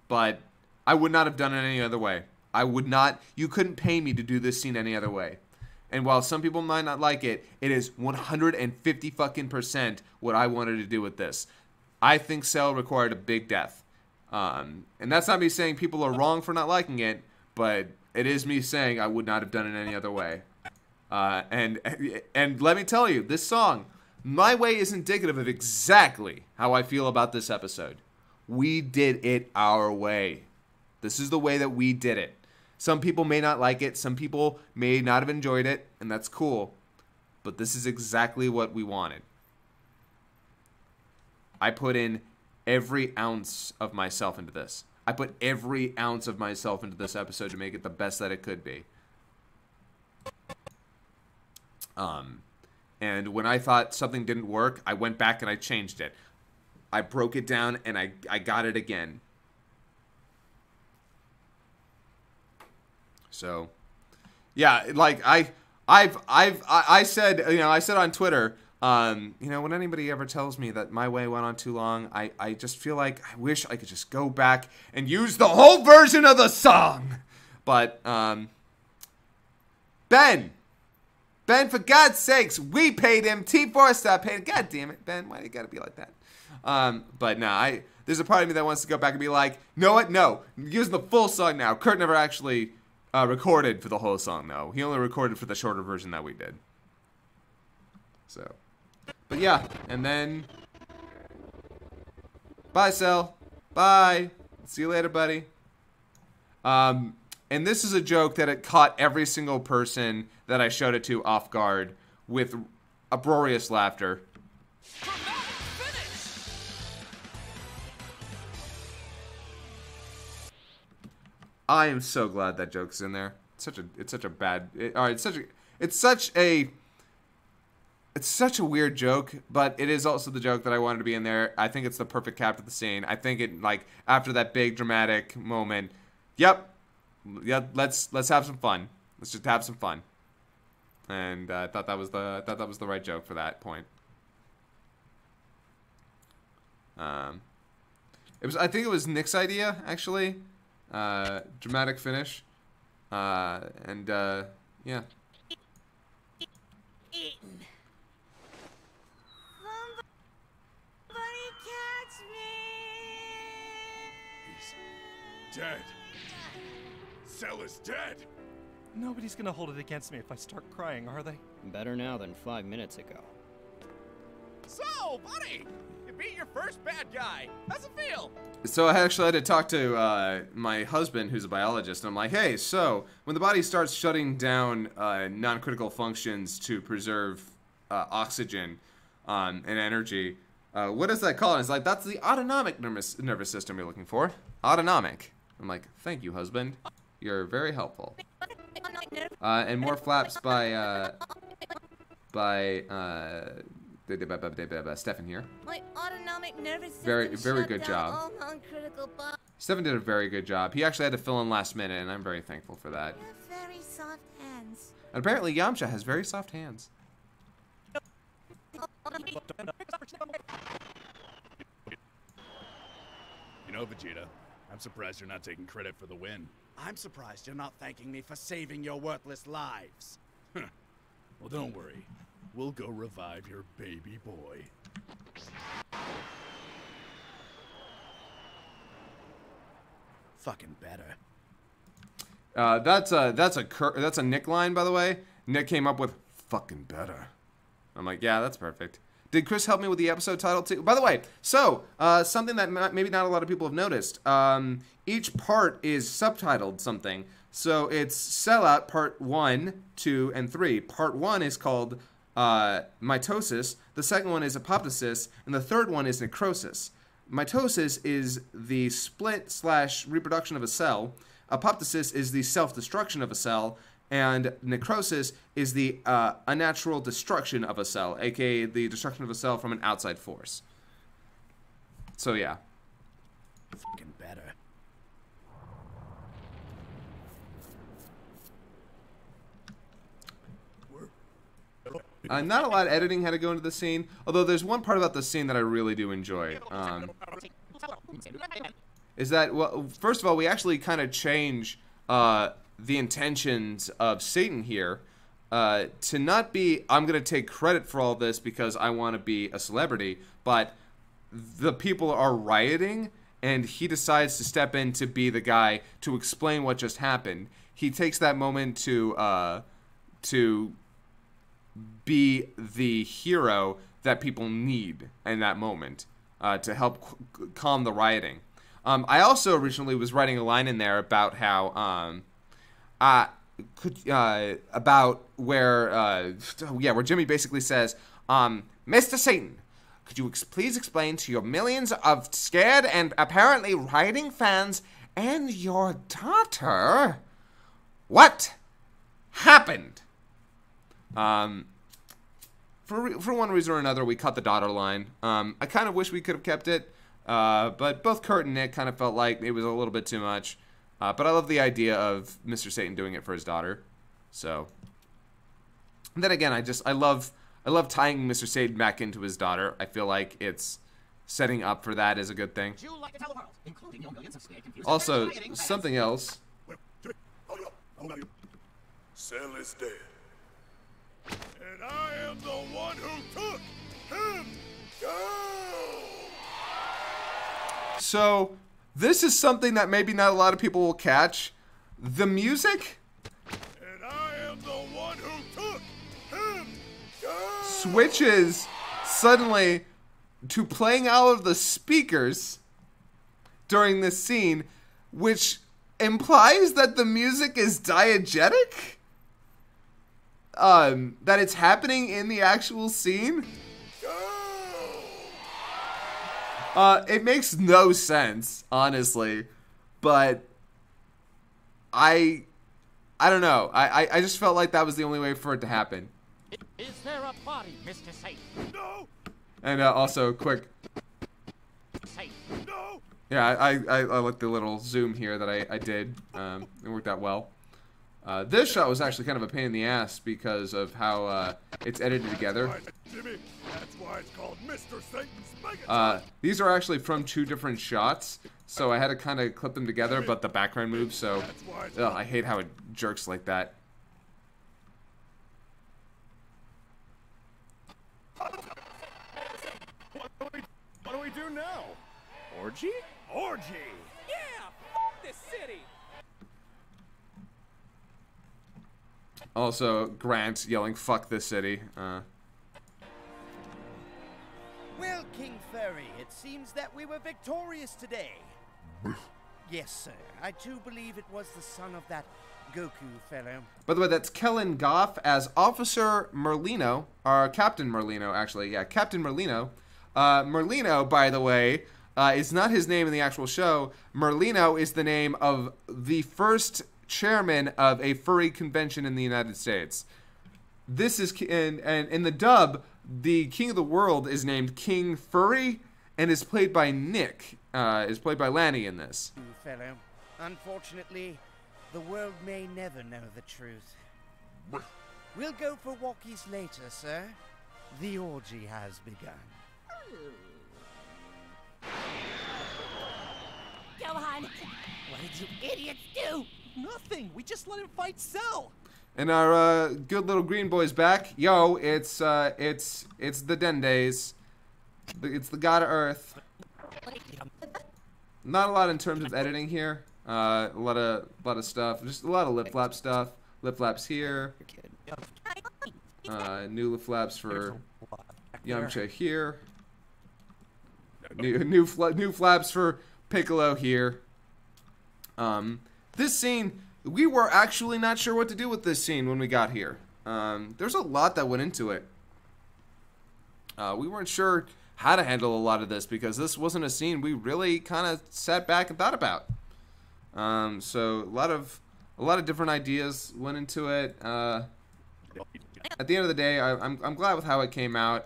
But I would not have done it any other way. I would not. You couldn't pay me to do this scene any other way. And while some people might not like it, it is 150% what I wanted to do with this. I think Cell required a big death. And that's not me saying people are wrong for not liking it, but it is me saying I would not have done it any other way. And let me tell you, this song, My Way is indicative of exactly how I feel about this episode. We did it our way. This is the way that we did it. Some people may not like it. Some people may not have enjoyed it, and that's cool. But this is exactly what we wanted. I put in every ounce of myself into this. I put every ounce of myself into this episode to make it the best that it could be. And when I thought something didn't work, I went back and I changed it. I broke it down and I got it again. So, yeah, like I said, you know, I said on Twitter, you know, when anybody ever tells me that My Way went on too long, I just feel like I wish I could just go back and use the whole version of the song. But, Ben, for God's sakes, we paid him. T4 paid him. God damn it, Ben, why do you gotta be like that? But no, there's a part of me that wants to go back and be like, know what? No, use the full song now. Kurt never actually recorded for the whole song, though. He only recorded for the shorter version that we did. So, but yeah, and then bye, Cell. Bye. See you later, buddy. And this is a joke that it caught every single person that I showed it to off guard with uproarious laughter. I am so glad that joke's in there. It's such a weird joke, but it is also the joke that I wanted to be in there. I think it's the perfect cap to the scene. I think it, like, after that big dramatic moment, yep, let's have some fun. Let's just have some fun. And I thought that was the right joke for that point. I think it was Nick's idea, actually. Dramatic finish. Yeah.
Somebody catch me!
He's dead. Cell is dead.
Nobody's gonna hold it against me if I start crying, are they?
Better now than 5 minutes ago.
So, buddy, you beat your first bad guy. How's it feel?
So I actually had to talk to my husband, who's a biologist, and I'm like, hey, so when the body starts shutting down non-critical functions to preserve oxygen and energy, what does that call? And it's like, that's the autonomic nervous system you're looking for. Autonomic. I'm like, thank you, husband. You're very helpful. And more flaps by Stefan here.
My autonomic nervous system
very good job.
all non-critical
Stefan did a very good job. He actually had to fill in last minute, and I'm very thankful for that.
You have very soft hands.
And apparently Yamcha has very soft hands.
You know, Vegeta, I'm surprised you're not taking credit for the win.
I'm surprised you're not thanking me for saving your worthless lives.
Well, don't worry. We'll go revive your baby boy.
Fucking better.
That's a Nick line, by the way. Nick came up with fucking better. I'm like, yeah, that's perfect. Did Chris help me with the episode title too? By the way, so something that maybe not a lot of people have noticed. Each part is subtitled something. So it's Sellout Part 1, 2, and 3. Part 1 is called mitosis. The second one is apoptosis, and the third one is necrosis. Mitosis is the split/reproduction of a cell. Apoptosis is the self-destruction of a cell. And necrosis is the unnatural destruction of a cell, aka the destruction of a cell from an outside force. So yeah.
Fucking better.
Not a lot of editing had to go into the scene, although there's one part about the scene that I really do enjoy. Is that, well, first of all, we actually kind of change the intentions of Satan here to not be, I'm going to take credit for all this because I want to be a celebrity, but the people are rioting, and he decides to step in to be the guy to explain what just happened. He takes that moment to be the hero that people need in that moment to help calm the rioting. I also originally was writing a line in there about how about where Jimmy basically says, Mr. Satan, could you please explain to your millions of scared and apparently rioting fans and your daughter what happened? For one reason or another, we cut the daughter line. I kind of wish we could have kept it, but both Kurt and Nick kind of felt like it was a little bit too much. But I love the idea of Mr. Satan doing it for his daughter. So, and then again, I love tying Mr. Satan back into his daughter. I feel like it's setting up for that is a good thing. Also, something else.
Cell is dead. And I am the one who took him down!
So, this is something that maybe not a lot of people will catch. The music
And I am the one who took him down!
switches suddenly to playing out of the speakers during this scene, which implies that the music is diegetic? That it's happening in the actual scene? It makes no sense, honestly, but I don't know. I just felt like that was the only way for it to happen.
Is there a body, Mr. Satan?
No!
And also, quick.
Satan.
No!
Yeah, I like the little zoom here that I did. It worked out well. This shot was actually kind of a pain in the ass because of how it's edited together.
Jimmy, that's why it's called Mr. Satan's Megatron.
These are actually from two different shots, so I had to kind of clip them together, but the background moves, so I hate how it jerks like that.
What do we do now? Orgy?
Orgy! Yeah! F this city!
Also, Grant yelling, "Fuck this city."
Well, King Furry, it seems that we were victorious today. Yes, sir. I too believe it was the son of that Goku fellow.
By the way, that's Kellen Goff as Officer Merlino, or Captain Merlino, actually. Yeah, Captain Merlino. Merlino, by the way, is not his name in the actual show. Merlino is the name of the first chairman of a furry convention in the United States. This is, and in the dub, the king of the world is named King Furry and is played by Nick. is played by Lanny in this.
You fellow. Unfortunately, the world may never know the truth. We'll go for walkies later, sir. The orgy has begun.
Gohan, what did you idiots do?
Nothing. We just let him fight Cell.
And our good little green boy's back. Yo, it's the Dendays. It's the God of Earth. Not a lot in terms of editing here. A lot of stuff. Just a lot of lip flap stuff. Lip flaps here. New lip flaps for Yamcha here. New flaps for Piccolo here. This scene, we were actually not sure what to do with this scene when we got here. There's a lot that went into it. We weren't sure how to handle a lot of this because this wasn't a scene we really kind of sat back and thought about. So a lot of different ideas went into it. At the end of the day, I'm glad with how it came out.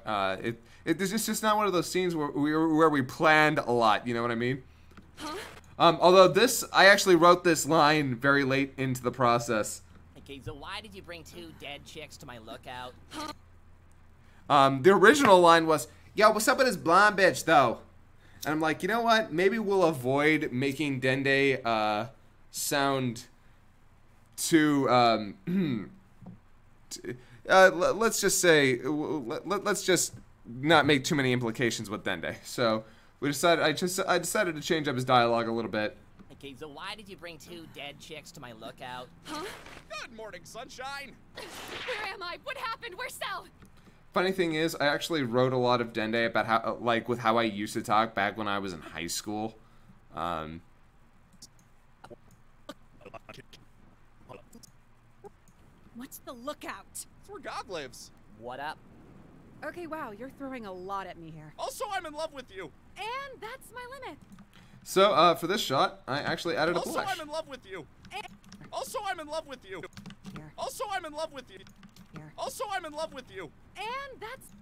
It's just not one of those scenes where we planned a lot. You know what I mean?
Huh?
Although I actually wrote this line very late into the process.
Okay, so why did you bring 2 dead chicks to my lookout?
The original line was, "Yo, what's up with this blonde bitch, though?" And I'm like, you know what? Maybe we'll avoid making Dende sound too. Let's just say, let's just not make too many implications with Dende. So we decided. I decided to change up his dialogue a little bit.
Okay, so why did you bring 2 dead chicks to my lookout?
Huh? Good morning, sunshine.
Where am I? What happened? Where's Cell?
Funny thing is, I actually wrote a lot of Dende about how, like, with how I used to talk back when I was in high school.
What's the lookout?
It's where God lives.
What up?
Okay, wow, you're throwing a lot at me here.
Also, I'm in love with you.
And that's my limit.
So, for this shot, I actually added a
Also,
blush.
I'm in love with you. Also, I'm in love with you.
Here.
Also, I'm in love with you.
Here.
Also, I'm in love with you.
And that's...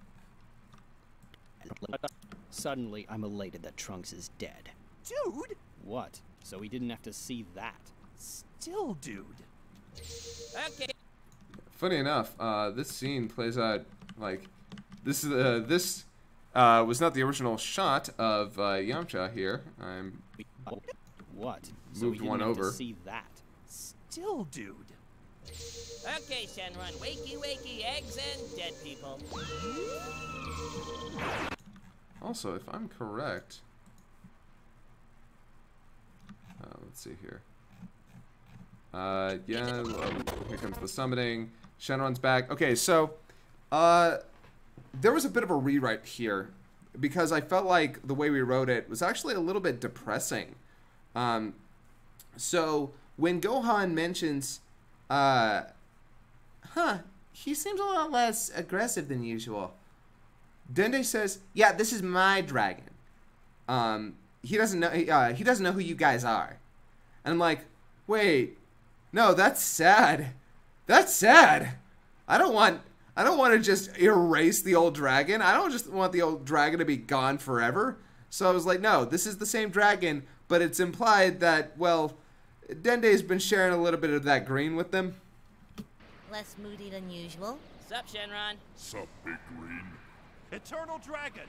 Suddenly, I'm elated that Trunks is dead.
Dude!
What? So we didn't have to see that.
Still, dude.
Okay.
Funny enough, this scene plays out like this was not the original shot of Yamcha here. I'm
what? So we
moved
didn't
one
have
over.
To see that.
Still, dude.
Okay, Shenron, wakey, wakey, eggs and dead people.
Also, if I'm correct, let's see here. Yeah, here comes the summoning. Shenron's back. Okay, so there was a bit of a rewrite here because I felt like the way we wrote it was actually a little bit depressing. So when Gohan mentions, he seems a lot less aggressive than usual. Dende says, "Yeah, this is my dragon. He doesn't know. He doesn't know who you guys are." And I'm like, wait, no, that's sad. That's sad. I don't want to just erase the old dragon. I don't just want the old dragon to be gone forever. So I was like, no, this is the same dragon, but it's implied that, well, Dende's been sharing a little bit of that green with them.
Less moody than usual.
Sup, Shenron?
Sup, Big Green?
Eternal Dragon.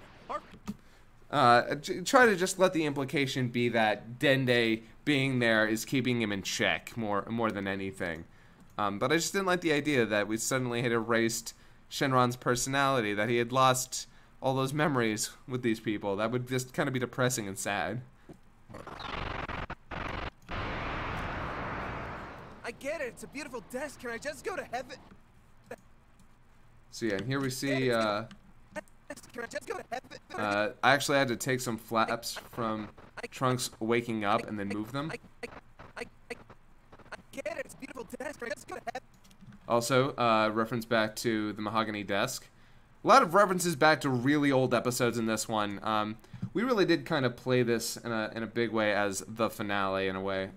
Try to just let the implication be that Dende being there is keeping him in check more than anything. But I just didn't like the idea that we suddenly had erased Shenron's personality, that he had lost all those memories with these people. That would just kind of be depressing and sad.
I get it. It's a beautiful desk. Can I just go to heaven?
So yeah, and here we see,
Can I just go to heaven?
I actually had to take some flaps from Trunks waking up and then move them.
I get it. It's a beautiful desk. Can I just go to heaven?
Also, reference back to the mahogany desk. A lot of references back to really old episodes in this one. We really did kind of play this in a big way as the finale in a way.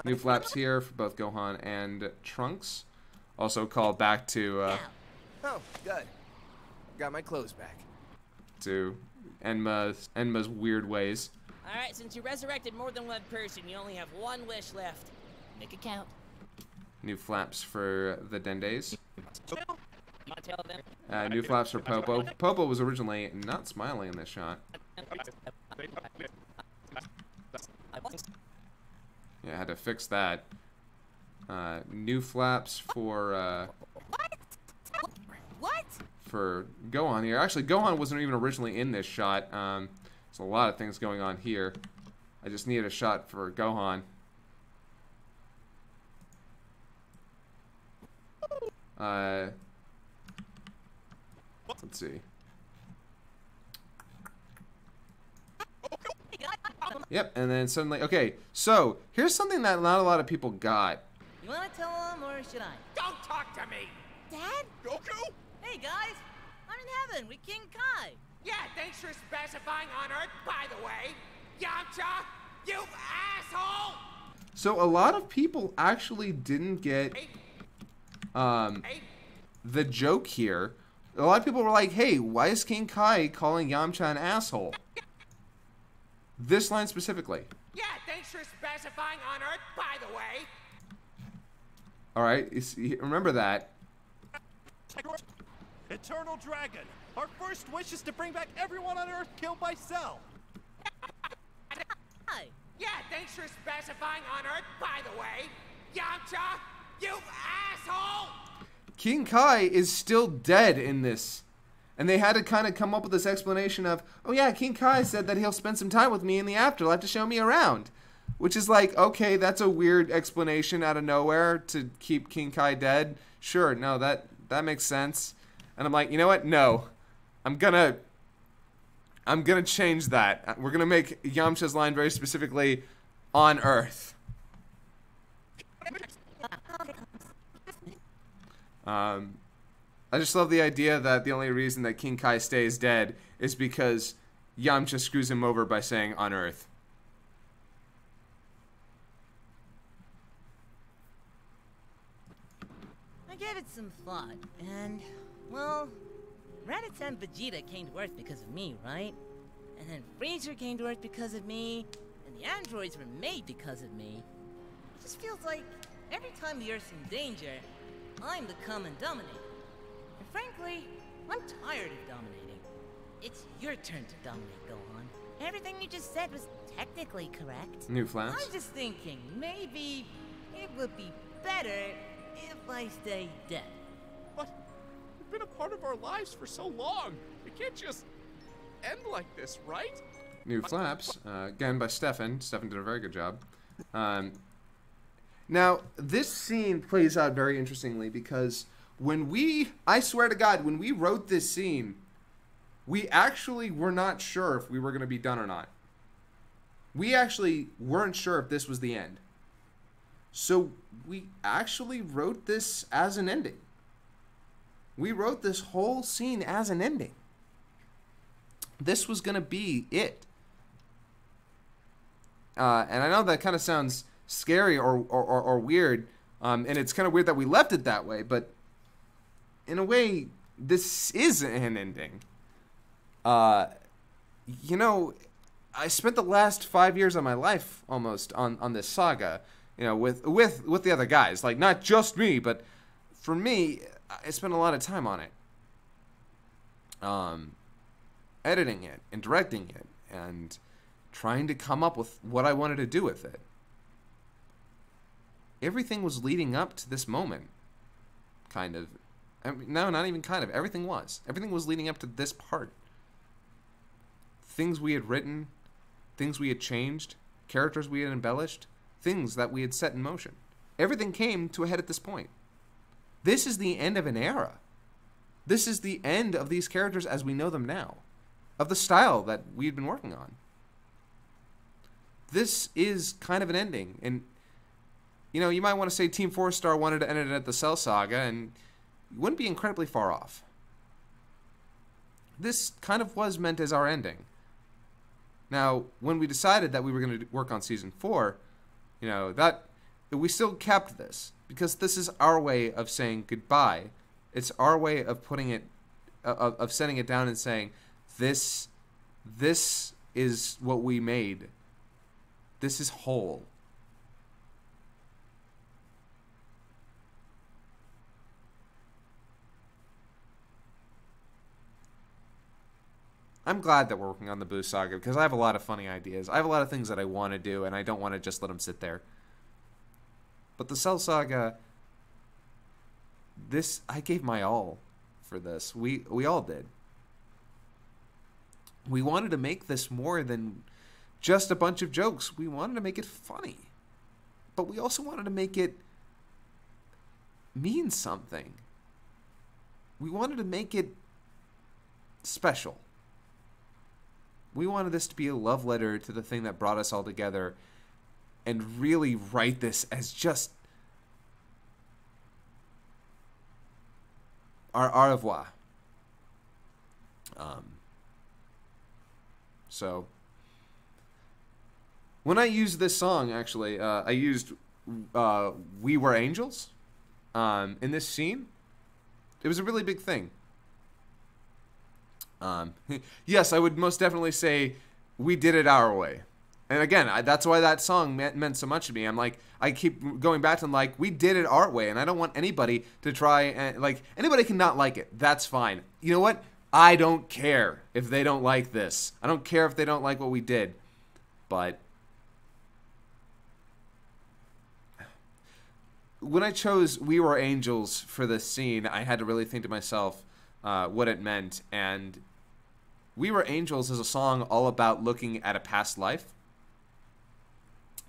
New flaps here for both Gohan and Trunks. Also called back to
Oh, good. Got my clothes back.
To Enma's weird ways.
Alright, since you resurrected more than one person, you only have one wish left. Make it count.
New flaps for the Dendays.
You wanna tell them?
New flaps for Popo. Popo was originally not smiling in this shot. Yeah, I had to fix that. New flaps for
What?
For Gohan here. Actually, Gohan wasn't even originally in this shot. There's a lot of things going on here. I just needed a shot for Gohan. Let's see. Yep, and then suddenly, okay, so here's something that not a lot of people got.
You wanna tell him or should I?
Don't talk to me!
Dad?
Goku?
Hey guys, I'm in heaven with King Kai.
Yeah, thanks for specifying on Earth, by the way. Yamcha, you asshole!
So a lot of people actually didn't get the joke here. A lot of people were like, hey, why is King Kai calling Yamcha an asshole? This line specifically.
Yeah, thanks for specifying on Earth, by the way.
Alright, remember that.
Eternal Dragon, our first wish is to bring back everyone on Earth killed by Cell.
Yeah, thanks for specifying on Earth, by the way. Yamcha, you asshole!
King Kai is still dead in this. And they had to kind of come up with this explanation of, oh yeah, King Kai said that he'll spend some time with me in the afterlife to show me around. Which is like, okay, that's a weird explanation out of nowhere to keep King Kai dead. Sure, no, that makes sense. And I'm like, you know what? No. I'm gonna change that. We're gonna make Yamcha's line very specifically on Earth. I just love the idea that the only reason that King Kai stays dead is because Yamcha screws him over by saying on Earth.
I gave it some thought, and, well, Raditz and Vegeta came to Earth because of me, right? And then Freezer came to Earth because of me, and the androids were made because of me. It just feels like every time the Earth's in danger, I'm the come and dominate. And frankly, I'm tired of dominating. It's your turn to dominate, Gohan. Everything you just said was technically correct.
New flaps.
I'm just thinking, maybe it would be better if I stay dead.
But you've been a part of our lives for so long. We can't just end like this, right?
New flaps, again by Stefan. Stefan did a very good job. Now, this scene plays out very interestingly because I swear to God, when we wrote this scene, we actually were not sure if we were going to be done or not. We actually weren't sure if this was the end. So we actually wrote this as an ending. We wrote this whole scene as an ending. This was going to be it. And I know that kind of sounds scary or weird, and it's kind of weird that we left it that way, but in a way, this is an ending. You know, I spent the last 5 years of my life almost on this saga, you know, with the other guys, like not just me, but for me, I spent a lot of time on it, editing it and directing it and trying to come up with what I wanted to do with it. Everything was leading up to this moment, kind of. I mean, no, not even kind of. Everything was. Everything was leading up to this part. Things we had written, things we had changed, characters we had embellished, things that we had set in motion. Everything came to a head at this point. This is the end of an era. This is the end of these characters as we know them now, of the style that we had been working on. This is kind of an ending, and you know, you might want to say Team 4-Star wanted to end it at the Cell Saga, and you wouldn't be incredibly far off. This kind of was meant as our ending. Now, when we decided that we were going to work on Season 4, you know, that we still kept this, because this is our way of saying goodbye. It's our way of putting it, of setting it down and saying, this This is what we made. This is whole. I'm glad that we're working on the Boo Saga because I have a lot of funny ideas. I have a lot of things that I want to do, and I don't want to just let them sit there. But the Cell Saga, I gave my all for this. We all did. We wanted to make this more than just a bunch of jokes. We wanted to make it funny. But we also wanted to make it mean something. We wanted to make it special. We wanted this to be a love letter to the thing that brought us all together and really write this as just our au revoir. So, when I used this song, actually, I used We Were Angels in this scene. It was a really big thing. Yes, I would most definitely say we did it our way. And again, that's why that song meant so much to me. I'm like, I keep going back to like, we did it our way. And I don't want anybody to try and, like, anybody can not like it. That's fine. You know what? I don't care if they don't like this. I don't care if they don't like what we did. But when I chose We Were Angels for this scene, I had to really think to myself what it meant. And We Were Angels is a song all about looking at a past life.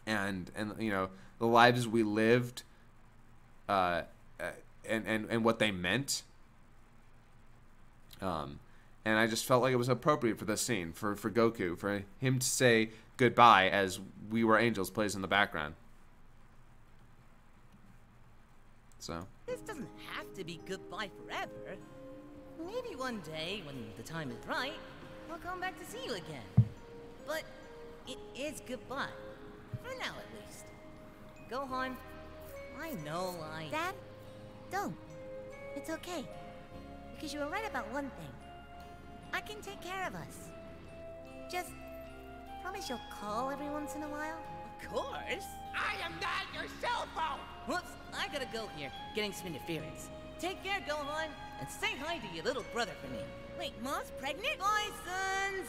And you know, the lives we lived, and what they meant. And I just felt like it was appropriate for this scene, for Goku, for him to say goodbye as We Were Angels plays in the background. So.
This doesn't have to be goodbye forever. Maybe one day, when the time is right, I'll come back to see you again. But it is goodbye. For now, at least. Gohan, I know Dad, don't. It's okay. Because you were right about one thing. I can take care of us. Just promise you'll call every once in a while? Of course.
I am not your cell phone!
Whoops, I gotta go here, getting some interference. Take care, Gohan, and say hi to your little brother for me. Wait, Mom's pregnant? Bye, sons!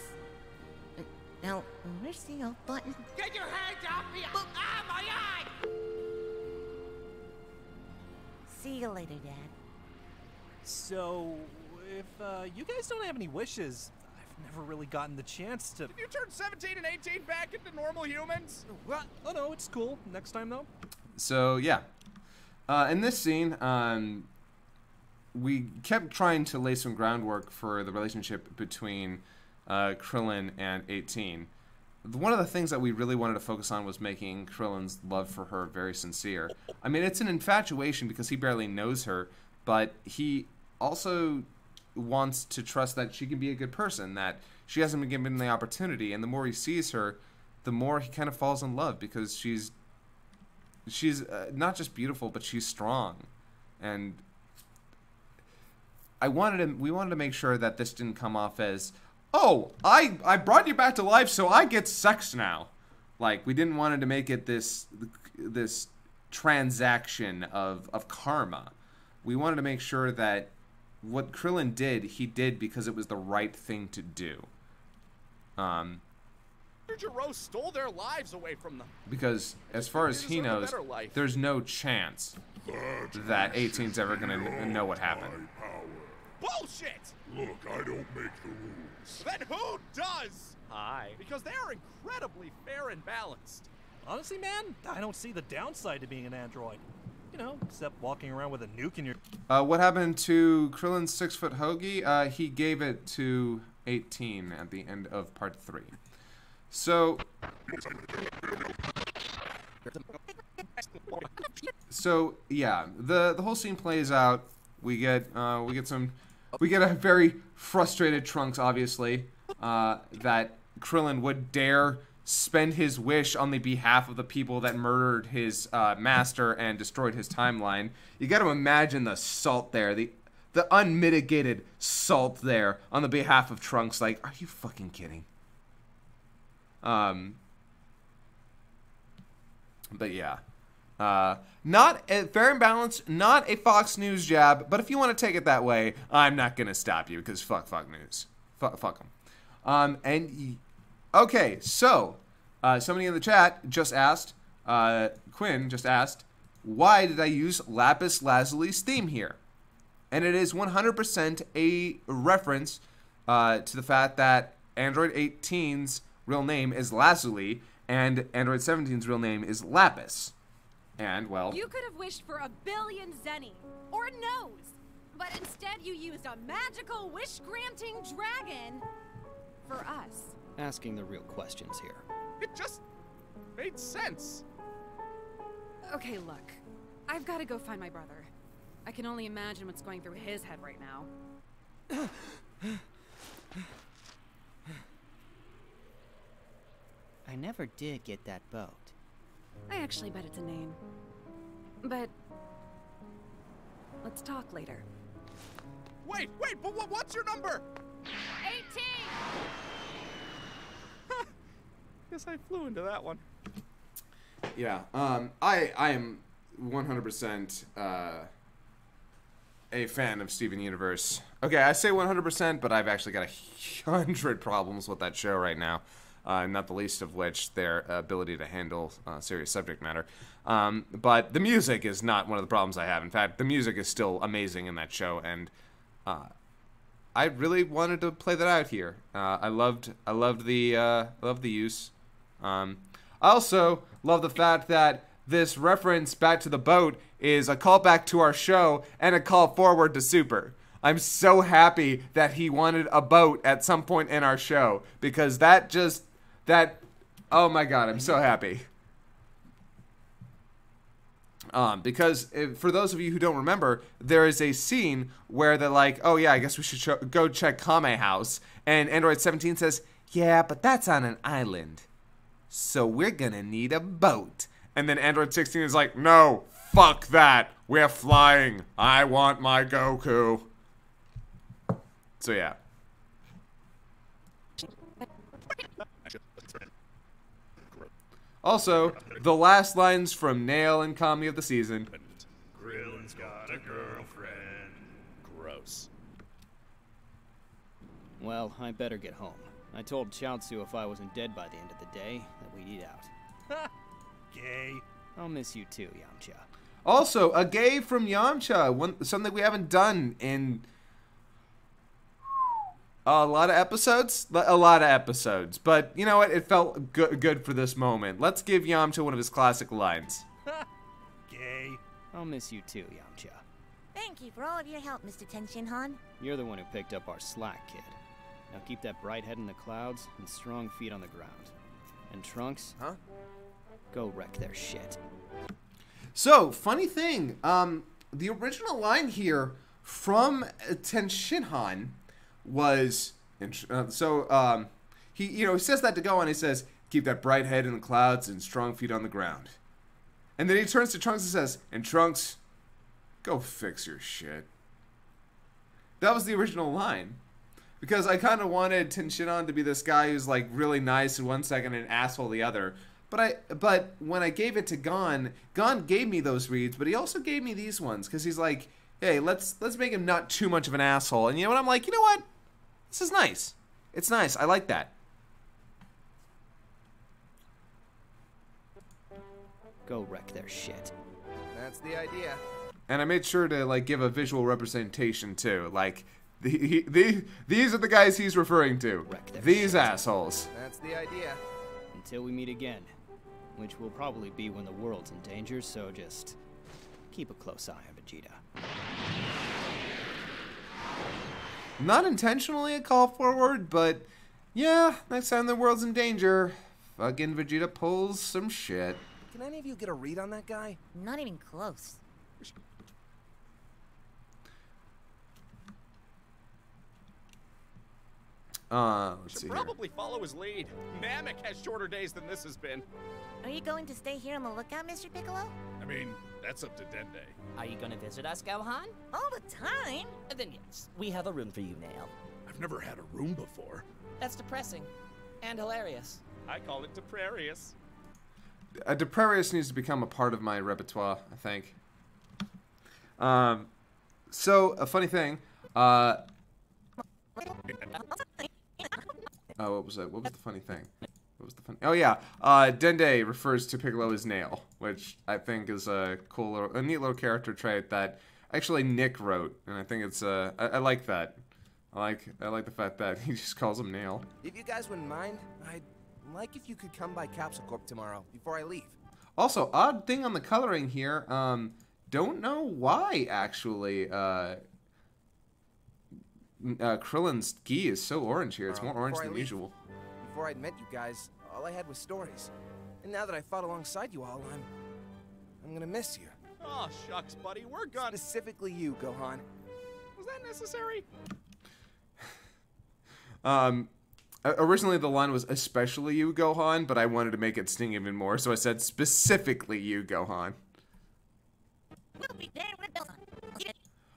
Now, where's the off button?
Get your hands off me! Ah, my eye!
See you later, Dad.
So, if you guys don't have any wishes, I've never really gotten the chance to...
Did you turn 17 and 18 back into normal humans?
What? Oh no, it's cool. Next time, though.
So, yeah. In this scene, we kept trying to lay some groundwork for the relationship between Krillin and 18. One of the things that we really wanted to focus on was making Krillin's love for her very sincere. I mean, it's an infatuation because he barely knows her, but he also wants to trust that she can be a good person, that she hasn't been given the opportunity, and the more he sees her, the more he kind of falls in love because she's not just beautiful, but she's strong. And we wanted to make sure that this didn't come off as, oh, I brought you back to life, so I get sex now. Like, we didn't want to make it this transaction of karma. We wanted to make sure that what Krillin did, he did because it was the right thing to do.
Jiro stole their lives away from them.
Because as far as he knows, there's no chance that 18's ever going to know what happened.
Bullshit!
Look, I don't make the rules.
Then who does?
Hi.
Because they are incredibly fair and balanced.
Honestly, man, I don't see the downside to being an android. You know, except walking around with a nuke in your...
What happened to Krillin's 6-foot hoagie? He gave it to 18 at the end of part 3. So yeah, the whole scene plays out. We get a very frustrated Trunks, obviously, that Krillin would dare spend his wish on the behalf of the people that murdered his master and destroyed his timeline. You got to imagine the salt there, the unmitigated salt there on the behalf of Trunks. Like, are you fucking kidding? But yeah. Not fair and balanced, not a Fox News jab, but if you want to take it that way, I'm not going to stop you, because fuck News. Fuck them. Okay, so, somebody in the chat just asked, Quinn just asked, why did I use Lapis Lazuli's theme here? And it is 100% a reference to the fact that Android 18's real name is Lazuli, and Android 17's real name is Lapis. And, well...
You could have wished for a billion zenny, or a nose, but instead you used a magical wish-granting dragon for us.
Asking the real questions here.
It just made sense.
Okay, look. I've got to go find my brother. I can only imagine what's going through his head right now.
I never did get that boat.
I actually bet it's a name. But... let's talk later.
Wait, but what's your number?
18!
Guess I flew into that one.
Yeah, I am 100% a fan of Steven Universe. Okay, I say 100%, but I've actually got 100 problems with that show right now. Not the least of which their ability to handle serious subject matter. But the music is not one of the problems I have. In fact, the music is still amazing in that show, and I really wanted to play that out here. I loved the use. I also love the fact that this reference back to the boat is a callback to our show and a call forward to Super. I'm so happy that he wanted a boat at some point in our show, because oh my god, I'm so happy. Because for those of you who don't remember, there is a scene where they're like, oh yeah, I guess we should go check Kame House. And Android 17 says, yeah, but that's on an island. So we're gonna need a boat. And then Android 16 is like, no, fuck that. We're flying. I want my Goku. So yeah. Also, the last lines from Nail and Kami of the season.
Grillin's got a girlfriend. Gross.
Well, I better get home. I told Chaozu if I wasn't dead by the end of the day, that we'd eat out.
Gay.
I'll miss you too, Yamcha.
Also, a gay from Yamcha. Something we haven't done in a lot of episodes. But you know what? It felt good for this moment. Let's give Yamcha one of his classic lines.
Gay.
I'll miss you too, Yamcha.
Thank you for all of your help, Mr. Tenshinhan.
You're the one who picked up our slack, kid. Now keep that bright head in the clouds and strong feet on the ground. And Trunks?
Huh?
Go wreck their shit.
So, funny thing, the original line here from Tenshinhan was, he says that to go on. He says, keep that bright head in the clouds and strong feet on the ground. And then he turns to Trunks and says, and Trunks, go fix your shit. That was the original line. Because I kind of wanted Tenshinhan to be this guy who's like really nice in one second and an asshole the other. But when I gave it to Gon gave me those reads, but he also gave me these ones because he's like, hey, let's make him not too much of an asshole. And you know what? I'm like, you know what? This is nice. It's nice. I like that.
Go wreck their shit.
That's the idea.
And I made sure to like give a visual representation too. Like these are the guys he's referring to. These shit. Assholes.
That's the idea.
Until we meet again, which will probably be when the world's in danger, so just keep a close eye on Vegeta.
Not intentionally a call forward, but yeah, next time the world's in danger, fucking Vegeta pulls some shit.
Can any of you get a read on that guy?
Not even close.
Should probably follow his lead. Namek has shorter days than this has been.
Are you going to stay here on the lookout, Mr. Piccolo?
I mean, that's up to Dende.
Are you going to visit us, Gohan?
All the time?
Then yes, we have a room for you, Nail.
I've never had a room before.
That's depressing. And hilarious.
I call it Deprarius.
Deprarius needs to become a part of my repertoire, I think. So, a funny thing, oh, what was it? What was the funny thing? What was the funny? Oh yeah, Dende refers to Piccolo as Nail, which I think is a cool, a neat little character trait that actually Nick wrote, and I think it's I like that. I like the fact that he just calls him Nail.
If you guys wouldn't mind, I'd like if you could come by Capsule Corp tomorrow before I leave.
Also, odd thing on the coloring here. Don't know why actually. Krillin's gi is so orange here. It's more orange than usual.
Before I'd met you guys, all I had was stories. And now that I fought alongside you all, I'm gonna miss you.
Oh, shucks, buddy. We're gone.
Specifically you, Gohan.
Was that necessary?
Originally the line was especially you, Gohan, but I wanted to make it sting even more, so I said specifically you, Gohan.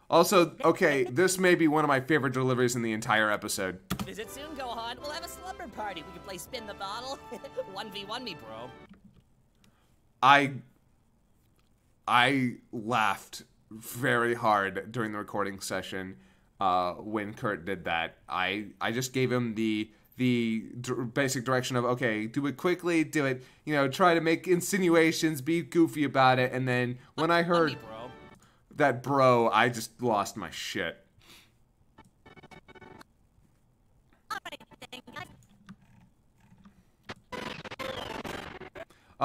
Also, okay, this may be one of my favorite deliveries in the entire episode.
Visit soon, Gohan. We'll have a slumber party. We can play spin the bottle. 1v1 me, bro.
I laughed very hard during the recording session when Kurt did that. I just gave him the basic direction of, okay, do it quickly, do it, you know, try to make insinuations, be goofy about it, and then when I heard that bro, I just lost my shit.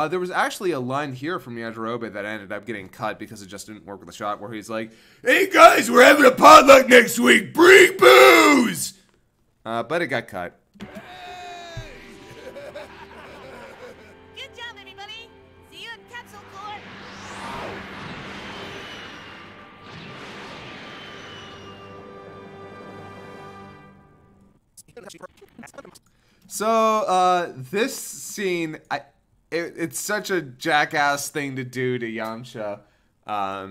There was actually a line here from Yajirobe that ended up getting cut because it just didn't work with the shot, where he's like, "Hey guys, we're having a potluck next week, bring booze!" But it got cut.
Good job, everybody. See you at Capsule Corp.
So, this scene, it's such a jackass thing to do to Yamcha. I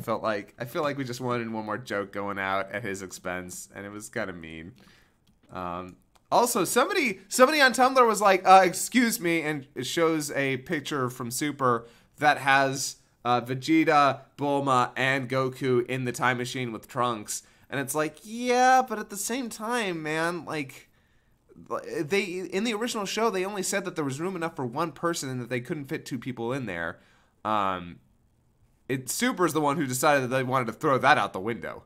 feel like we just wanted one more joke going out at his expense, and it was kind of mean. Also, somebody on Tumblr was like, excuse me, and it shows a picture from Super that has Vegeta, Bulma, and Goku in the time machine with Trunks. And it's like, yeah, but at the same time, man, like, in the original show, they only said that there was room enough for one person and that they couldn't fit two people in there. Super's the one who decided that they wanted to throw that out the window.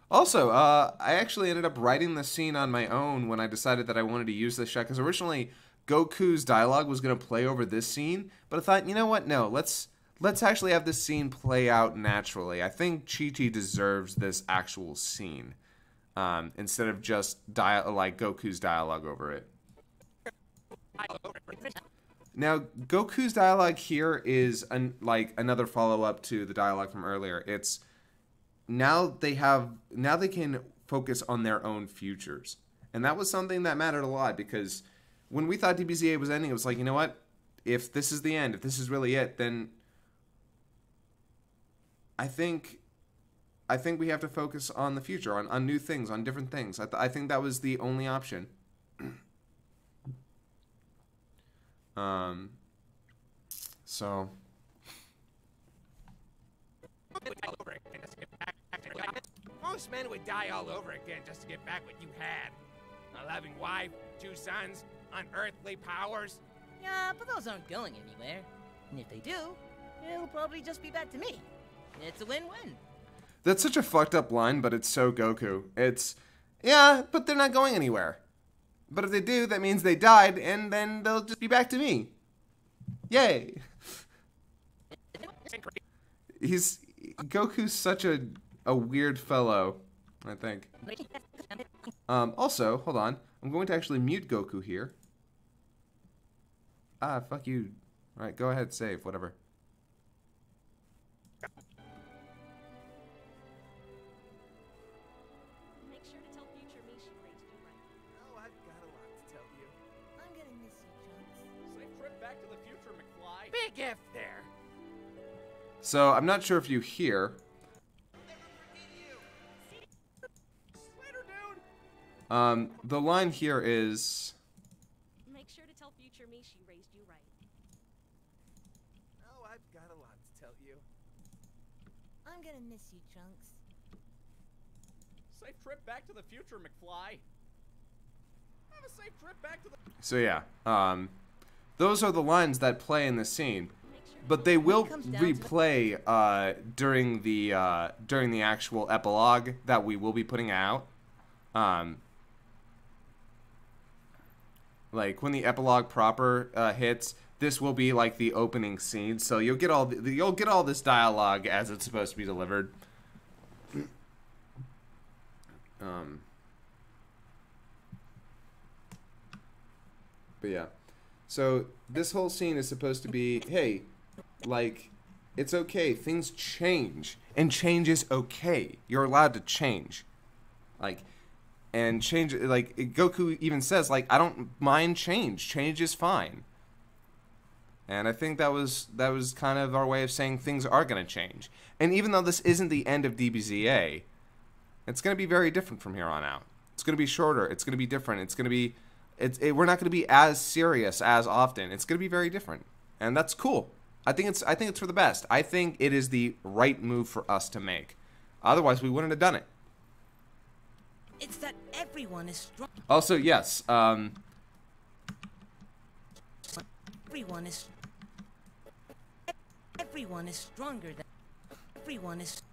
Also, I actually ended up writing the scene on my own when I decided that I wanted to use this shot, because originally Goku's dialogue was going to play over this scene, but I thought, you know what, no, let's actually have this scene play out naturally. I think Chi-Chi deserves this actual scene, instead of just like Goku's dialogue over it. Now, Goku's dialogue here is like another follow-up to the dialogue from earlier. It's now they can focus on their own futures, and that was something that mattered a lot, because when we thought DBZA was ending, it was like, you know what? If this is the end, if this is really it, then I think we have to focus on the future, on new things, on different things. I think that was the only option. So.
Most men would die all over again just to get back what you had. A loving wife, 2 sons, unearthly powers.
Yeah, but those aren't going anywhere. And if they do, it'll probably just be back to me. It's a win-win.
That's such a fucked up line, but it's so Goku. It's, yeah, but they're not going anywhere. But if they do, that means they died, and then they'll just be back to me. Yay! Goku's such a weird fellow, I think. Also, hold on. I'm going to actually mute Goku here. Ah, fuck you. Alright, go ahead, save, whatever.
Make sure to tell future me she raised you right.
Oh, I've got a lot to tell you.
I'm gonna miss you, Trunks.
Safe trip back to the future, McFly.
Big F there.
So I'm not sure if you hear. The line here is.
Make sure to tell future me she raised you right.
Oh, I've got a lot to tell you.
I'm gonna miss you, Trunks.
Safe trip back to the future, McFly. Have a safe trip back to the...
So yeah, those are the lines that play in the scene, but they will replay during the actual epilogue that we will be putting out. Like when the epilogue proper hits, this will be like the opening scene, so you'll get all this dialogue as it's supposed to be delivered. But yeah, so this whole scene is supposed to be, hey, like, it's okay, things change, and change is okay. You're allowed to change, like, and change, like, Goku even says, like, I don't mind change. Change is fine. And I think that was kind of our way of saying things are going to change. And even though this isn't the end of DBZA, it's going to be very different from here on out. It's going to be shorter. It's going to be different. It's going to be, we're not going to be as serious as often. It's going to be very different, and that's cool. I think it's for the best. I think it is the right move for us to make. Otherwise, we wouldn't have done it.
It's that everyone is strong.
Also, yes.
Everyone is stronger than everyone is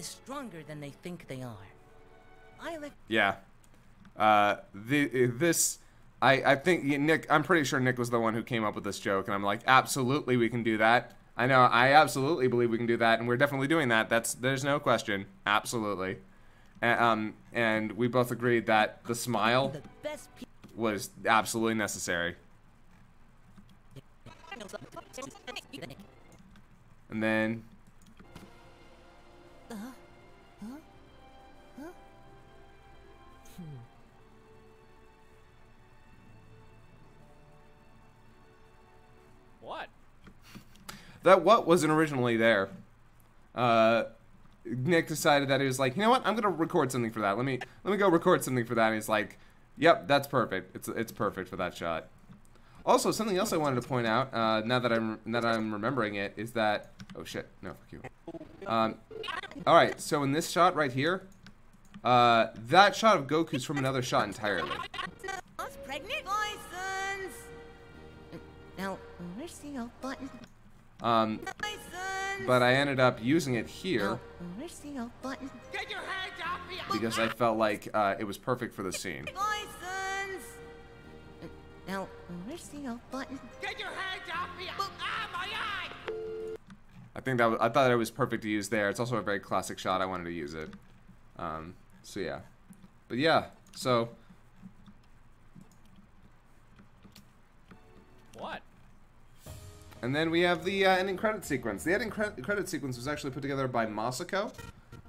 stronger than they think they are.
Yeah. I think Nick. I'm pretty sure Nick was the one who came up with this joke, and I'm like, absolutely, we can do that. I know. I absolutely believe we can do that, and we're definitely doing that. There's no question. Absolutely. And we both agreed that the smile was absolutely necessary. And then.
What?
That what wasn't originally there. Nick decided that he was like, you know what? I'm gonna record something for that. Let me go record something for that. And he's like, yep, that's perfect. It's perfect for that shot. Also, something else I wanted to point out, now that I'm remembering it, is that, oh shit, no, fuck you. All right, so in this shot right here, that shot of Goku's from another shot entirely.
I was pregnant, license. Now, where's the old button?
But I ended up using it here
Where's the old button?
Get your hands off me!
because I felt like it was perfect for the scene.
License. Now, where's the old button?
Get your hands off me! Ah, my eye!
I thought it was perfect to use there. It's also a very classic shot. I wanted to use it. So yeah, but yeah, so.
What?
And then we have the ending credit sequence. The ending credit sequence was actually put together by Masako.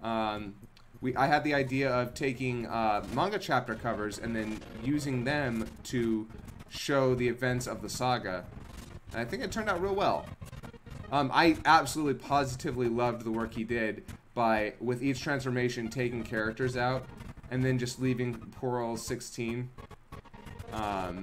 I had the idea of taking manga chapter covers and then using them to show the events of the saga. And I think it turned out real well. I absolutely positively loved the work he did by, with each transformation, taking characters out and then just leaving poor old 16. I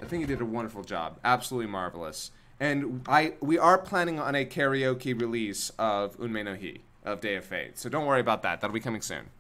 think he did a wonderful job. Absolutely marvelous. And we are planning on a karaoke release of Unmei no Hi, of Day of Fate. So don't worry about that. That'll be coming soon.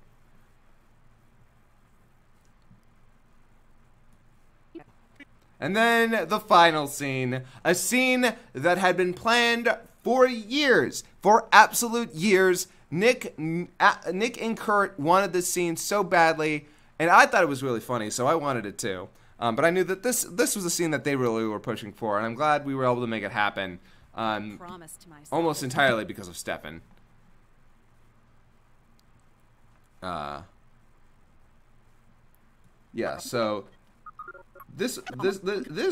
And then the final scene. A scene that had been planned for years. For absolute years. Nick and Kurt wanted this scene so badly. And I thought it was really funny, so I wanted it too. But I knew that this was a scene that they really were pushing for, and I'm glad we were able to make it happen. Almost entirely because of Stefan. Yeah, so this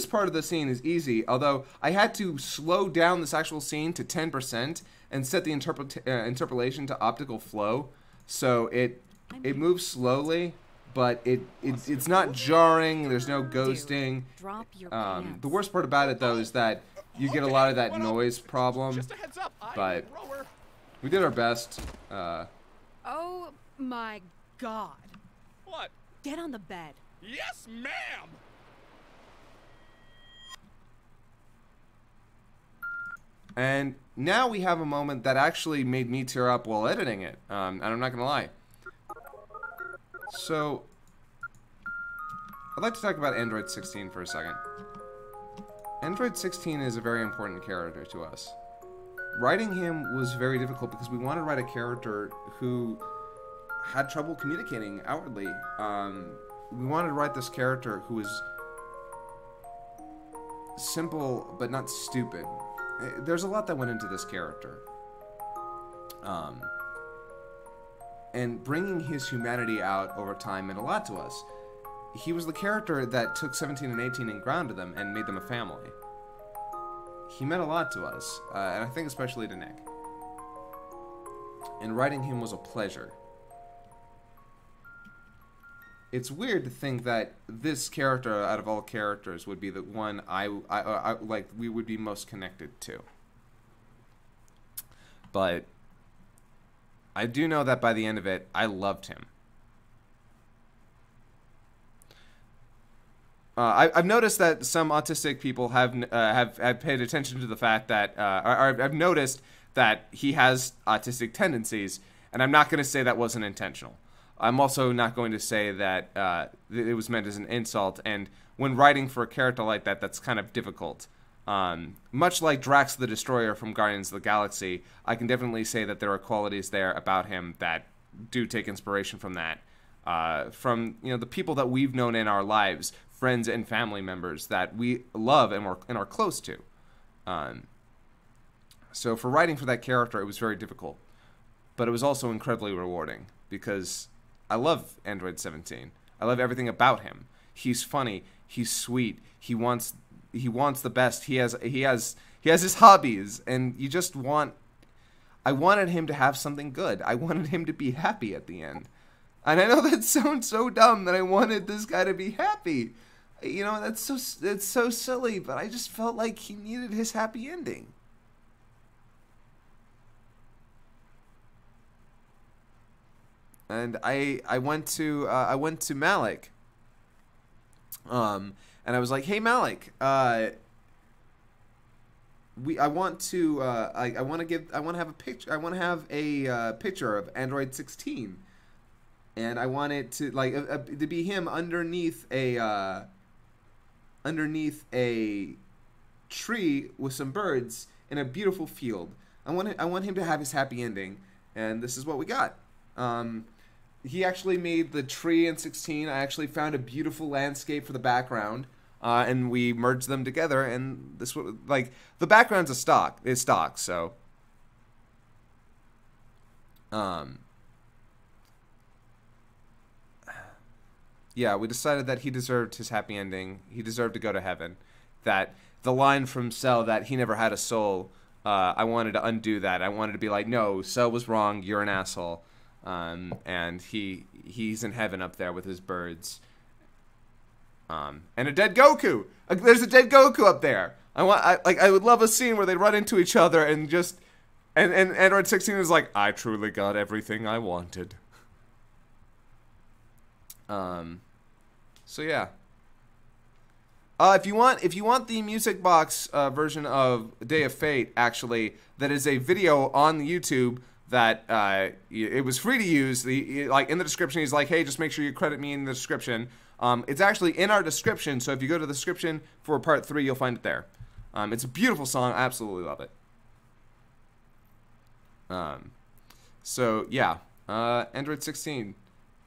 part of the scene is easy, although I had to slow down this actual scene to 10% and set the interpolation to optical flow, so it moves slowly. but it's not jarring. There's no ghosting.
Drop your
The worst part about it though is that you get a lot of that noise problem.
Just a heads up,
But we did our best.
Oh my God.
What?
Get on the bed.
Yes, ma'am.
And now we have a moment that actually made me tear up while editing it. And I'm not gonna lie. So, I'd like to talk about Android 16 for a second. Android 16 is a very important character to us. Writing him was very difficult because we wanted to write a character who had trouble communicating outwardly. We wanted to write this character who was simple but not stupid. There's a lot that went into this character. And bringing his humanity out over time meant a lot to us. He was the character that took 17 and 18 and grounded them and made them a family. He meant a lot to us, and I think especially to Nick. And writing him was a pleasure. It's weird to think that this character, out of all characters, would be the one I like we would be most connected to. But I do know that by the end of it, I loved him. I've noticed that some autistic people have paid attention to the fact that, I've noticed that he has autistic tendencies, and I'm not going to say that wasn't intentional. I'm also not going to say that it was meant as an insult, and when writing for a character like that, that's kind of difficult. Much like Drax the Destroyer from Guardians of the Galaxy, I can definitely say that there are qualities there about him that do take inspiration from that. From the people that we've known in our lives, friends and family members that we love and are close to. So for writing for that character, it was very difficult. But it was also incredibly rewarding because I love Android 17. I love everything about him. He's funny. He's sweet. He wants the best. He has his hobbies, and you just want. I wanted him to have something good. I wanted him to be happy at the end. And I know that sounds so dumb that I wanted this guy to be happy. That's so silly, but I just felt like he needed his happy ending. And I went to Malik. And I was like, "Hey Malik, I want to have a picture. I want to have a picture of Android 16, and I want it to to be him underneath a tree with some birds in a beautiful field. I want him to have his happy ending, and this is what we got. He actually made the tree in 16. I actually found a beautiful landscape for the background, and we merged them together. And this was the background's stock, so. Yeah, we decided that he deserved his happy ending. He deserved to go to heaven. That the line from Cell that he never had a soul, I wanted to undo that. I wanted to be like, no, Cell was wrong. You're an asshole. And he's in heaven up there with his birds. And a dead Goku. There's a dead Goku up there. I would love a scene where they run into each other and just and Android 16 is like, I truly got everything I wanted. So yeah. If you want the Music Box version of Day of Fate, actually, that is a video on YouTube that it was free to use. In the description, he's like, hey, just make sure you credit me in the description. It's actually in our description, so if you go to the description for part 3, you'll find it there. It's a beautiful song. I absolutely love it. So yeah, Android 16.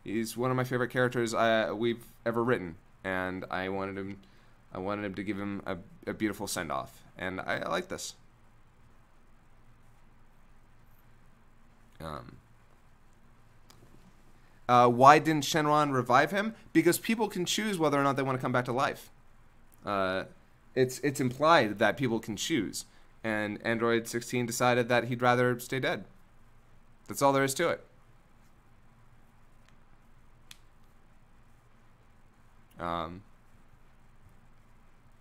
He's one of my favorite characters we've ever written, and I wanted him to give him a beautiful send-off, and I like this. Why didn't Shenron revive him? Because people can choose whether or not they want to come back to life. It's implied that people can choose, and Android 16 decided that he'd rather stay dead. That's all there is to it.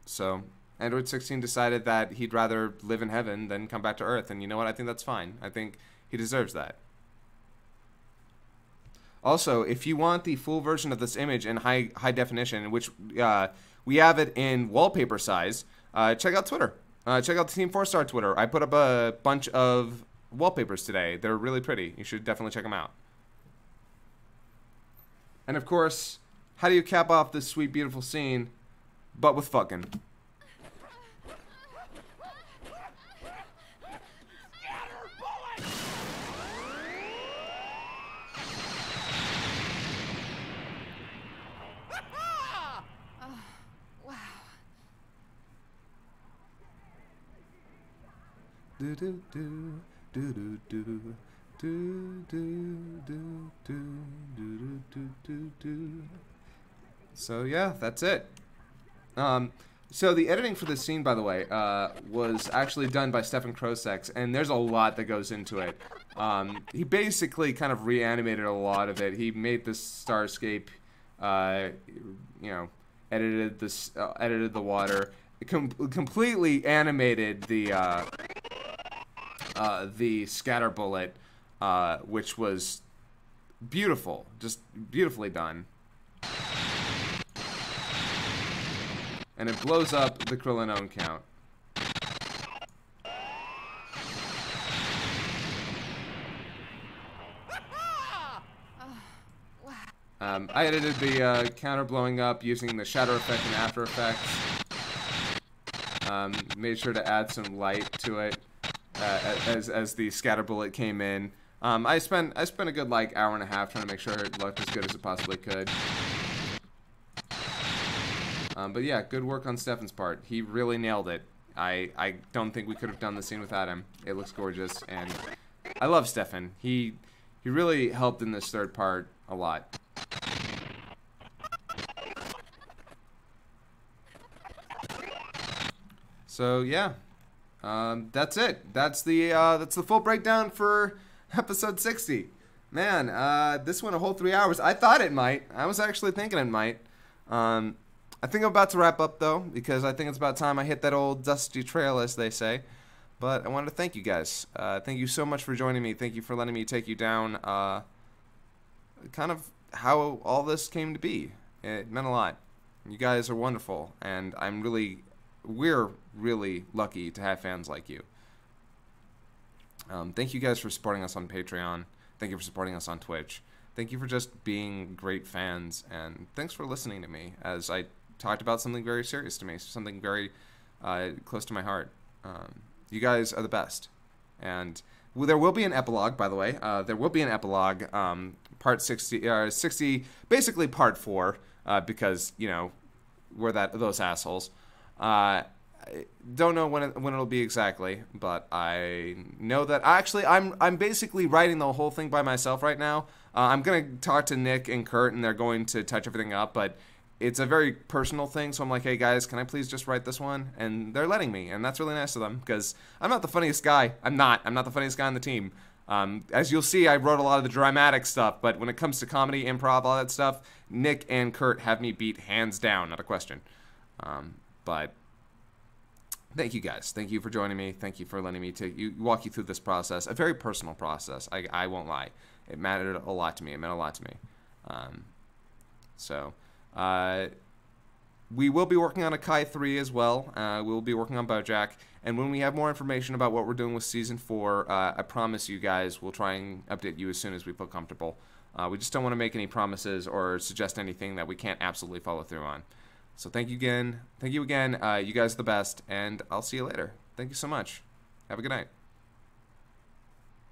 So Android 16 decided that he'd rather live in heaven than come back to Earth, and you know what? I think that's fine. I think he deserves that. Also, if you want the full version of this image in high definition, which we have it in wallpaper size, check out Twitter. Check out the Team 4-Star Twitter. I put up a bunch of wallpapers today. They're really pretty. You should definitely check them out. And of course, how do you cap off this sweet, beautiful scene, but with fucking? Do do do do do do do do do do do do do. So yeah, that's it. So the editing for this scene, by the way, was actually done by Stefan Krosex, and there's a lot that goes into it. He basically kind of reanimated a lot of it. He made this starscape, you know, edited this, edited the water, completely animated the scatter bullet, which was beautiful, just beautifully done. And it blows up the Krillin count. I edited the counter blowing up using the shadow effect in After Effects. Made sure to add some light to it as the scatter bullet came in. I spent a good like hour and a half trying to make sure it looked as good as it possibly could. But yeah, good work on Stefan's part. He really nailed it. I don't think we could have done the scene without him. It looks gorgeous, and I love Stefan. He really helped in this third part a lot. So yeah, that's it. That's the full breakdown for episode 60. Man, this went a whole 3 hours. I thought it might. I was actually thinking it might. I think I'm about to wrap up, though, because I think it's about time I hit that old dusty trail, as they say. But I wanted to thank you guys. Thank you so much for joining me. Thank you for letting me take you down kind of how all this came to be. It meant a lot. You guys are wonderful, and we're really lucky to have fans like you. Thank you guys for supporting us on Patreon. Thank you for supporting us on Twitch. Thank you for just being great fans, and thanks for listening to me as I talked about something very serious to me, something very close to my heart. You guys are the best. And there will be an epilogue, by the way. There will be an epilogue, part 60, basically part 4, because, you know, we're those assholes. Don't know when it'll be exactly, but I know that I'm basically writing the whole thing by myself right now. I'm gonna talk to Nick and Kurt, and they're going to touch everything up, but it's a very personal thing, so I'm like, hey guys, can I please just write this one? And they're letting me, and that's really nice of them, because I'm not the funniest guy. I'm not the funniest guy on the team. As you'll see, I wrote a lot of the dramatic stuff, but when it comes to comedy, improv, all that stuff, Nick and Kurt have me beat hands down, not a question. But thank you guys. Thank you for joining me. Thank you for letting me walk you through this process, a very personal process. I won't lie. It mattered a lot to me. It meant a lot to me. We will be working on a Kai 3 as well. We'll be working on BoJack. And when we have more information about what we're doing with Season 4, I promise you guys we'll try and update you as soon as we feel comfortable. We just don't want to make any promises or suggest anything that we can't absolutely follow through on. So thank you again. Thank you again. You guys are the best. And I'll see you later. Thank you so much. Have a good night.